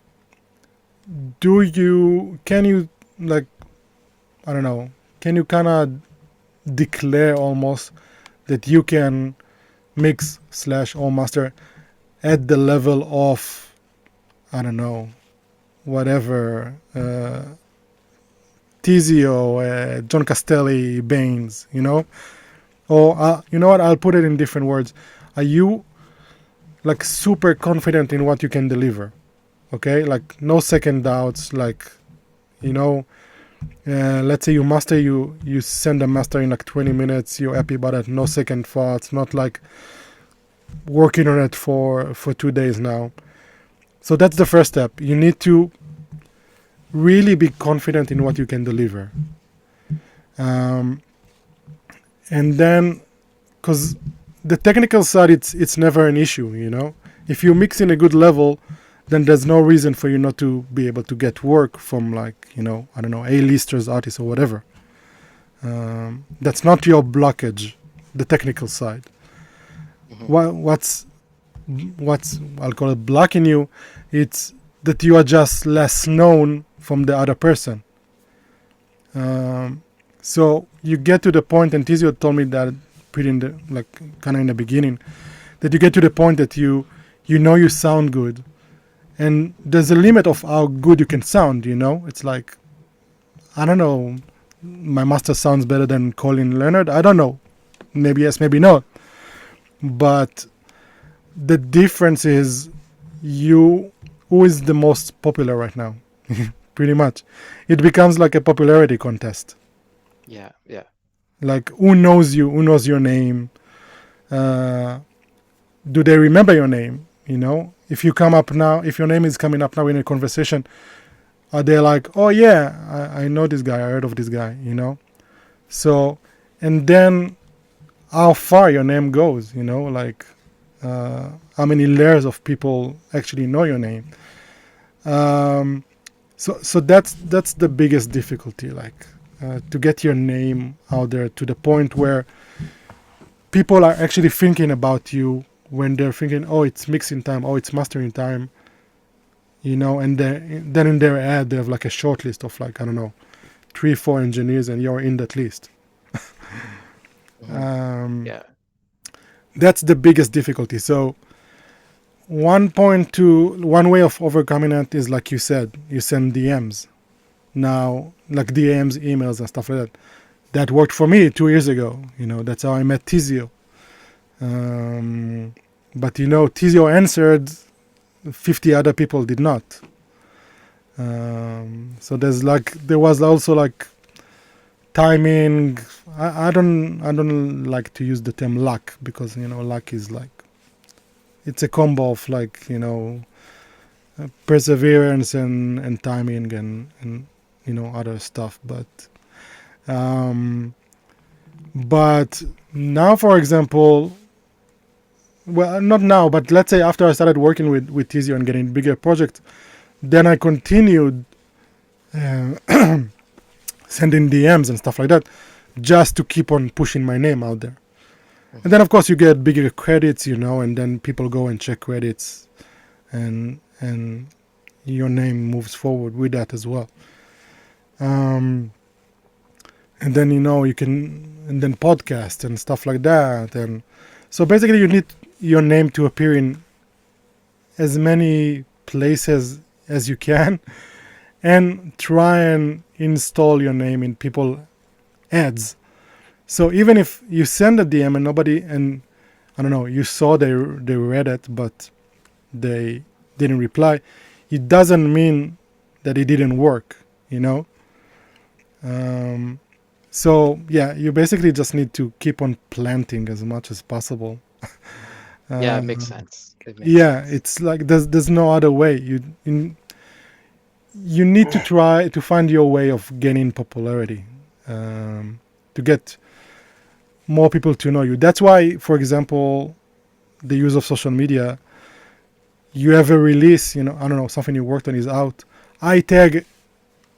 [SPEAKER 1] can you like, I don't know, can you kind of declare almost that you can mix slash or master at the level of, I don't know, whatever, Tizio, John Castelli, Baines, you know? Or, you know what, I'll put it in different words. Are you like super confident in what you can deliver? Okay, like no second doubts, like, you know, let's say you send a master in like 20 minutes, you're happy about it, no second thoughts, not like working on it for 2 days now. So that's the first step. You need to really be confident in what you can deliver. And then, because the technical side, it's never an issue, you know. If you mix in a good level, then there's no reason for you not to be able to get work from, like, you know, I don't know, A-listers, artists, or whatever. That's not your blockage, the technical side. What's I'll call it blocking you, it's that you are just less known from the other person. So you get to the point, and Tizio told me that pretty in the, like, kind of in the beginning, that you get to the point that you know you sound good, and there's a limit of how good you can sound, you know. It's like, I don't know, my master sounds better than Colin Leonard, I don't know, maybe yes, maybe not, but the difference is who is the most popular right now. Pretty much it becomes like a popularity contest.
[SPEAKER 7] Yeah.
[SPEAKER 1] Like, who knows you, who knows your name, do they remember your name, you know? If you come up now, if your name is coming up now in a conversation, are they like, oh yeah, I know this guy, I heard of this guy, you know? So, and then how far your name goes, you know, like, how many layers of people actually know your name. So that's the biggest difficulty, like, to get your name out there to the point where people are actually thinking about you when they're thinking, oh, it's mixing time, oh, it's mastering time, you know, and then in their ad they have like a short list of, like, I don't know, 3-4 engineers, and you're in that list.
[SPEAKER 7] Yeah.
[SPEAKER 1] That's the biggest difficulty. So one way of overcoming it is, like you said, you send DMs. Now, like DMs, emails, and stuff like that. That worked for me 2 years ago. You know, that's how I met Tizio. But, you know, Tizio answered, 50 other people did not. So there was also like timing. I don't like to use the term luck, because, you know, luck is like, it's a combo of, like, you know, perseverance and timing and you know, other stuff. But now, for example, well, not now, but let's say after I started working with Tizio and getting bigger projects, then I continued sending DMs and stuff like that, just to keep on pushing my name out there. And then, of course, you get bigger credits, you know, and then people go and check credits, and your name moves forward with that as well. And then, you know, you can, and then podcast and stuff like that. And so basically you need your name to appear in as many places as you can, and try and install your name in people ads. So even if you send a DM and nobody, and I don't know, you saw they read it, but they didn't reply, it doesn't mean that it didn't work, you know? So yeah, you basically just need to keep on planting as much as possible.
[SPEAKER 7] Yeah, it makes sense.
[SPEAKER 1] Yeah, it's like there's no other way. You need to try to find your way of gaining popularity, to get more people to know you. That's why, for example, the use of social media, you have a release, you know, I don't know, something you worked on is out, I tag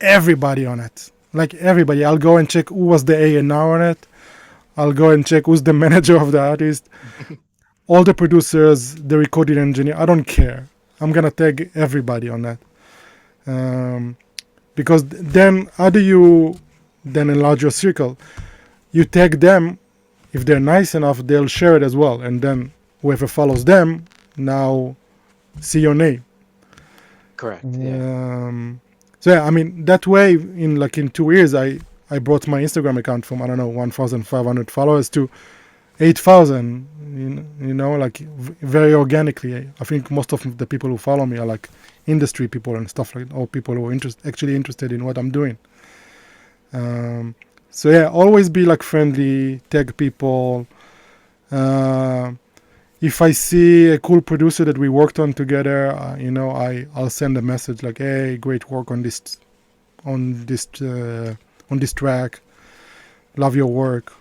[SPEAKER 1] everybody on it. Like everybody. I'll go and check who was the A&R on it. I'll go and check who's the manager of the artist. All the producers, the recording engineer, I don't care. I'm going to tag everybody on that. Because then how do you then enlarge your circle? You tag them. If they're nice enough, they'll share it as well, and then whoever follows them now see your name.
[SPEAKER 7] Correct. Yeah.
[SPEAKER 1] So yeah, I mean that way in 2 years I brought my Instagram account from 1,500 followers to 8,000. Like very organically. I think most of the people who follow me are like industry people and stuff like that, or people who are actually interested in what I'm doing. So yeah, always be like friendly, tag people. If I see a cool producer that we worked on together, I'll send a message like, "Hey, great work on this track. Love your work."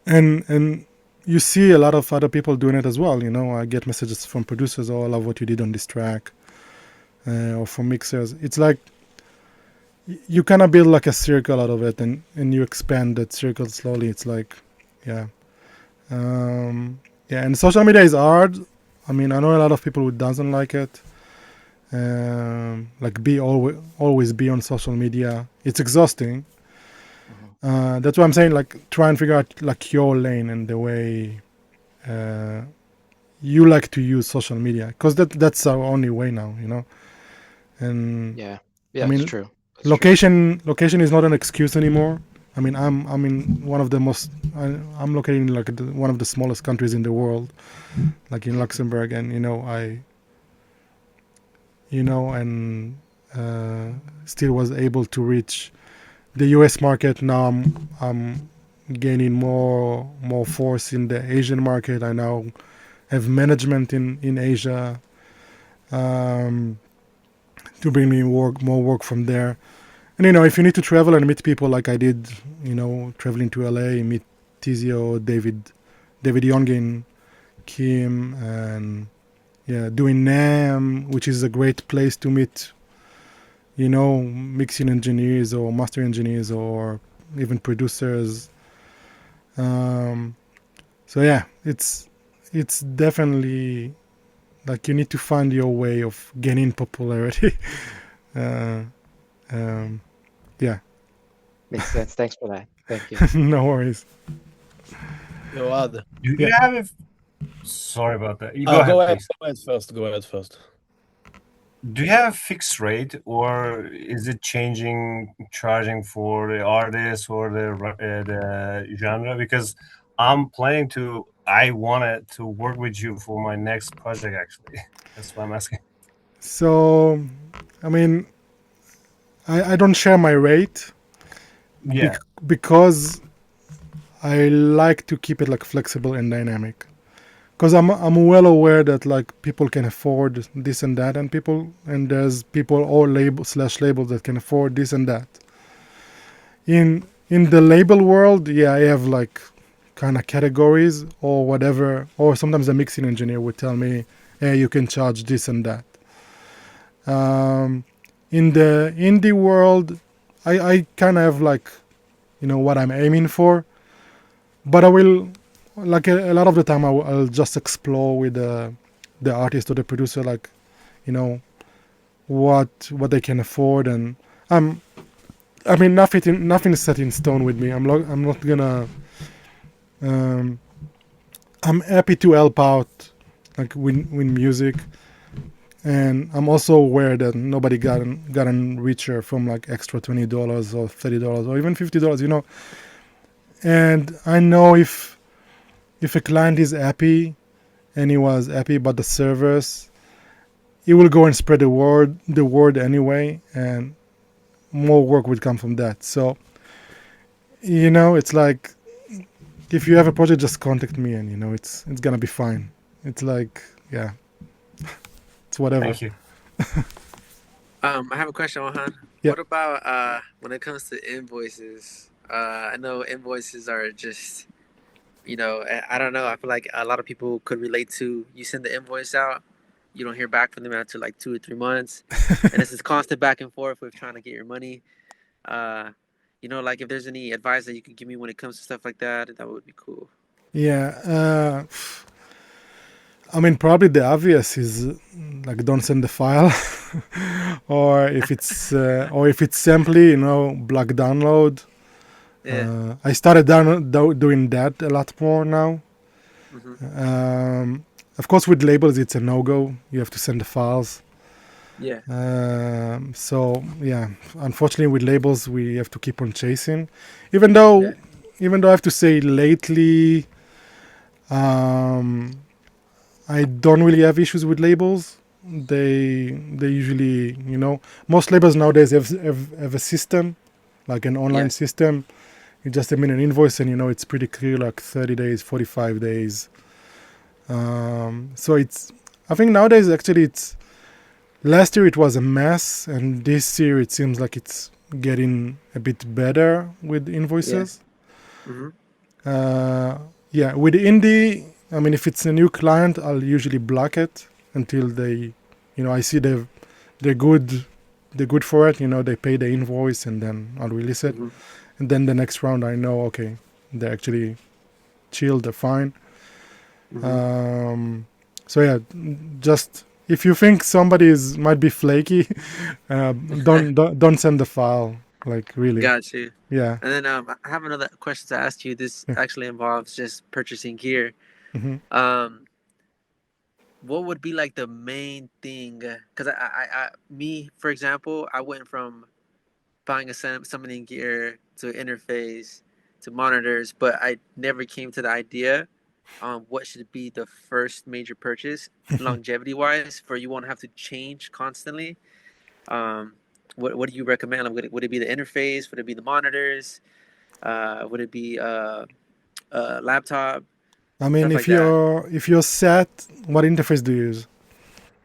[SPEAKER 1] And you see a lot of other people doing it as well. I get messages from producers, "Oh, I love what you did on this track," or from mixers. It's like you kind of build like a circle out of it, and you expand that circle slowly. It's like, yeah. And social media is hard. I mean, I know a lot of people who doesn't like it. Like always be on social media. It's exhausting. That's why I'm saying, like, try and figure out like your lane and the way you like to use social media, because that's our only way now. And
[SPEAKER 7] Yeah.
[SPEAKER 1] I mean,
[SPEAKER 7] that's true.
[SPEAKER 1] location is not an excuse anymore. I mean, I'm in one of the most. I'm located in like one of the smallest countries in the world, like in Luxembourg, and still was able to reach the U.S. market. Now I'm gaining more force in the Asian market. I now have management in Asia, to bring me more work from there. And if you need to travel and meet people like I did, traveling to LA, meet Tizio, David Yongin, Kim, and doing NAM, which is a great place to meet, mixing engineers or master engineers or even producers. So yeah, it's definitely like you need to find your way of gaining popularity. Yeah.
[SPEAKER 7] Makes sense. Thanks for that. Thank you.
[SPEAKER 1] No worries.
[SPEAKER 5] Ohad.
[SPEAKER 2] Do you have a? Sorry about that.
[SPEAKER 5] Go
[SPEAKER 2] Go
[SPEAKER 5] ahead.
[SPEAKER 2] please.
[SPEAKER 5] Go ahead first.
[SPEAKER 2] Do you have a fixed rate, or is it charging for the artist or the genre? Because I wanted to work with you for my next project. Actually, that's why I'm asking.
[SPEAKER 1] So, I mean, I don't share my rate.
[SPEAKER 2] Yeah.
[SPEAKER 1] Because I like to keep it like flexible and dynamic. Because I'm well aware that like people can afford this and that, and there's people or labels that can afford this and that. In the label world, yeah, I have like kind of categories or whatever, or sometimes the mixing engineer would tell me, "Hey, you can charge this and that." In the indie world, I kind of have like, what I'm aiming for, but I will, like a lot of the time, I'll just explore with the artist or the producer, like, what they can afford, and I mean, nothing is set in stone with me. I'm not gonna. I'm happy to help out, like win music, and I'm also aware that nobody gotten richer from like extra $20 or $30 or even $50. And I know if a client is happy and he was happy about the service, he will go and spread the word anyway, and more work would come from that. So, it's like, if you have a project, just contact me, and it's gonna be fine. It's like, yeah, it's whatever.
[SPEAKER 2] Thank you.
[SPEAKER 3] I have a question, Ohad.
[SPEAKER 1] Yeah.
[SPEAKER 3] What about when it comes to invoices? I know invoices are just, I don't know. I feel like a lot of people could relate to, you send the invoice out, you don't hear back from them after like 2 or 3 months, and it's this constant back and forth with trying to get your money. Like if there's any advice that you could give me when it comes to stuff like that, that would be cool.
[SPEAKER 1] Yeah. I mean, probably the obvious is like don't send the file, or if it's simply block download.
[SPEAKER 3] Yeah.
[SPEAKER 1] I started doing that a lot more now. Of course, with labels, it's a no-go. You have to send the files.
[SPEAKER 3] Yeah.
[SPEAKER 1] So yeah, unfortunately, with labels, we have to keep on chasing. Even though I have to say, lately, I don't really have issues with labels. They usually, most labels nowadays have a system, like an online system. You just submit an invoice and it's pretty clear, like 30 days, 45 days. So I think nowadays actually last year it was a mess, and this year it seems like it's getting a bit better with invoices. Yeah, with indie, I mean, if it's a new client, I'll usually block it until they, I see they're good for it. They pay the invoice, and then I'll release it. And then the next round, I know, okay, they're actually chill, they're fine. So yeah, just if you think somebody might be flaky, don't send the file. Like, really.
[SPEAKER 3] Got you.
[SPEAKER 1] Yeah.
[SPEAKER 3] And then I have another question to ask you. This actually involves just purchasing gear. What would be like the main thing? Because me, for example, I went from buying a summoning gear to interface to monitors, but I never came to the idea on what should be the first major purchase longevity wise for you won't have to change constantly. What do you recommend? Like, would it be the interface? Would it be the monitors? Would it be laptop?
[SPEAKER 1] I mean, if you're set, what interface do you use?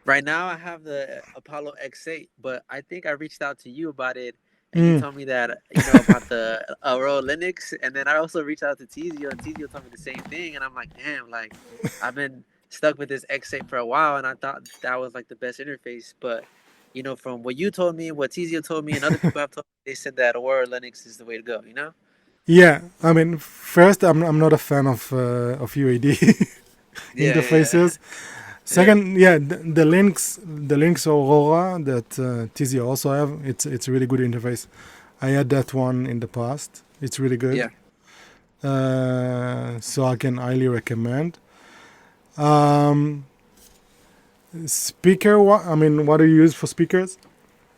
[SPEAKER 3] Right now, I have the Apollo X8, but I think I reached out to you about it, and you told me that about the Aurora Linux, and then I also reached out to Tizio, and Tizio told me the same thing, and I'm like, damn, like I've been stuck with this X8 for a while, and I thought that was like the best interface, but from what you told me, what Tizio told me, and other people have told me, they said that Aurora Linux is the way to go.
[SPEAKER 1] Yeah, I mean, first, I'm not a fan of UAD interfaces. Second, the Linux Aurora that Tizio also have, it's a really good interface. I had that one in the past. It's really good.
[SPEAKER 3] Yeah.
[SPEAKER 1] So I can highly recommend. Speaker, what do you use for speakers?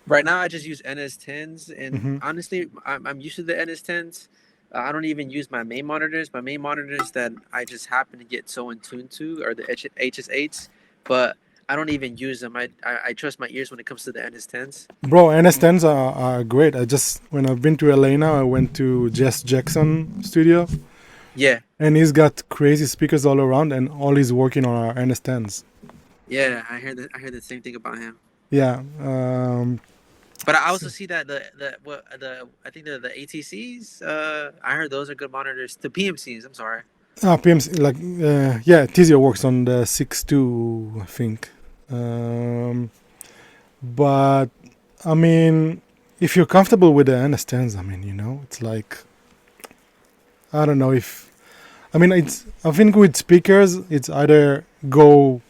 [SPEAKER 3] Right now, I just use NS10s, and honestly, I'm used to the NS10s. I don't even use my main monitors. My main monitors that I just happen to get so in tune to are the HS8s, but I don't even use them. I trust my ears when it comes to the NS10s.
[SPEAKER 1] Bro, NS10s are great. When I've been to LA now, I went to Jess Jackson studio.
[SPEAKER 3] Yeah.
[SPEAKER 1] And he's got crazy speakers all around, and all he's working on are NS10s.
[SPEAKER 3] Yeah, I heard the same thing about him.
[SPEAKER 1] Yeah.
[SPEAKER 3] But I also see that I think the ATCs. I heard those are good monitors. The PMCs. I'm sorry.
[SPEAKER 1] PMC, Tizio works on the 6.2, I think. But I mean, if you're comfortable with the NS10s, I mean, it's like, I don't know if, I think with speakers, it's either go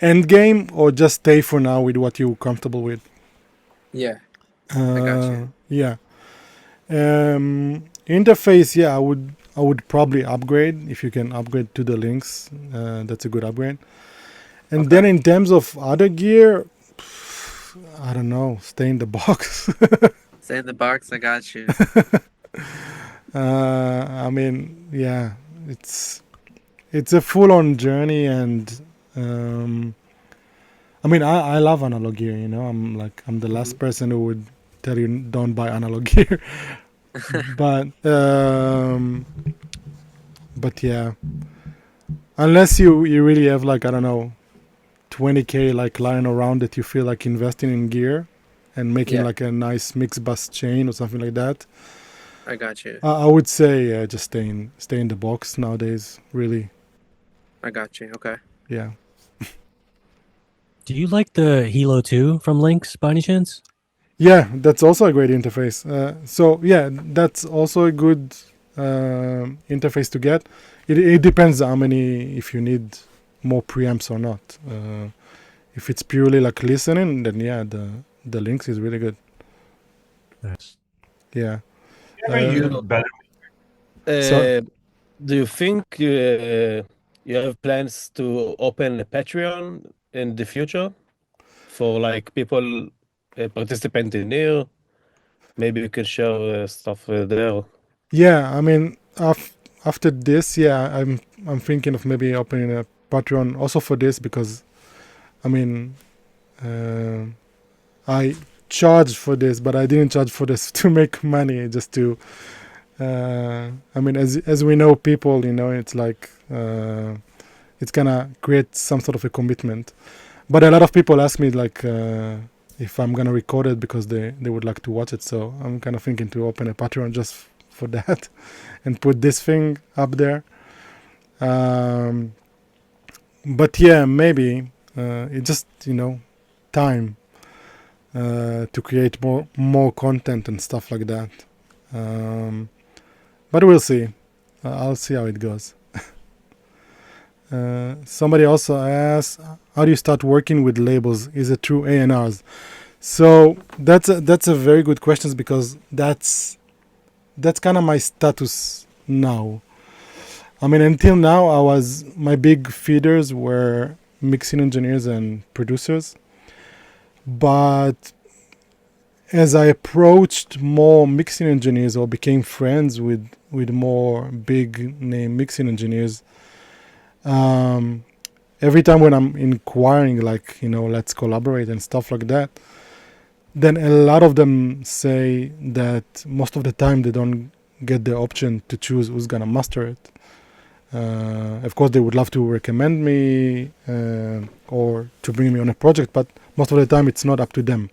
[SPEAKER 1] end game or just stay for now with what you're comfortable with.
[SPEAKER 3] Yeah. I got you.
[SPEAKER 1] Yeah. Interface, yeah, I would probably upgrade. If you can upgrade to the Lynx, that's a good upgrade. And then in terms of other gear, I don't know, stay in the box.
[SPEAKER 3] Stay in the box, I got you.
[SPEAKER 1] I mean, yeah, it's a full-on journey, and I mean, I love analog gear. I'm the last person who would tell you don't buy analog gear. but yeah, unless you really have, like, I don't know, 20K like lying around that you feel like investing in gear and making like a nice mix bus chain or something like that.
[SPEAKER 3] I got you.
[SPEAKER 1] I would say just stay in the box nowadays, really.
[SPEAKER 3] I got you. Okay.
[SPEAKER 1] Yeah.
[SPEAKER 9] Do you like the Hilo 2 from Lynx by any chance?
[SPEAKER 1] Yeah, that's also a great interface. So yeah, that's also a good interface to get. It depends how many, if you need more preamps or not. If it's purely like listening, then yeah, the Lynx is really good.
[SPEAKER 9] Nice.
[SPEAKER 1] Yeah.
[SPEAKER 2] You ever use better?
[SPEAKER 1] So-
[SPEAKER 5] Do you think you have plans to open a Patreon in the future for like people participant in here? Maybe you can share stuff there.
[SPEAKER 1] Yeah, I mean, after this, yeah, I'm thinking of maybe opening a Patreon also for this because, I mean, I charged for this, but I didn't charge for this to make money, just to. I mean, as we know, people, it's like it's gonna create some sort of a commitment. But a lot of people ask me like if I'm gonna record it because they would like to watch it. So I'm kind of thinking to open a Patreon just for that and put this thing up there. But yeah, maybe it just time to create more content and stuff like that. But we'll see. I'll see how it goes. Somebody also asked, how do you start working with labels? Is it through A&Rs? So that's a very good question because that's kind of my status now. I mean, until now, my big feeders were mixing engineers and producers. But as I approached more mixing engineers or became friends with more big name mixing engineers, every time when I'm inquiring, like, let's collaborate and stuff like that, then a lot of them say that most of the time they don't get the option to choose who's gonna master it. Of course, they would love to recommend me or to bring me on a project, but most of the time it's not up to them.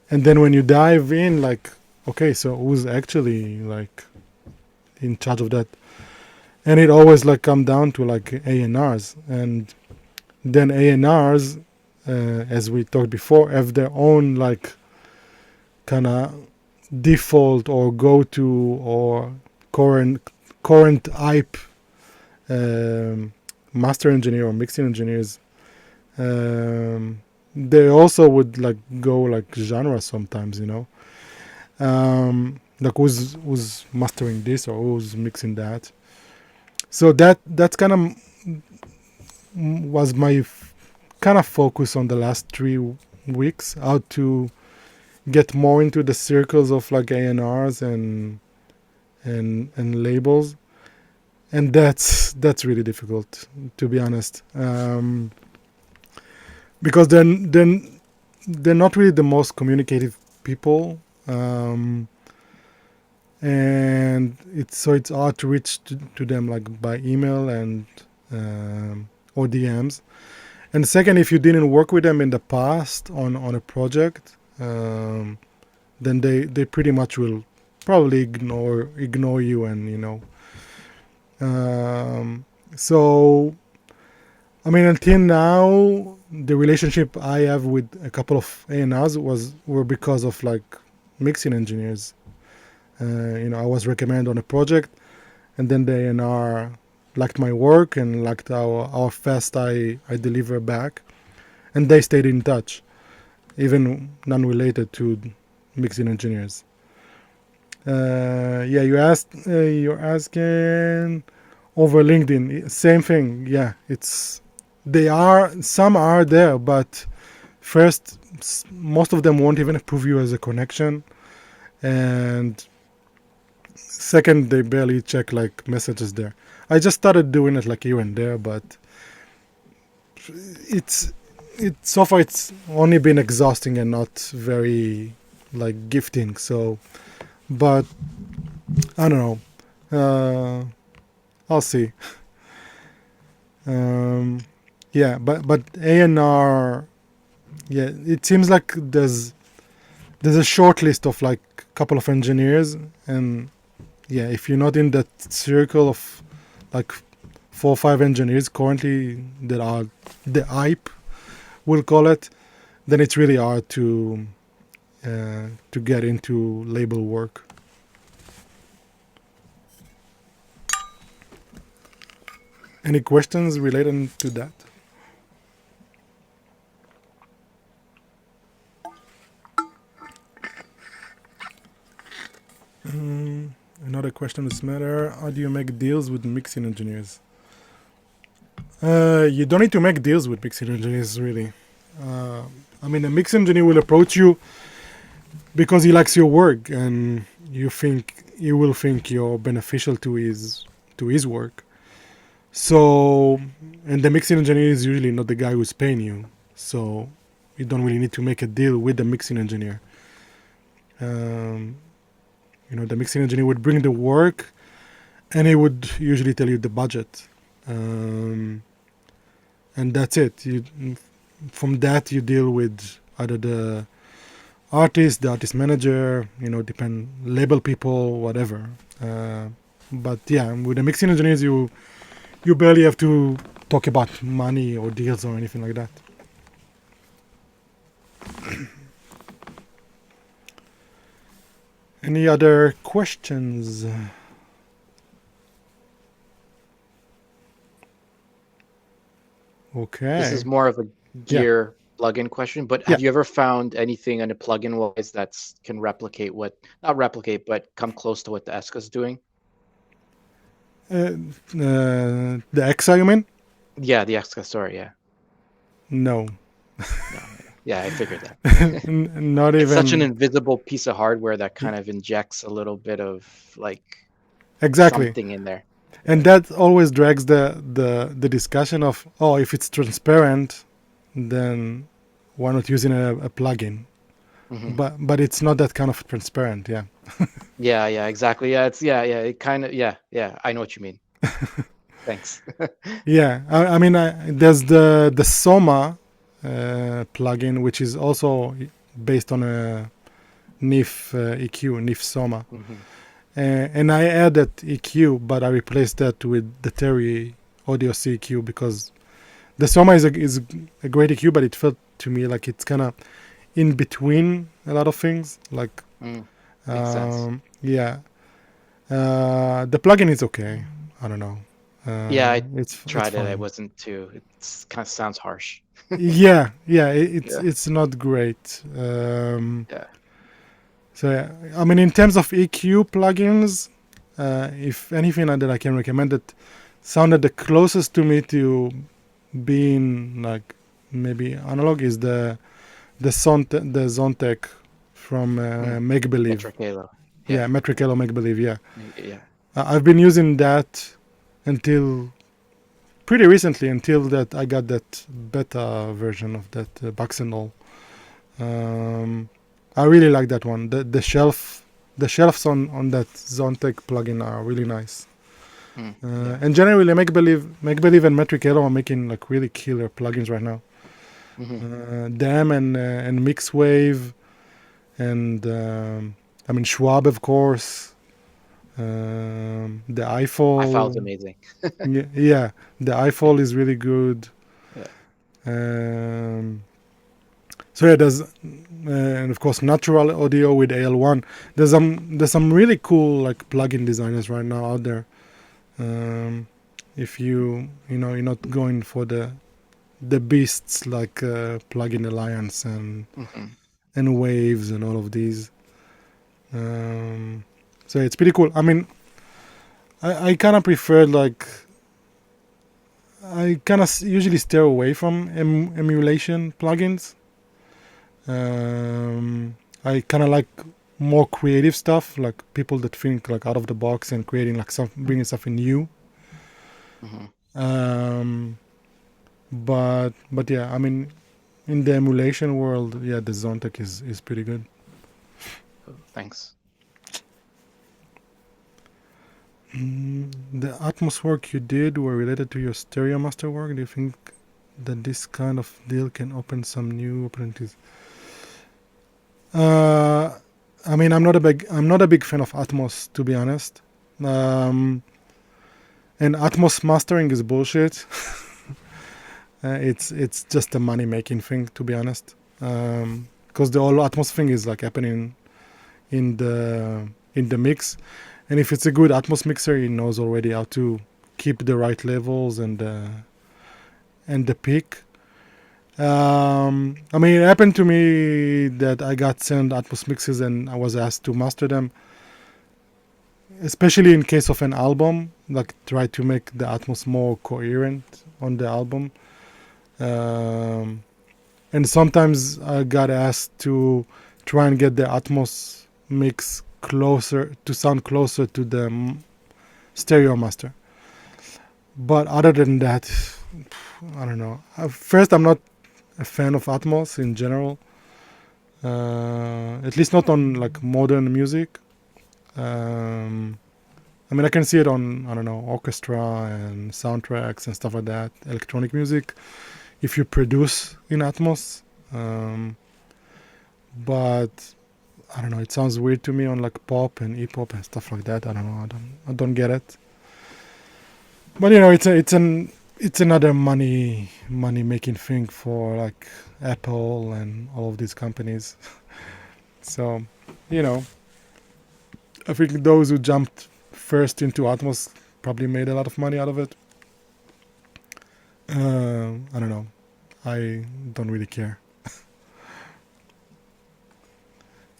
[SPEAKER 1] And then when you dive in, like, okay, so who's actually like in charge of that? And it always like come down to like A&Rs, and then A&Rs, as we talked before, have their own like kind of default or go-to or current hype master engineer or mixing engineers. They also would like go like genre sometimes, like who's mastering this or who's mixing that. So that's kind of was my kind of focus on the last 3 weeks, how to get more into the circles of like A&Rs and labels, and that's really difficult, to be honest, because they're not really the most communicative people, and it's hard to reach to them like by email and or DMs. And second, if you didn't work with them in the past on a project, then they pretty much will probably ignore you, and so I mean, until now, the relationship I have with a couple of A&Rs were because of like mixing engineers. I was recommended on a project, and then the A&R liked my work and liked how fast I deliver back, and they stayed in touch, even non-related to mixing engineers. Yeah, you're asking over LinkedIn, same thing. Yeah, some are there, but first, most of them won't even approve you as a connection, and second, they barely check like messages there. I just started doing it like here and there, but it's so far it's only been exhausting and not very like gifting. So, but I don't know. I'll see. Yeah, but A&R, yeah, it seems like there's a short list of like a couple of engineers, and yeah, if you're not in that circle of like 4 or 5 engineers currently that are the hype, we'll call it, then it's really hard to get into label work. Any questions related to that? Another question is matter. How do you make deals with mixing engineers? You don't need to make deals with mixing engineers, really. I mean, a mix engineer will approach you because he likes your work, and you will think you're beneficial to his work. So, and the mixing engineer is usually not the guy who's paying you, so you don't really need to make a deal with the mixing engineer. The mixing engineer would bring the work, and he would usually tell you the budget, and that's it. From that, you deal with either the artist manager, depend label people, whatever. But yeah, with the mixing engineers, you barely have to talk about money or deals or anything like that. Any other questions? Okay.
[SPEAKER 7] This is more of a gear plugin question, but have you ever found anything in a plugin wise that can replicate not replicate, but come close to what the Eska's doing?
[SPEAKER 1] The Exa, you mean?
[SPEAKER 7] Yeah, the Eska, sorry, yeah.
[SPEAKER 1] No.
[SPEAKER 7] Yeah, I figured that.
[SPEAKER 1] Not
[SPEAKER 7] it's
[SPEAKER 1] even
[SPEAKER 7] such an invisible piece of hardware that kind of injects a little bit of something in there.
[SPEAKER 1] And that always drags the discussion of, if it's transparent, then why not using a plugin? Mm-hmm. But it's not that kind of transparent, yeah.
[SPEAKER 7] yeah, exactly. Yeah, it kind of, I know what you mean. Thanks.
[SPEAKER 1] Yeah, I mean, there's the Soma plugin, which is also based on a NIF EQ, NIF Soma. Mm-hmm. And I added EQ, but I replaced that with the Terry Audio CEQ because the Soma is a great EQ, but it felt to me like it's kind of in between a lot of things. Like,
[SPEAKER 7] makes sense.
[SPEAKER 1] Yeah. The plugin is okay. I don't know.
[SPEAKER 7] I tried it. I wasn't too. It kind of sounds harsh.
[SPEAKER 1] It's not great. So, I mean, in terms of EQ plugins, if anything that I can recommend that sounded the closest to me to being like maybe analog is the Zontec from Make Believe.
[SPEAKER 7] Metric Halo.
[SPEAKER 1] Yeah, Metric Halo Make Believe, yeah. I've been using that until pretty recently, until that I got that beta version of that box and all. I really like that one. The shelves on that Zontec plugin are really nice. And generally, Make Believe and Metric Halo are making like really killer plugins right now. Mm-hmm. Them and Mixwave, and I mean Schwab, of course. The iFall.
[SPEAKER 7] iFall is amazing.
[SPEAKER 1] The iFall is really good. So there's and of course natural audio with AL1. There's some really cool like plugin designers right now out there. If you're not going for the beasts like Plugin Alliance and Waves and all of these. So it's pretty cool. I mean, I kind of prefer I kind of usually steer away from emulation plugins. I kind of like more creative stuff, like people that think like out of the box and creating like bringing something new. But yeah, I mean, in the emulation world, the Zontec is pretty good.
[SPEAKER 7] Thanks.
[SPEAKER 1] The Atmos work you did were related to your Stereo Master work. Do you think that this kind of deal can open some new opportunities? I mean, I'm not a big fan of Atmos, to be honest. And Atmos mastering is bullshit. It's just a money making thing, to be honest. Because the whole Atmos thing is like happening in the mix, and if it's a good Atmos mixer, he knows already how to keep the right levels and the peak. I mean, it happened to me that I got sent Atmos mixes and I was asked to master them, especially in case of an album, like try to make the Atmos more coherent on the album. And sometimes I got asked to try and get the Atmos mix to sound closer to the stereo master. But other than that, I don't know. First, I'm not a fan of Atmos in general, at least not on like modern music. I mean, I can see it on, I don't know, orchestra and soundtracks and stuff like that, electronic music, if you produce in Atmos. But I don't know, it sounds weird to me on like pop and hip hop and stuff like that. I don't know, I don't get it. But you know, it's another money making thing for like Apple and all of these companies. So, you know, I think those who jumped first into Atmos probably made a lot of money out of it. I don't know. I don't really care.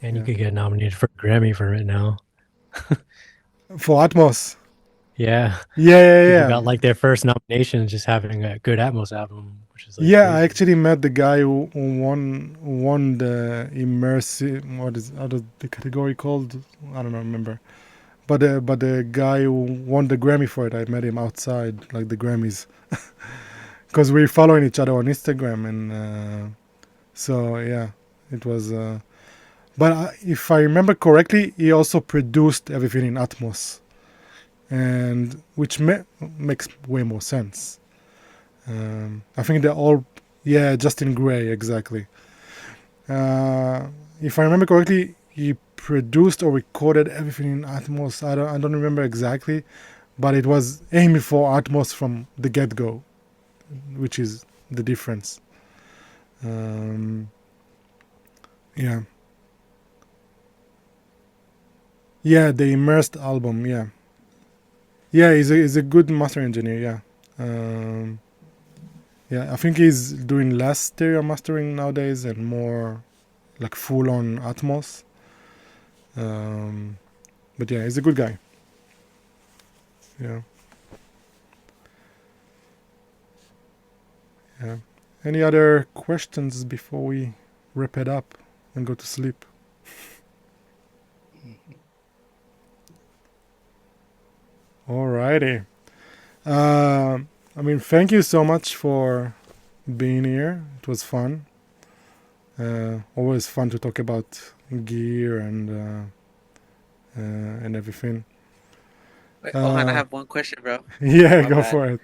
[SPEAKER 9] And you could get nominated for a Grammy for it now.
[SPEAKER 1] For Atmos.
[SPEAKER 9] Yeah.
[SPEAKER 1] Yeah.
[SPEAKER 9] People got like their first nomination just having a good Atmos album, which is like
[SPEAKER 1] yeah,
[SPEAKER 9] crazy.
[SPEAKER 1] I actually met the guy who won the immersive. What is the category called? I don't remember. But the guy who won the Grammy for it, I met him outside like the Grammys, because we're following each other on Instagram, and so yeah, it was. But if I remember correctly, he also produced everything in Atmos, and which makes way more sense. I think they're all, Justin Gray, exactly. If I remember correctly, he produced or recorded everything in Atmos. I don't remember exactly, but it was aiming for Atmos from the get-go, which is the difference. Yeah, the Immersed album. Yeah, he's a good master engineer. I think he's doing less stereo mastering nowadays and more like full-on Atmos. But yeah, he's a good guy. Yeah. Any other questions before we wrap it up and go to sleep? Alrighty. I mean, thank you so much for being here. It was fun. Always fun to talk about gear and everything.
[SPEAKER 3] Wait, Ohad, I have one question, bro.
[SPEAKER 1] Yeah,
[SPEAKER 3] My
[SPEAKER 1] go
[SPEAKER 3] bad.
[SPEAKER 1] for it.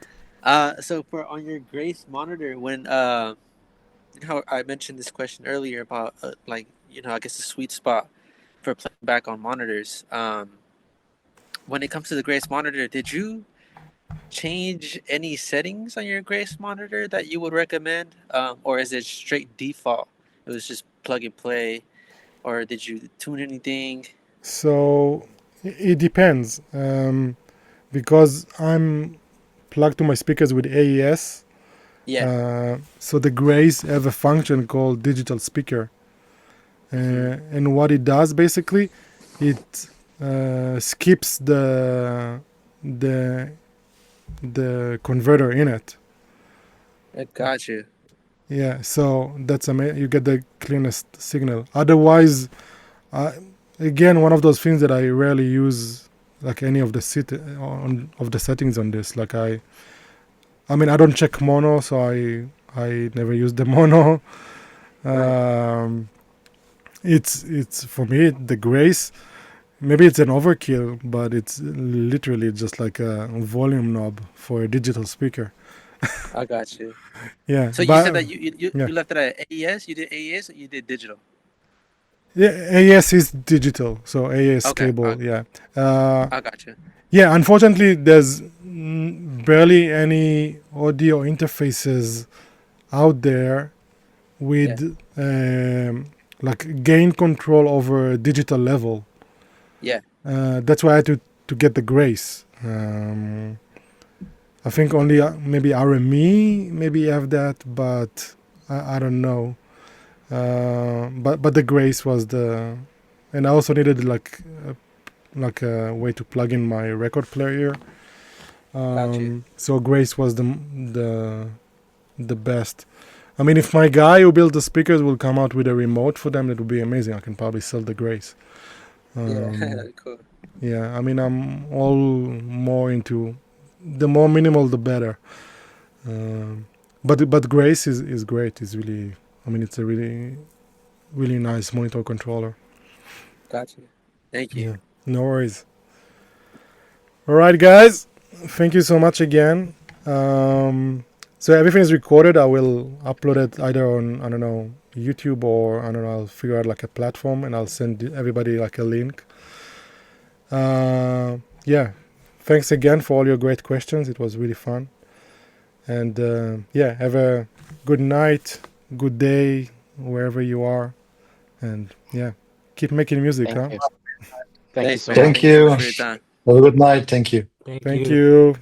[SPEAKER 3] So for on your Grace monitor, when you know, I mentioned this question earlier about like, you know, I guess the sweet spot for playing back on monitors. When it comes to the Grace monitor, did you change any settings on your Grace monitor that you would recommend, or is it straight default? It was just plug and play, or did you tune anything?
[SPEAKER 1] So it depends, because I'm plugged to my speakers with AES.
[SPEAKER 3] Yeah.
[SPEAKER 1] So the Grace have a function called digital speaker, and what it does basically, it skips the converter in it.
[SPEAKER 3] I got you.
[SPEAKER 1] Yeah, so that's you get the cleanest signal. Otherwise, again, one of those things that I rarely use, like any of the settings on this. Like I mean, I don't check mono, so I never use the mono.
[SPEAKER 3] Right.
[SPEAKER 1] It's for me the Grace. Maybe it's an overkill, but it's literally just like a volume knob for a digital speaker.
[SPEAKER 3] I got you.
[SPEAKER 1] Yeah.
[SPEAKER 3] So you said that you left it at AES. You did AES, or you did digital?
[SPEAKER 1] Yeah, AES is digital, so AES
[SPEAKER 3] Okay,
[SPEAKER 1] cable. Yeah.
[SPEAKER 3] I got you.
[SPEAKER 1] Yeah. Unfortunately, there's barely any audio interfaces out there with like gain control over a digital level.
[SPEAKER 3] Yeah.
[SPEAKER 1] That's why I had to get the Grace. I think only maybe RME maybe have that, but I don't know. But the Grace was the, and I also needed like a way to plug in my record player.
[SPEAKER 3] Gotcha.
[SPEAKER 1] So Grace was the best. I mean, if my guy who built the speakers will come out with a remote for them, it would be amazing. I can probably sell the Grace.
[SPEAKER 3] Yeah, cool.
[SPEAKER 1] Yeah, I mean, I'm all more into the more minimal, the better. But Grace is great. It's really, I mean, it's a really, really nice monitor controller.
[SPEAKER 3] Gotcha. Thank you.
[SPEAKER 1] Yeah, no worries. All right, guys. Thank you so much again. So everything is recorded. I will upload it either on, I don't know, YouTube, or I don't know, I'll figure out like a platform and I'll send everybody like a link. Yeah, thanks again for all your great questions. It was really fun. And yeah, have a good night, good day, wherever you are. And yeah, keep making music,
[SPEAKER 7] Thank
[SPEAKER 1] huh?
[SPEAKER 7] you. Thank you so
[SPEAKER 3] man.
[SPEAKER 7] much.
[SPEAKER 11] Thank you.
[SPEAKER 3] For your time.
[SPEAKER 11] Have a good night. Thank you.
[SPEAKER 1] Thank you.